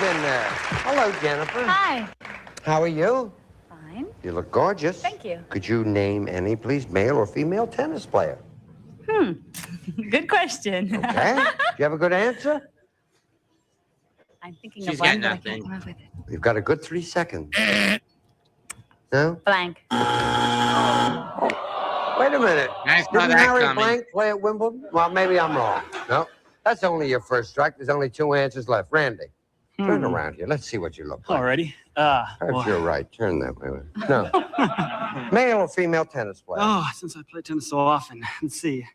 in there. Hello, Jennifer. Hi. How are you? Fine. You look gorgeous. Thank you. Could you name any, please, male or female tennis player? Good question. Okay. Do you have a good answer? I'm thinking She's of got one, but I nothing. can't come up with it. We've got a good 3 seconds. No? Blank. Wait a minute. I saw Didn't that Harry coming. Blank play at Wimbledon? Well, maybe I'm wrong. No, that's only your first strike. There's only 2 answers left. Randy, turn around here. Let's see what you look like. Alrighty. Perhaps you're right. Turn that way. No. Male or female tennis player? Oh, since I play tennis so often, let's see.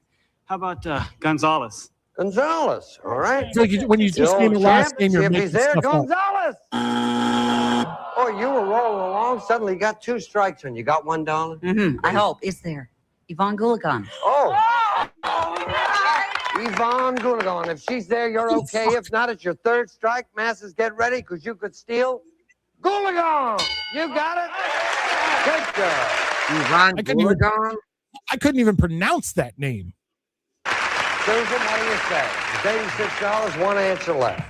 How about Gonzalez? Gonzalez. All right. I feel like when you just name the last name, you're if making he's there, stuff up. Gonzalez. Oh, you were rolling along. Suddenly, you got 2 strikes and you got $1. Mm-hmm. I hope. Is there? Yvonne Goolagong. Oh. Yvonne Goolagong. If she's there, you're okay. If not, it's your 3rd strike. Masses, get ready, because you could steal Goolagong. You got it? Good girl. Yvonne Goolagong? I couldn't even pronounce that name. Susan, what do you say? It's $86, 1 answer left.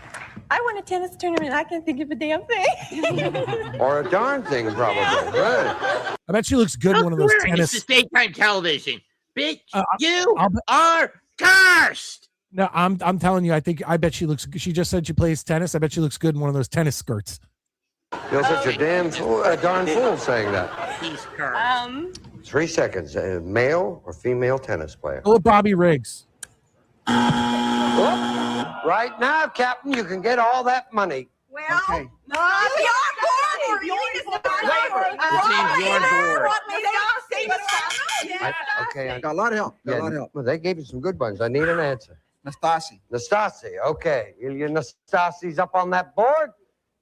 I won a tennis tournament. I can't think of a damn thing. Or a darn thing, probably. Right. I bet she looks good in one of those tennis. It's the daytime television. Bitch, you are cursed. No, I'm telling you, I bet she looks. She just said she plays tennis. I bet she looks good in one of those tennis skirts. You're such a darn fool saying that. He's cursed. 3 seconds. Male or female tennis player? Oh, Bobby Riggs. Right now, Captain, you can get all that money. Well, no, Okay, Got a lot of help. Got a lot of help. Well, they gave you some good ones. I need an answer. Nastasi. Nastasi, okay. Your Nastasi's up on that board.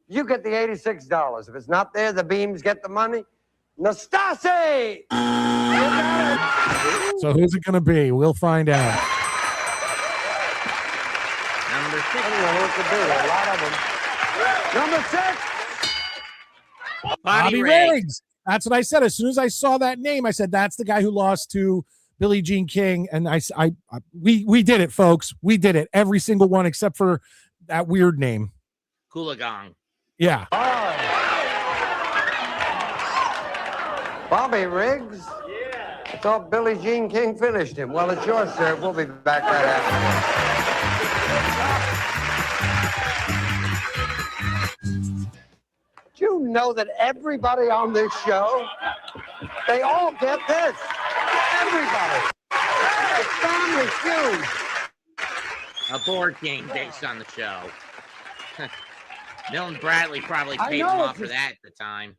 You get the $86. If it's not there, the Beams get the money. Nastasi! So who's it going to be? We'll find out. Number 6. I don't know who it could be. A lot of them. Number 6. Bobby Riggs. That's what I said. As soon as I saw that name, I said, that's the guy who lost to Billie Jean King. And we did it, folks. We did it. Every single one except for that weird name. Goolagong. Yeah. Bobby Riggs? I thought Billie Jean King finished him. Well, it's yours, sir. We'll be back right after. Do you know that everybody on this show, they all get this? Everybody. It's Family Feud. A board game based on the show. Milton Bradley probably I paid him know, off for that at the time.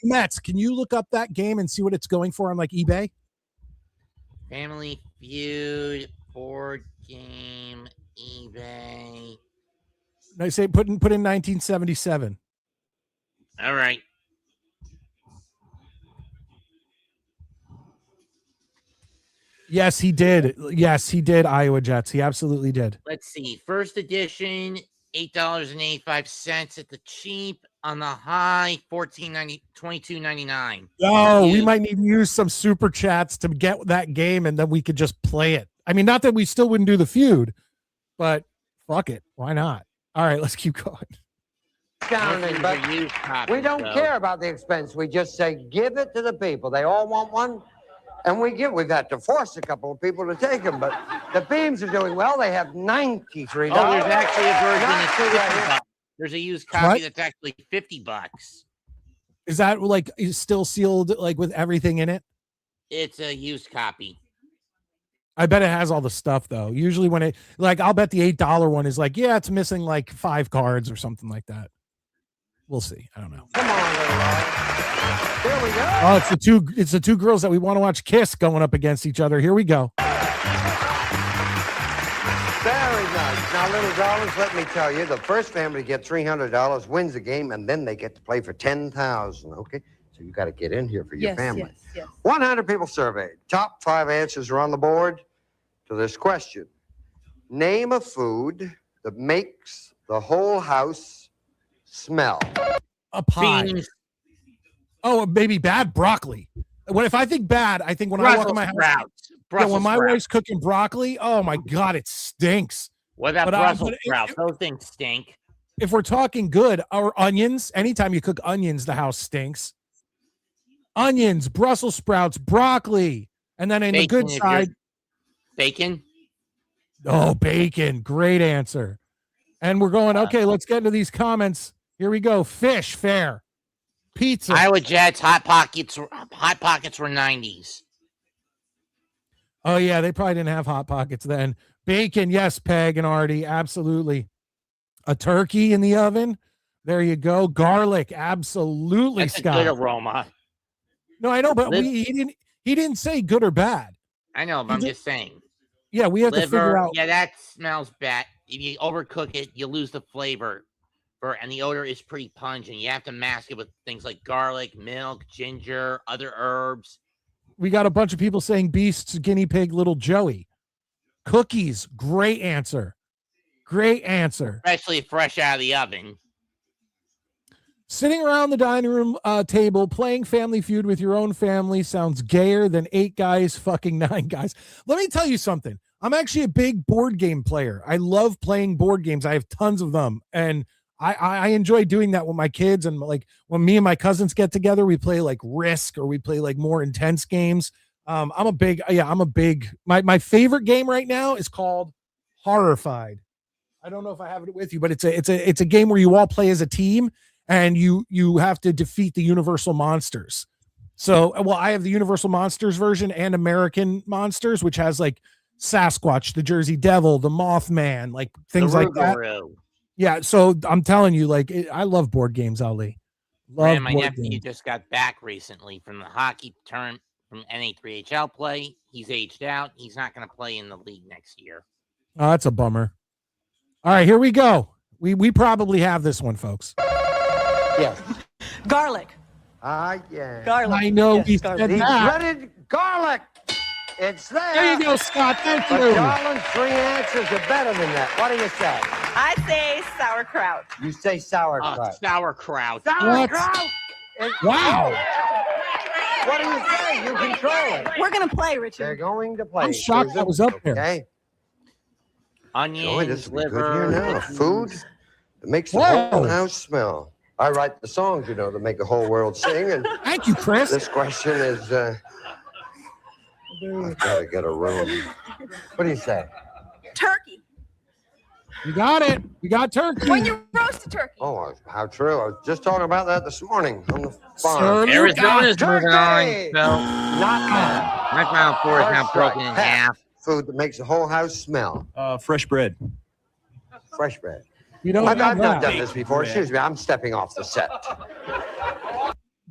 Mets, can you look up that game and see what it's going for on like eBay? Family Feud, board game, eBay. I say put in 1977. All right. Yes, he did. Yes, he did. Iowa Jets. He absolutely did. Let's see. First edition, $8.85 at the cheap. On the high, $22.99. Oh, we might need to use some super chats to get that game, and then we could just play it. I mean, not that we still wouldn't do the feud, but fuck it. Why not? All right, let's keep going. Counting, but we don't care about the expense. We just say, give it to the people. They all want one, and we've had to force a couple of people to take them, but the Beams are doing well. They have $93. Oh, there's actually a version that's $50. There's a used copy that's actually $50. Is that like is still sealed, like with everything in it? It's a used copy. I bet it has all the stuff though. Usually when it I'll bet the $8 one is like, yeah, it's missing like 5 cards or something like that. We'll see. I don't know. Come on, little lad. Here we go. Oh, it's the two girls that we want to watch kiss going up against each other. Here we go. Very nice. Now, little darlings, let me tell you, the first family to get $300 wins the game, and then they get to play for $10,000. Okay, so you got to get in here for your family. Yes. 100 people surveyed. Top 5 answers are on the board to this question. Name a food that makes the whole house smell. A pie. Beans. Oh, maybe bad broccoli. If I think bad, I think when I walk in my house. When my wife's cooking broccoli, oh my God, it stinks. What about Brussels sprouts? Those things stink. If we're talking good, or onions, anytime you cook onions, the house stinks. Onions, Brussels sprouts, broccoli. And then in the good side, bacon. Oh, bacon. Great answer. And we're going, okay, let's get into these comments. Here we go. Fish, fair. Pizza. Iowa Jets, Hot Pockets were 90s. Oh yeah, they probably didn't have Hot Pockets then. Bacon, yes, Peg and Artie, absolutely. A turkey in the oven. There you go. Garlic, absolutely, That's a Scott. good aroma. No, I know, but Liv- he didn't say good or bad. I know, but I'm just saying. Yeah, we have to figure Liver, out. yeah, that smells bad. If you overcook it, you lose the flavor. And the odor is pretty pungent. You have to mask it with things like garlic, milk, ginger, other herbs. We got a bunch of people saying Beast's guinea pig, little Joey. Cookies, great answer. Great answer. Especially fresh out of the oven. Sitting around the dining room table playing Family Feud with your own family sounds gayer than 8 guys fucking 9 guys. Let me tell you something. I'm actually a big board game player. I love playing board games. I have tons of them. And I enjoy doing that with my kids. And like when me and my cousins get together, we play like Risk or we play like more intense games. My favorite game right now is called Horrified. I don't know if I have it with you, but it's a game where you all play as a team and you have to defeat the Universal monsters. So, well, I have the Universal Monsters version and American Monsters, which has like Sasquatch, the Jersey Devil, the Mothman, like things like that. Yeah, so I'm telling you, like, I love board games, Ali. Love My board nephew games. just got back recently from the hockey tournament from NA3HL play. He's aged out. He's not going to play in the league next year. Oh, that's a bummer. All right, here we go. We probably have this one, folks. Yes. Garlic. Yeah. Garlic. I know Yes, we garlic. said The that. breaded garlic. It's there. There you go, Scott. Thank But you. darling, 3 answers are better than that. What do you say? I say sauerkraut. You say sauerkraut. Sauerkraut. Sauerkraut. Wow. What do you say? You control it. We're going to play, They're Richard. going to play. I'm shocked that was up there. Okay. Onions, Boy, this will be good liver. here now. Food that makes the Whoa. whole house smell. I write the songs, you know, that make the whole world sing. And Thank you, Chris. this question is, I've got to get a room. What do you say? Turkey. You got it. You got turkey. When you roast a turkey. Oh, how true. I was just talking about that this morning on the Sir, farm. Arizona's Turkey! moving on. So Not bad. my final four is now First broken strike. in half. Food that makes the whole house smell. Fresh bread. Fresh bread. You don't I've have not that. done this before. Excuse me. I'm stepping off the set.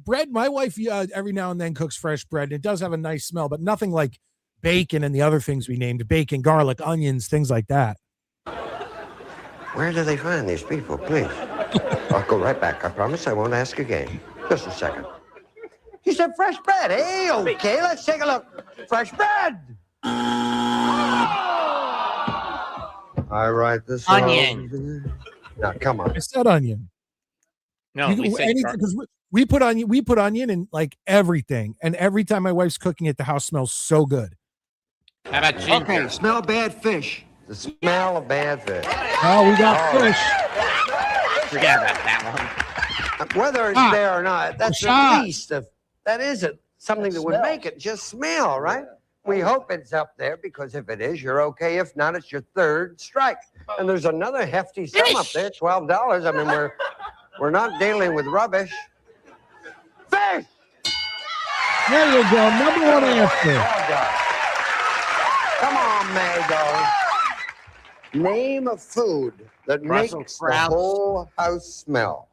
Bread, my wife every now and then cooks fresh bread. It does have a nice smell, but nothing like bacon and the other things we named. Bacon, garlic, onions, things like that. Where do they find these people, please? I'll go right back. I promise I won't ask again. Just a second. You said fresh bread, eh? Okay, let's take a look. Fresh bread! I write this Onion. Now, come on. I said onion. No, You- we say anything, because we put onion in like everything, and every time my wife's cooking it, the house smells so good. How about ginger? Okay, smell bad fish. The smell of bad fish. Oh, we got Oh. fish. Forget about that one. Whether it's Ah, there or not, that's shot. at least that isn't something that would make it just smell, right? We hope it's up there because if it is, you're okay. If not, it's your third strike. And there's another hefty sum up there, $12. I mean, we're not dealing with rubbish. Fish! There you go. Number one answer. Come on, Mago. Name a food that Brussels makes sprouts. the whole house smell.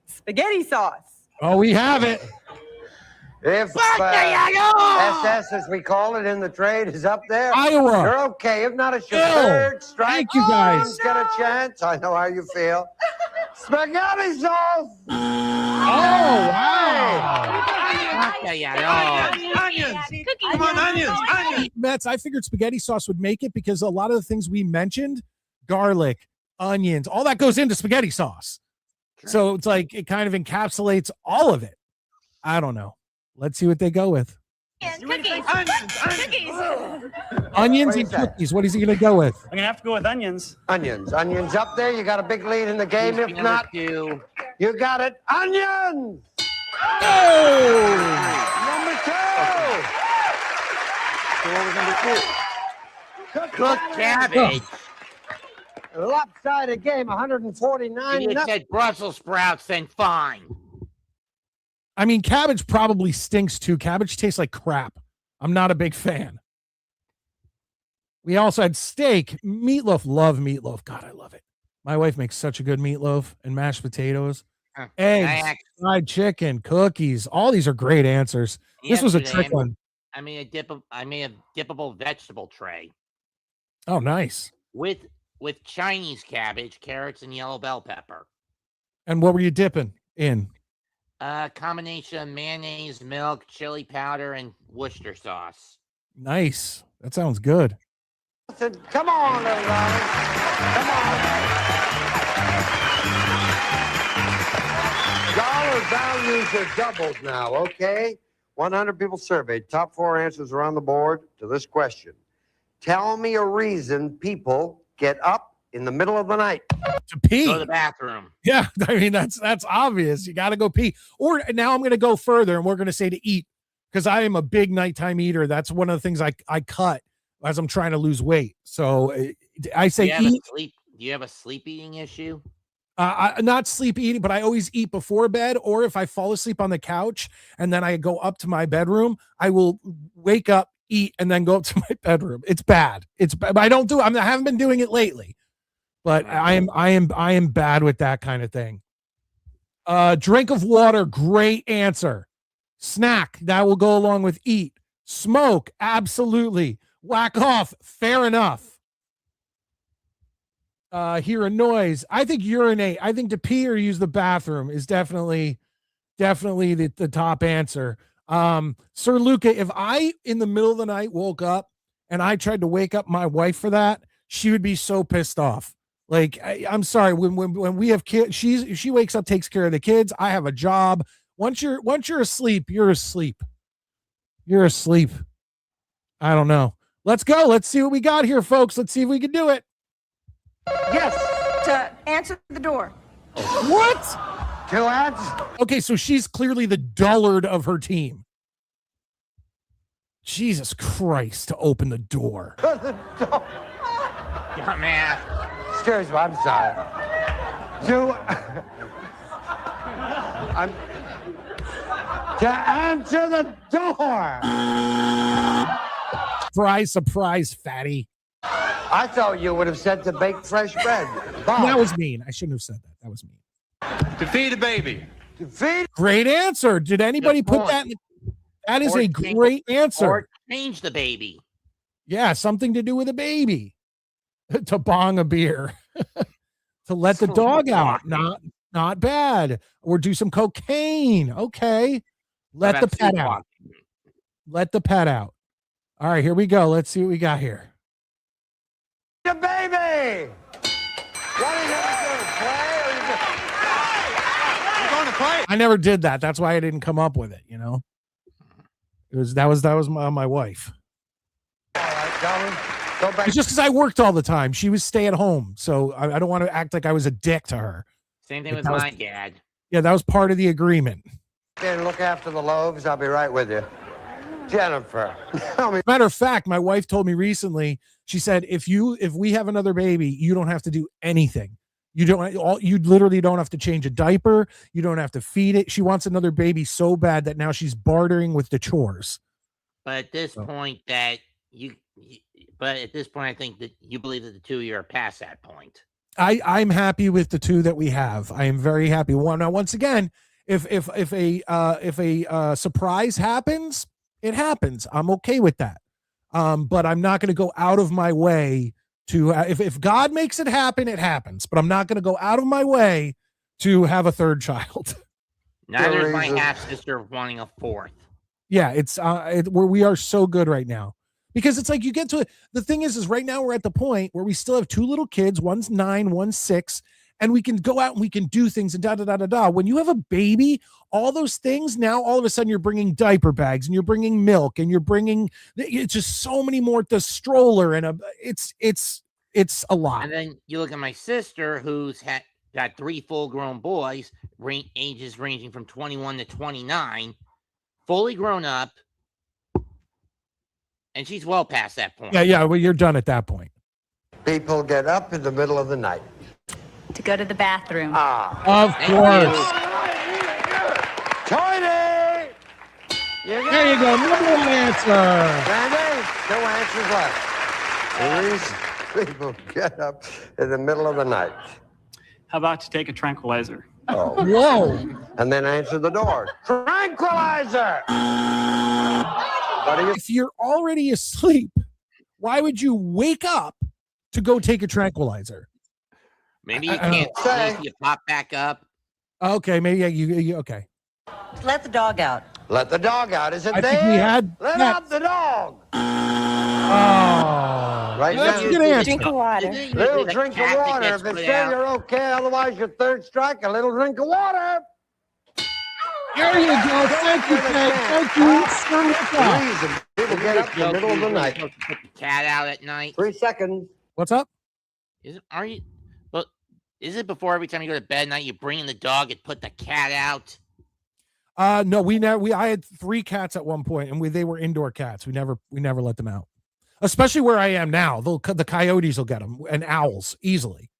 Spaghetti sauce. Oh, we have it. If SS, as we call it in the trade, is up there, Iowa. you're okay. If not, it's your Ew. third strike. Thank you, guys. Get a chance. I know how you feel. Spaghetti sauce. Oh, wow. Onions. Come on, onions. Mets, I figured spaghetti sauce would make it because a lot of the things we mentioned, garlic, onions, all that goes into spaghetti sauce. So it's like it kind of encapsulates all of it. I don't know. Let's see what they go with. Cookies. Cookies. Onions What and is that? cookies. What is he going to go with? I'm gonna have to go with onions. Onions. Onions up there. You got a big lead in the game. If Number not, two. you got it. Onions. Oh! Number two. Cooked cabbage. A lopsided game, 149. If you nothing. said Brussels sprouts, then fine. I mean, cabbage probably stinks too. Cabbage tastes like crap. I'm not a big fan. We also had steak, meatloaf. Love meatloaf. God, I love it. My wife makes such a good meatloaf and mashed potatoes, eggs, fried chicken, cookies. All these are great answers. This was a Yesterday, trick one. I made a dippable vegetable tray Oh, nice. with Chinese cabbage, carrots, and yellow bell pepper. And what were you dipping in? Combination of mayonnaise, milk, chili powder, and Worcester sauce. Nice. That sounds good. Come on, little darling. Come on. Dollar values are doubled now, okay? 100 people surveyed. Top 4 answers are on the board to this question. Tell me a reason people get up in the middle of the night. To pee. Go to the bathroom. Yeah, I mean, that's obvious. You got to go pee. Or now I'm going to go further, and we're going to say to eat, because I am a big nighttime eater. That's one of the things I cut as I'm trying to lose weight. So I say eat. Do you have a sleep eating issue? Not sleep eating, but I always eat before bed, or if I fall asleep on the couch and then I go up to my bedroom, I will wake up, eat, and then go up to my bedroom. It's bad. It's bad. I don't do. I haven't been doing it lately, but I am bad with that kind of thing. Drink of water. Great answer. Snack. That will go along with eat. Smoke. Absolutely. Whack off. Fair enough. Hear a noise. I think urinate. I think to pee or use the bathroom is definitely the top answer. Sir Luca, if I in the middle of the night woke up and I tried to wake up my wife for that, she would be so pissed off. Like, I'm sorry, when we have kids, she wakes up, takes care of the kids. I have a job. Once you're asleep, you're asleep. You're asleep. I don't know. Let's go. Let's see what we got here, folks. Let's see if we can do it. Yes. To answer the door. What? 2 ads? Okay, so she's clearly the dullard of her team. Jesus Christ, to open the door. Man. Excuse me, I'm sorry. To answer the door. Surprise, fatty. I thought you would have said to bake fresh bread. Bob. That was mean. I shouldn't have said that. That was mean. To feed a baby. To feed. Great answer. Did anybody put that? That is a great answer. Or change the baby. Yeah, something to do with a baby. To bong a beer. To let the dog out. Not bad. Or do some cocaine. Okay. Let the pet out. Let the pet out. All right, here we go. Let's see what we got here. The baby. What are you going to do? Play or You're going to play. I never did that. That's why I didn't come up with it. You know, that was my wife. All right, go back. It's just because I worked all the time. She was stay at home, so I don't want to act like I was a dick to her. Same thing with my dad. Yeah, that was part of the agreement. And look after the loaves. I'll be right with you. Jennifer. Matter of fact, my wife told me recently, she said, if we have another baby, you don't have to do anything. You literally don't have to change a diaper. You don't have to feed it. She wants another baby so bad that now she's bartering with the chores. But at this point I think that you believe that the two of you are past that point. I'm happy with the two that we have. I am very happy. Now, once again, if a surprise happens, it happens. I'm okay with that. But I'm not going to go out of my way to, if God makes it happen, it happens. But I'm not going to go out of my way to have a third child. Neither is my half sister wanting a fourth. Yeah, we are so good right now. Because it's like you get to it. The thing is right now we're at the point where we still have 2 little kids. One's 9, one's 6. And we can go out and we can do things and da-da-da-da-da. When you have a baby, all those things, now all of a sudden you're bringing diaper bags and you're bringing milk and you're bringing, it's just so many more, the stroller and it's a lot. And then you look at my sister who's got 3 full-grown boys, ages ranging from 21 to 29, fully grown up, and she's well past that point. Yeah, well, you're done at that point. People get up in the middle of the night. To go to the bathroom. Of course. Tony! There you go. Number one answer. Randy, 2 answers left. The reason people get up in the middle of the night. How about to take a tranquilizer? Oh. Whoa. And then answer the door. Tranquilizer! If you're already asleep, why would you wake up to go take a tranquilizer? Maybe you can't sleep. You pop back up. Okay, maybe you okay. Let the dog out. Let the dog out. Is it I there? think we had Let that. out the dog. Oh, Right that's now. a good answer. Drink of water. Little drink of water. If it's there, you're okay. Otherwise, your third strike, a little drink of water. There you go. Thank you, Ted. Thank you so much. Reason people get up in the middle of the night. Put the cat out at night. 3 seconds. What's up? Are you? But is it before every time you go to bed at night you bring in the dog and put the cat out? No, I had 3 cats at one point, and they were indoor cats. We never let them out. Especially where I am now, the coyotes will get them, and owls easily.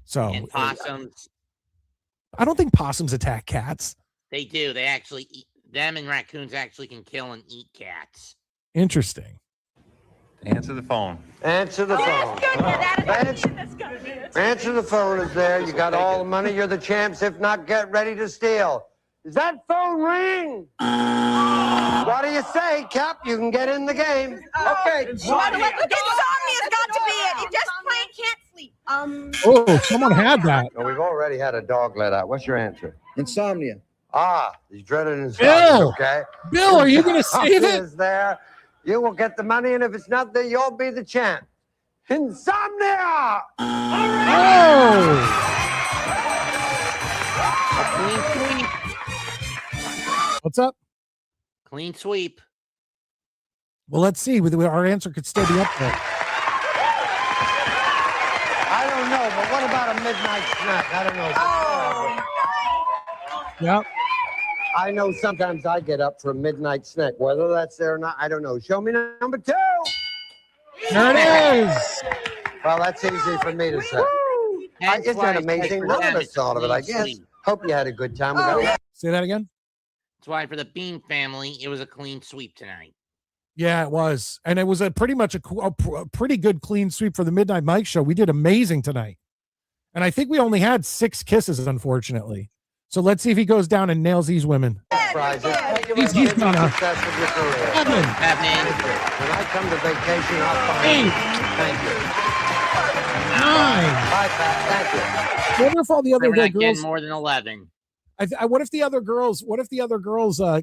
So And possums. I don't think possums attack cats. They do. They actually eat them, and raccoons actually can kill and eat cats. Interesting. Answer the phone. Answer the phone. Answer the phone is there. You got all the money. You're the champs. If not, get ready to steal. Does that phone ring? What do you say, Cap? You can get in the game. Okay. Insomnia's got to be it. You just plain can't sleep. Oh, someone had that. No, we've already had a dog let out. What's your answer? Insomnia. Ah, he's dreaded insomnia. Bill! Okay. Bill, are you going to save it? Is there. You will get the money, and if it's not there, you'll be the champ. Insomnia! Oh! Clean sweep. What's up? Clean sweep. Well, let's see. Our answer could still be up there. I don't know, but what about a midnight snack? I don't know. Yep. I know sometimes I get up for a midnight snack. Whether that's there or not, I don't know. Show me number 2. There it is. Well, that's easy for me to say. Isn't that amazing? None of us thought of it, I guess. Hope you had a good time. Say that again. That's why for the Bean family, it was a clean sweep tonight. Yeah, it was. And it was pretty much a pretty good clean sweep for the Midnight Mike show. We did amazing tonight. And I think we only had 6 kisses, unfortunately. So let's see if he goes down and nails these women. He's gonna. When I come to vacation, I'll find you. Thank you. 9. Bye, Pat. Thank you. I wonder if all the other We're not girls getting more than 11. what if the other girls?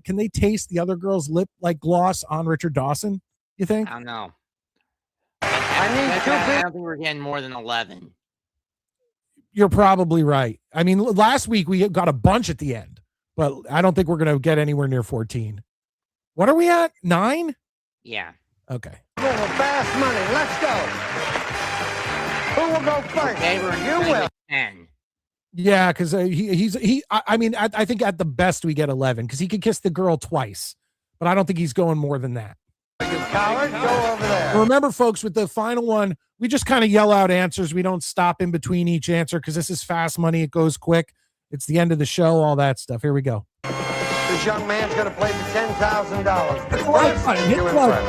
Can they taste the other girls' lip like gloss on Richard Dawson? You think? I don't know. I don't think we're getting more than 11. You're probably right. I mean, last week we got a bunch at the end, but I don't think we're going to get anywhere near 14. What are we at? 9? Yeah. Okay. Fast money. Let's go. Who will go first? Okay, You will. 10. Yeah, because I think at the best we get 11 because he could kiss the girl twice, but I don't think he's going more than that. You coward, go over there. Remember, folks, with the final one, we just kind of yell out answers. We don't stop in between each answer because this is fast money. It goes quick. It's the end of the show, all that stuff. Here we go. This young man's going to play for $10,000. Hit plug.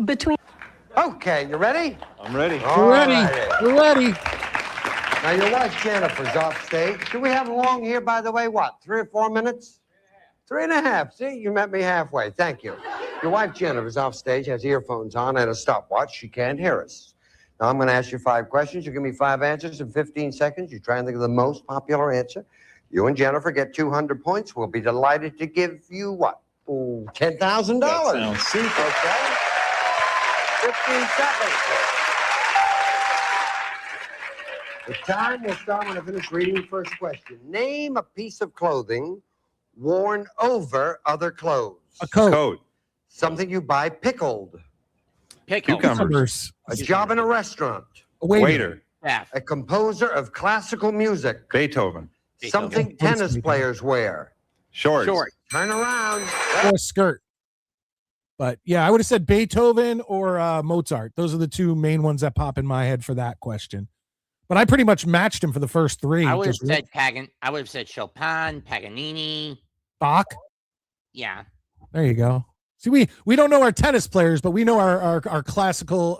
Between. Okay, you ready? I'm ready. We're ready. We're ready. Now, your wife Jennifer's off stage. Do we have long here, by the way? What, 3 or 4 minutes? 3.5. See, you met me halfway. Thank you. Your wife Jennifer's off stage, has earphones on and a stopwatch. She can't hear us. Now, I'm going to ask you 5 questions. You give me 5 answers in 15 seconds. You try and think of the most popular answer. You and Jennifer get 200 points. We'll be delighted to give you what? $10,000. That sounds super. Okay. 15 seconds. The time will start when I finish reading the first question. Name a piece of clothing worn over other clothes. A coat. Coat. Something you buy pickled. Cucumbers. A job in a restaurant. A Waiter. A composer of classical music. Beethoven. Something tennis players wear. Shorts. Turn around. Or a skirt. But yeah, I would have said Beethoven or Mozart. Those are the 2 main ones that pop in my head for that question. But I pretty much matched him for the first 3. I would have said I would have said Chopin, Paganini. Bach. Yeah. There you go. See, we don't know our tennis players, but we know our classical,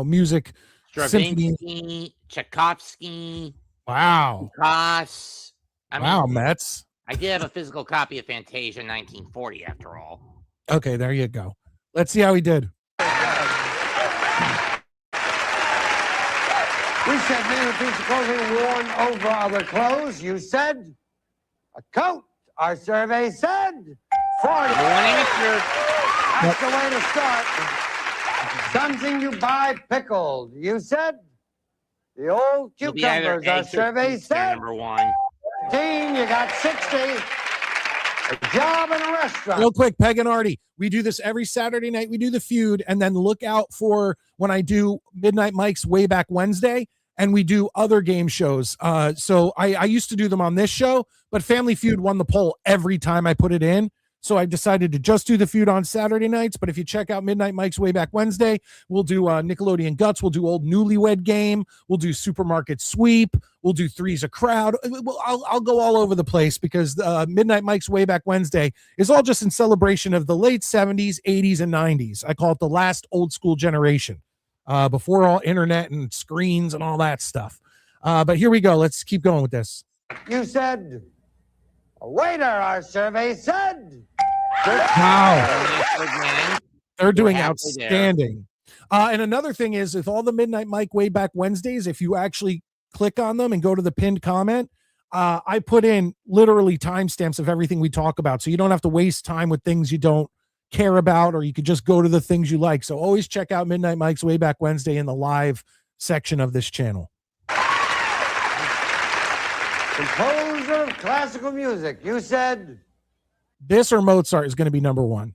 music. Symphony. Stravinsky, Tchaikovsky. Wow. Koss. Wow, Mets. I did have a physical copy of Fantasia 1940, after all. Okay, there you go. Let's see how he did. We said name a piece of clothing worn over other clothes. You said a coat. Our survey said 40. That's the way to start. Something you buy pickled. You said the old cucumbers. Our survey said number 1. 15. You got 60. A job in a restaurant. Real quick, Peg and Artie, we do this every Saturday night. We do the feud, and then look out for when I do Midnight Mike's Way Back Wednesday, and we do other game shows. So I used to do them on this show, but Family Feud won the poll every time I put it in. So I decided to just do the feud on Saturday nights. But if you check out Midnight Mike's Way Back Wednesday, we'll do Nickelodeon Guts. We'll do Old Newlywed Game. We'll do Supermarket Sweep. We'll do Three's a Crowd. I'll go all over the place because Midnight Mike's Way Back Wednesday is all just in celebration of the late 70s, 80s, and 90s. I call it the last old school generation before all internet and screens and all that stuff. But here we go. Let's keep going with this. You said a waiter. Our survey said. Wow. They're doing outstanding. And another thing is, with all the Midnight Mike Way Back Wednesdays, if you actually click on them and go to the pinned comment, I put in literally timestamps of everything we talk about. So you don't have to waste time with things you don't care about, or you could just go to the things you like. So always check out Midnight Mike's Way Back Wednesday in the live section of this channel. Composer of classical music. You said this or Mozart is going to be number 1.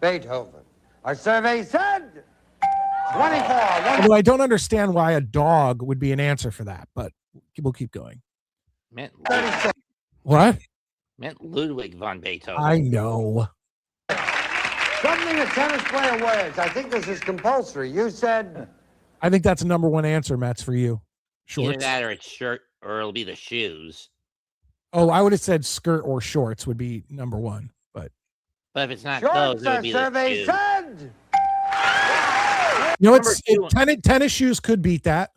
Beethoven. Our survey said 24. Although I don't understand why a dog would be an answer for that, but we'll keep going. What? Meant Ludwig von Beethoven. I know. Something a tennis player wears. I think this is compulsory. You said. I think that's a number 1 answer, Matt's for you. Shorts. Either that or it's shirt, or it'll be the shoes. Oh, I would have said skirt or shorts would be number 1, but if it's not shorts, those, it'll be the shoes. Said. You know, tennis shoes could beat that.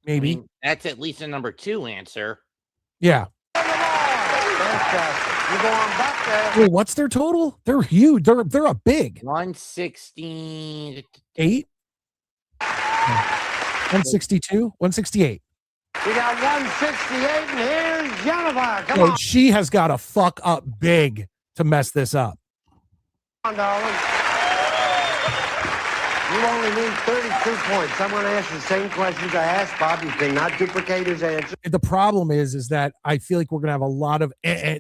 Maybe. I mean, that's at least a number 2 answer. Yeah. You go on back there. Wait, what's their total? They're huge. They're a big 168. 162, 168. We got 168, and here's Jennifer. Come on. She has got to fuck up big to mess this up. Come on, darling. You only need 32 points. I'm going to ask the same questions I asked Bob. You cannot duplicate his answer. The problem is that I feel like we're going to have a lot of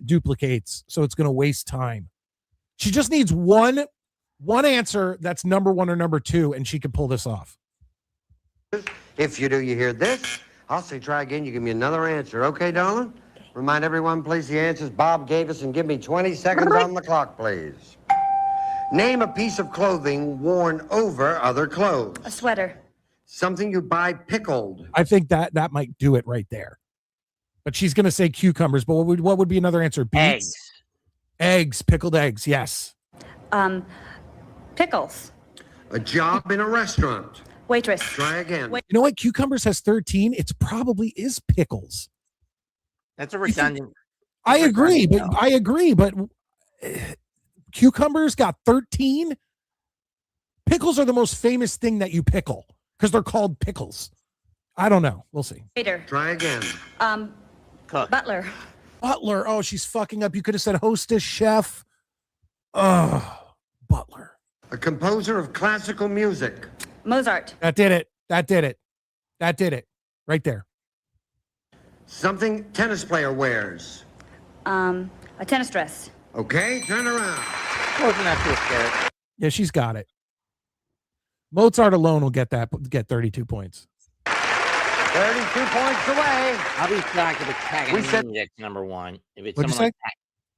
duplicates, so it's going to waste time. She just needs one answer that's number 1 or number 2, and she can pull this off. If you do, you hear this. I'll say try again. You give me another answer. Okay, darling? Remind everyone, please, the answers Bob gave us, and give me 20 seconds on the clock, please. Name a piece of clothing worn over other clothes. A sweater. Something you buy pickled. I think that might do it right there. But she's going to say cucumbers. But what would be another answer? Beets? Eggs. Pickled eggs. Yes. Pickles. A job in a restaurant. Waitress. Try again. You know what? Cucumbers has 13. It probably is pickles. That's a redundant. I agree, but cucumbers got 13. Pickles are the most famous thing that you pickle because they're called pickles. I don't know. We'll see. Waiter. Try again. Butler. Butler. Oh, she's fucking up. You could have said hostess, chef. Butler. A composer of classical music. Mozart. That did it. Right there. Something tennis player wears. A tennis dress. Okay, turn around. Close enough to scare. Yeah, she's got it. Mozart alone will get 32 points. 32 points away. I'll be shocked if it's Paganini that's number 1. If it's someone like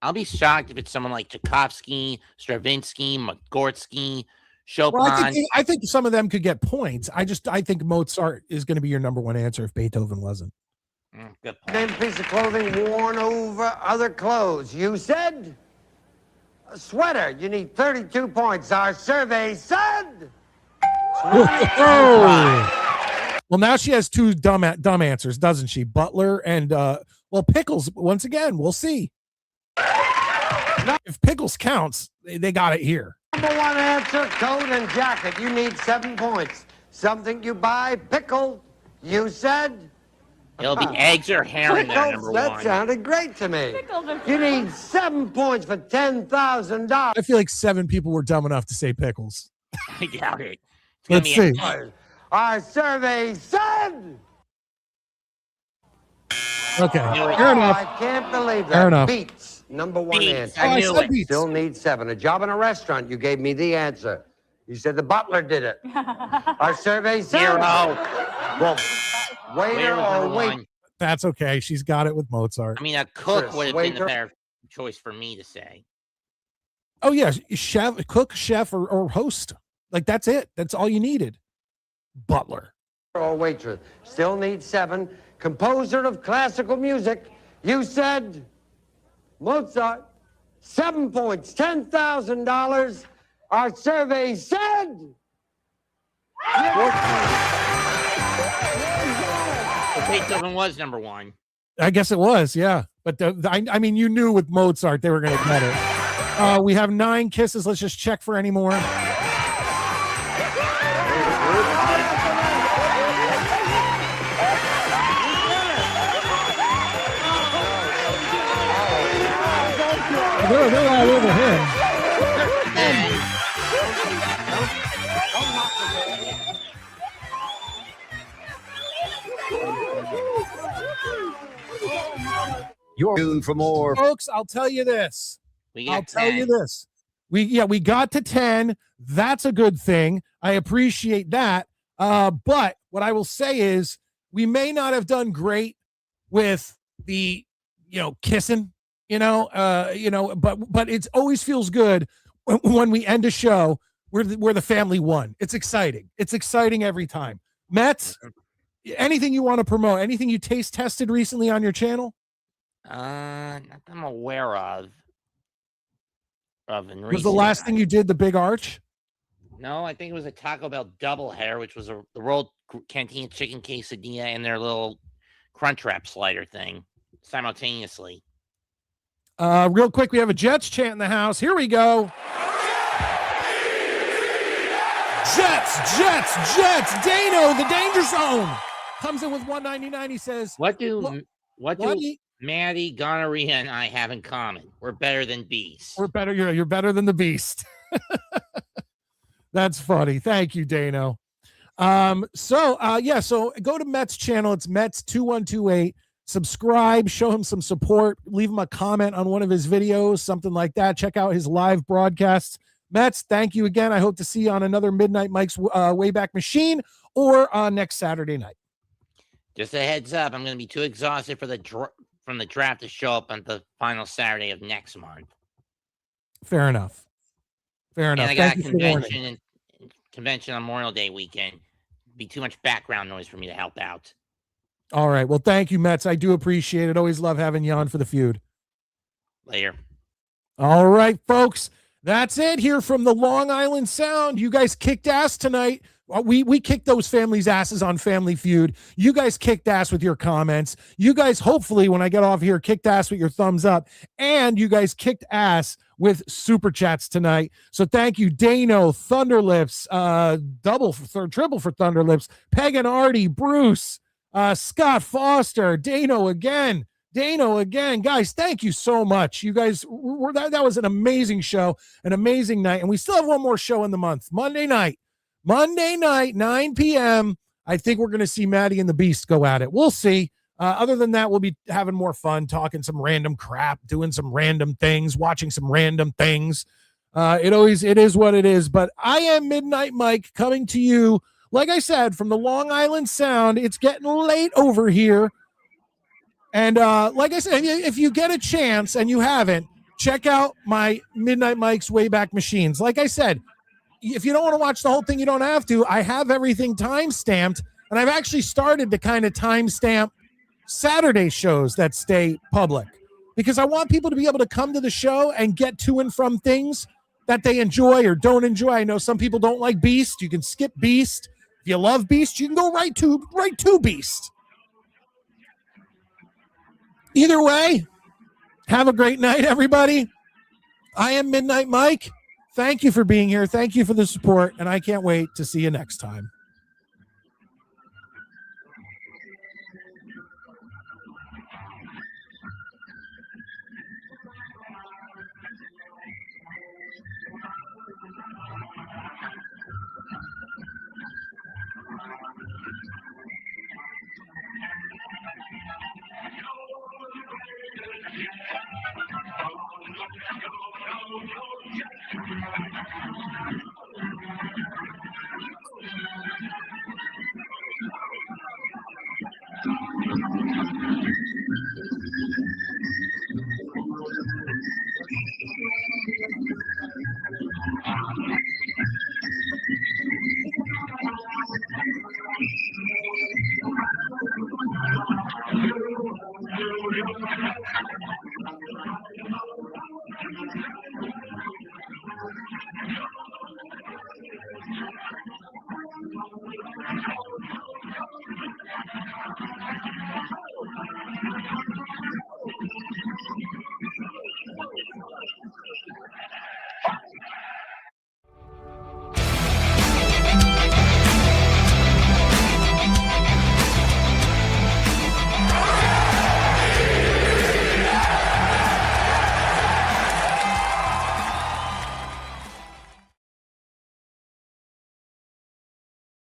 I'll be shocked if it's someone like Tchaikovsky, Stravinsky, Magorsky, Chopin. Well, I think some of them could get points. I think Mozart is going to be your number 1 answer if Beethoven wasn't. Good point. Name a piece of clothing worn over other clothes. You said Sweater, you need 32 points. Our survey said... Well, now she has two dumb answers, doesn't she? Butler and, Pickles, once again, we'll see. If Pickles counts, they got it here. Number one answer, coat and jacket. You need 7 points. Something you buy, pickle. You said... It'll be eggs or herring there, number that one. sounded great to me. You need 7 points for $10,000. I feel like 7 people were dumb enough to say Pickles. I doubt it. Let's see. Our survey said... Okay, Oh, fair enough. I can't believe that. Fair enough. Beets, number one Beets, answer. I knew it. Beets. Still need 7. A job in a restaurant, you gave me the answer. You said the butler did it. Our survey said... Zero. Well, waiter or number wait. one. That's okay. She's got it with Mozart. I mean, a cook Chris, would have been the waiter. better choice for me to say. Oh, yeah. Chef, cook, chef, or host. Like, that's it. That's all you needed. Butler. Or waitress. Still need 7. Composer of classical music. You said Mozart. 7 points, $10,000. Our survey said... Beethoven was number one. I guess it was, yeah. But I mean, you knew with Mozart they were going to get it. We have 9 kisses. Let's just check for any more. They're all over him. You're tuned for more. Folks, I'll tell you this. I'll tell you this. We got to 10. That's a good thing. I appreciate that. But what I will say is we may not have done great with the, kissing, but it always feels good when we end a show where the family won. It's exciting. It's exciting every time. Mets, anything you want to promote? Anything you taste tested recently on your channel? Not that I'm aware of. Was the last thing you did the big arch? No, I think it was a Taco Bell double hair, which was the World Cantina chicken quesadilla and their little crunch wrap slider thing simultaneously. Real quick, we have a Jets chant in the house. Here we go. Jets, Jets, Jets. Dano, the danger zone. Comes in with 199. He says, What do Maddie, Gonorrhea, and I have in common? We're better than beasts. We're better. You're better than the beast. That's funny. Thank you, Dano. So go to Mets channel. It's Mets 2128. Subscribe, show him some support, leave him a comment on one of his videos, something like that. Check out his live broadcasts. Mets, thank you again. I hope to see you on another Midnight Mike's Wayback Machine or next Saturday night. Just a heads up, I'm going to be too exhausted for from the draft to show up on the final Saturday of next month. Fair enough. And I got a convention on Memorial Day weekend. Be too much background noise for me to help out. All right. Well, thank you, Mets. I do appreciate it. Always love having you on for the feud. Later. All right, folks. That's it here from the Long Island Sound. You guys kicked ass tonight. We kicked those families' asses on Family Feud. You guys kicked ass with your comments. You guys, hopefully, when I get off here, kicked ass with your thumbs up. And you guys kicked ass with super chats tonight. So thank you, Dano, Thunderlips, triple for Thunderlips, Peg and Artie, Bruce, Scott Foster, Dano again. Guys, thank you so much. You guys, that was an amazing show, an amazing night. And we still have one more show in the month, Monday night, 9 p.m. I think we're going to see Maddie and the Beast go at it. We'll see. Other than that, we'll be having more fun, talking some random crap, doing some random things, watching some random things. It is what it is. But I am Midnight Mike coming to you, like I said, from the Long Island Sound. It's getting late over here. And like I said, if you get a chance and you haven't, check out my Midnight Mike's Wayback Machines. Like I said, if you don't want to watch the whole thing, you don't have to. I have everything time-stamped, and I've actually started to kind of time-stamp Saturday shows that stay public. because I want people to be able to come to the show and get to and from things that they enjoy or don't enjoy. I know some people don't like Beast. You can skip Beast. If you love Beast, you can go right to Beast. Either way, have a great night, everybody. I am Midnight Mike. Thank you for being here. Thank you for the support, and I can't wait to see you next time.